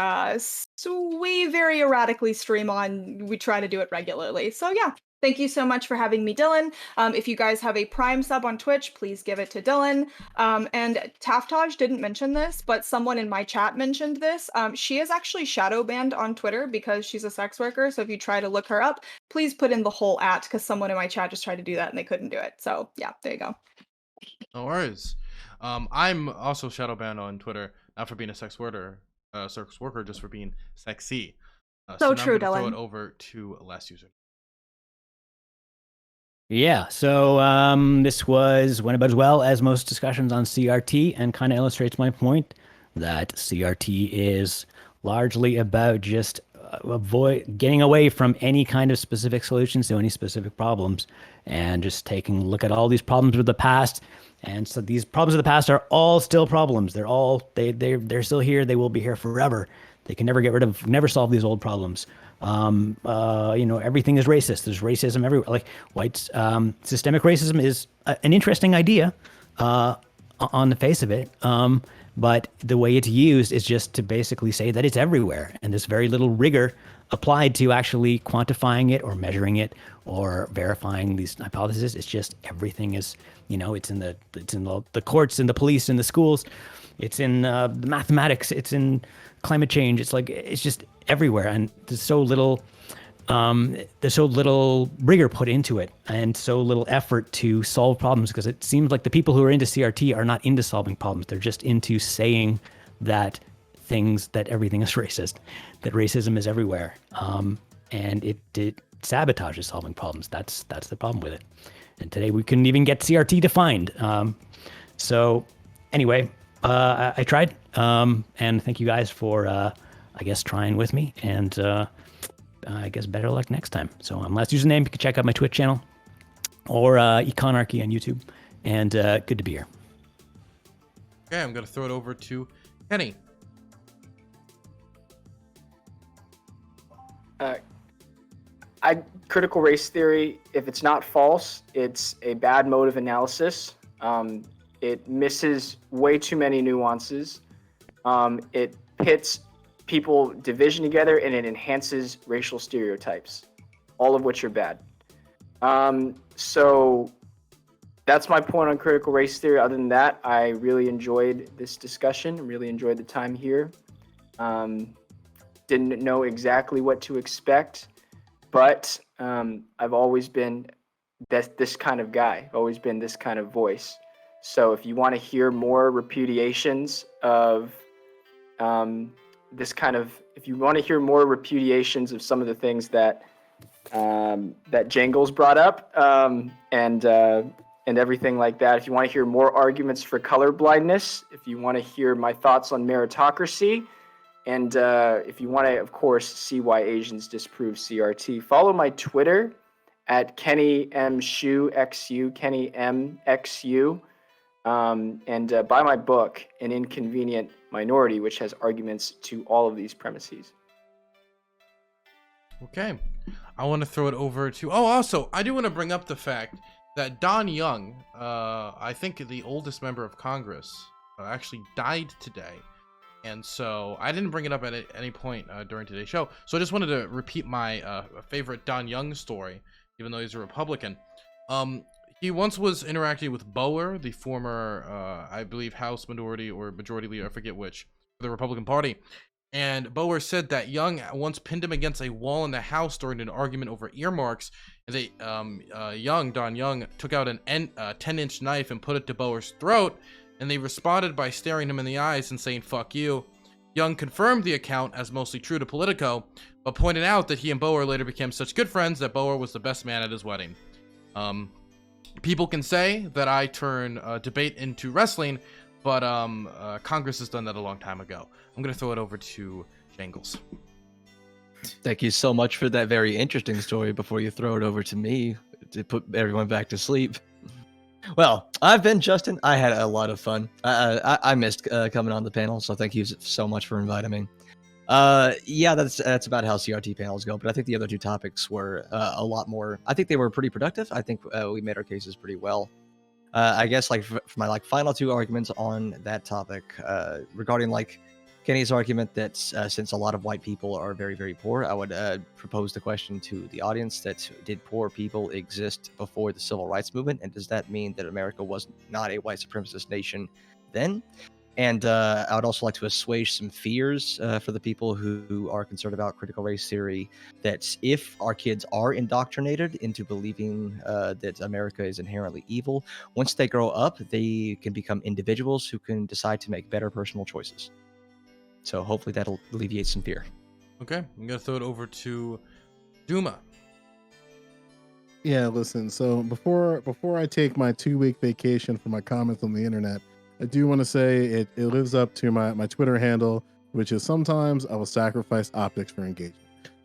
we very erratically stream on. We try to do it regularly. So yeah, thank you so much for having me, Dylan. If you guys have a Prime sub on Twitch, please give it to Dylan. And Taftaj didn't mention this, but someone in my chat mentioned this. She is actually shadow banned on Twitter because she's a sex worker. So if you try to look her up, please put in the whole @ because someone in my chat just tried to do that and they couldn't do it. So yeah, there you go. No worries. I'm also shadow banned on Twitter, not for being a sex worker, just for being sexy. So now true, I'm gonna throw Dylan. it over to last user. Yeah, so this went about as well as most discussions on CRT and kind of illustrates my point that CRT is largely about just getting away from any kind of specific solutions to any specific problems and just taking a look at all these problems of the past. And so these problems of the past are all still problems. They're still here. They will be here forever. They can never solve these old problems. Everything is racist. There's racism everywhere. Like whites, systemic racism is an interesting idea on the face of it. But the way it's used is just to basically say that it's everywhere. And there's very little rigor applied to actually quantifying it or measuring it or verifying these hypotheses. It's just everything is, it's in the courts, in the police, in the schools. It's in the mathematics. It's in climate change. It's just everywhere. And there's so little rigor put into it and so little effort to solve problems, because it seems like the people who are into CRT are not into solving problems. They're just into saying that everything is racist, that racism is everywhere. And it sabotages solving problems. That's the problem with it. And today we couldn't even get CRT defined. So anyway, I tried. And thank you guys for, trying with me. And I guess better luck next time. So last username, you can check out my Twitch channel or Econarchy on YouTube. And good to be here. Okay, I'm going to throw it over to Kenny. Critical race theory, if it's not false, it's a bad mode of analysis. It misses way too many nuances. It pits people division together, and it enhances racial stereotypes, all of which are bad. So that's my point on critical race theory. Other than that, I really enjoyed this discussion, really enjoyed the time here. Didn't know exactly what to expect, but I've always been this kind of guy, always been this kind of voice. So if you want to hear more repudiations of if you want to hear more repudiations of some of the things that Jangles brought up, and everything like that, if you want to hear more arguments for colorblindness, if you want to hear my thoughts on meritocracy, and if you want to, of course, see why Asians disprove CRT, follow my Twitter at Kenny M. Xu, XU, Kenny M. XU. and buy my book, An Inconvenient Minority, which has arguments to all of these premises. Okay. I want to throw it over to... Oh, also, I do want to bring up the fact that Don Young, I think the oldest member of Congress, actually died today. And so I didn't bring it up at any point during today's show. So I just wanted to repeat my favorite Don Young story, even though he's a Republican. He once was interacting with Bower, the former, I believe, House Minority or Majority Leader, I forget which, for the Republican Party. And Bower said that Young once pinned him against a wall in the House during an argument over earmarks. And they, Don Young, took out an 10-inch knife and put it to Bower's throat. And they responded by staring him in the eyes and saying, "Fuck you." Young confirmed the account as mostly true to Politico, but pointed out that he and Bower later became such good friends that Bower was the best man at his wedding. People can say that I turn debate into wrestling, but Congress has done that a long time ago. I'm going to throw it over to Jangles. Thank you so much for that very interesting story before you throw it over to me to put everyone back to sleep. Well, I've been Justin. I had a lot of fun. I missed coming on the panel, so thank you so much for inviting me. Yeah, that's about how CRT panels go, but I think the other two topics were a lot more. I think they were pretty productive. I think we made our cases pretty well. I guess like for my final two arguments on that topic, regarding Kenny's argument that since a lot of white people are very, very poor, I would propose the question to the audience that did poor people exist before the Civil Rights Movement? And does that mean that America was not a white supremacist nation then? And I would also like to assuage some fears for the people who are concerned about critical race theory, that if our kids are indoctrinated into believing that America is inherently evil, once they grow up, they can become individuals who can decide to make better personal choices. So hopefully that'll alleviate some fear. Okay, I'm going to throw it over to Duma. Yeah, listen. So before I take my 2-week vacation for my comments on the internet, I do want to say it lives up to my Twitter handle, which is sometimes I will sacrifice optics for engagement.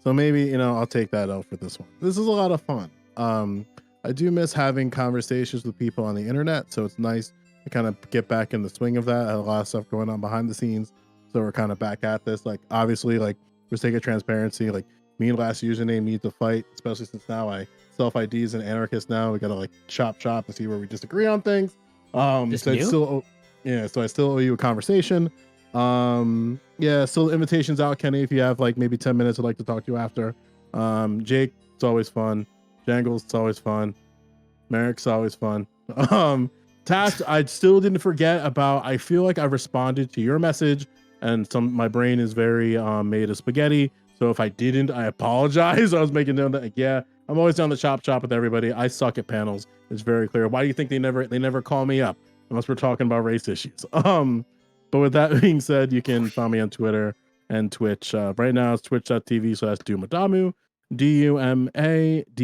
So maybe, I'll take that out for this one. This is a lot of fun. I do miss having conversations with people on the internet, so it's nice to kind of get back in the swing of that. I had a lot of stuff going on behind the scenes, so we're kind of back at this. Obviously, for sake of transparency, me and last username need to fight, especially since now I self-ID as an anarchist now. We gotta chop and see where we disagree on things. So I still owe you a conversation. Still invitations out, Kenny, if you have maybe 10 minutes I'd like to talk to you after. Jake, it's always fun. Jangles, it's always fun. Merrick's always fun. Taft, I still didn't forget about. I feel like I responded to your message, and my brain is very made of spaghetti. So if I didn't, I apologize. I was making note that I'm always down to chop with everybody. I suck at panels. It's very clear. Why do you think they never call me up unless we're talking about race issues? But with that being said, you can find me on Twitter and Twitch. Right now it's twitch.tv/Dumadamu, DUMADAMU.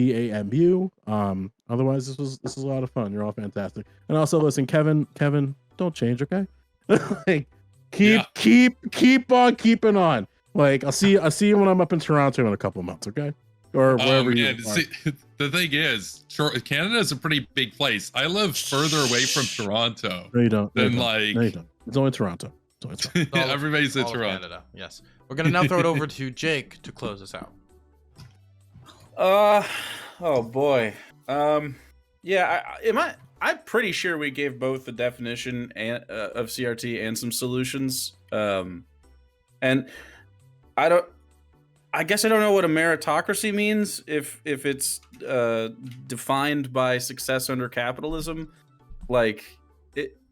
Otherwise, this is a lot of fun. You're all fantastic. And also, listen, Kevin, don't change, okay? Keep on keeping on. I'll see you when I'm up in Toronto in a couple months, okay? Or wherever you are. See, the thing is, Canada is a pretty big place. I live further away from Toronto. No, you don't. Than No, you don't. It's only Toronto. Everybody's in all of Toronto. Canada. Yes. We're going to now throw it over to Jake to close us out. Oh boy. I'm pretty sure we gave both the definition of CRT and some solutions. And I guess I don't know what a meritocracy means if it's defined by success under capitalism.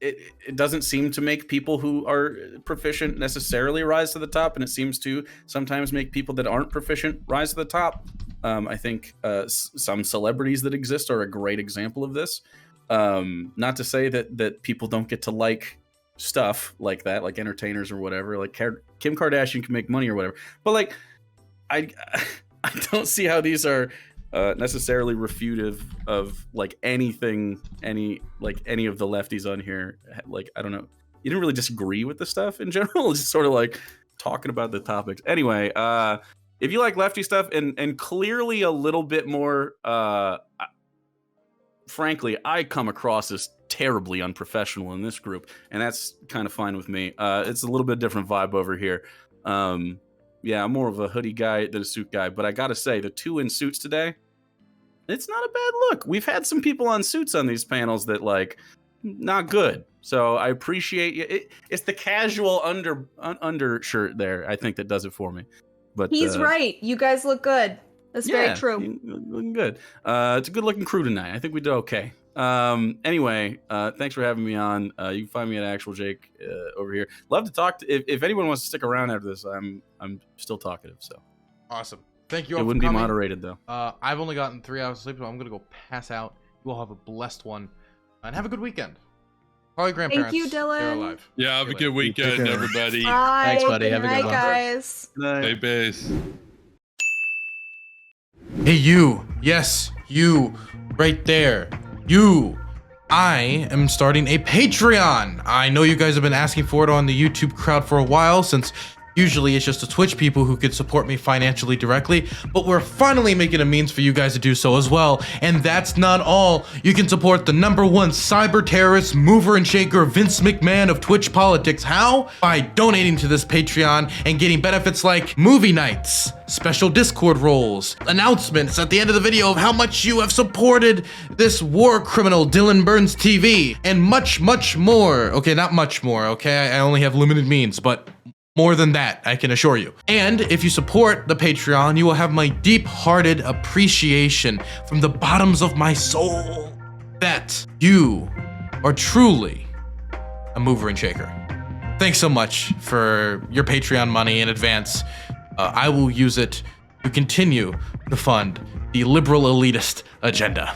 It doesn't seem to make people who are proficient necessarily rise to the top, and it seems to sometimes make people that aren't proficient rise to the top. I think some celebrities that exist are a great example of this. Not to say that people don't get to like stuff like that, like entertainers or whatever. Like Kim Kardashian can make money or whatever, but I don't see how these are necessarily refutive of anything any of the lefties on here. I don't know, you didn't really disagree with the stuff in general. It's just sort of talking about the topics. Anyway, if you like lefty stuff and clearly a little bit more frankly, I come across as terribly unprofessional in this group, and that's kind of fine with me. It's a little bit different vibe over here. Yeah, I'm more of a hoodie guy than a suit guy, but I gotta say, the 2 in suits today, it's not a bad look. We've had some people on suits on these panels that, like, not good. So I appreciate you. It's the casual undershirt there, I think, that does it for me. But He's right. You guys look good. That's very true. Looking good. It's a good looking crew tonight. I think we did okay. Anyway, thanks for having me on. You can find me at Actual Jake over here. Love to talk. If anyone wants to stick around after this, I'm still talkative. So Awesome. Thank you all it for wouldn't be coming. moderated though. I've only gotten 3 hours of sleep, so I'm gonna go pass out. You all have a blessed one, and have a good weekend. Call your grandparents. you, They're Dylan. alive. Yeah, have a good Take weekend, care. everybody. Bye. Thanks, buddy. Good Have a good night, one. guys. Stay base. Hey, you. Yes, you. Right there. You. I am starting a Patreon. I know you guys have been asking for it on the YouTube crowd for a while, since usually it's just the Twitch people who could support me financially directly, but we're finally making a means for you guys to do so as well. And that's not all. You can support the #1 cyber terrorist, mover and shaker, Vince McMahon of Twitch politics. How? By donating to this Patreon and getting benefits like movie nights, special Discord roles, announcements at the end of the video of how much you have supported this war criminal Dylan Burns TV, and much, much more. Okay, not much more, okay? I only have limited means, but more than that, I can assure you. And if you support the Patreon, you will have my deep-hearted appreciation from the bottoms of my soul that you are truly a mover and shaker. Thanks so much for your Patreon money in advance. I will use it to continue to fund the liberal elitist agenda.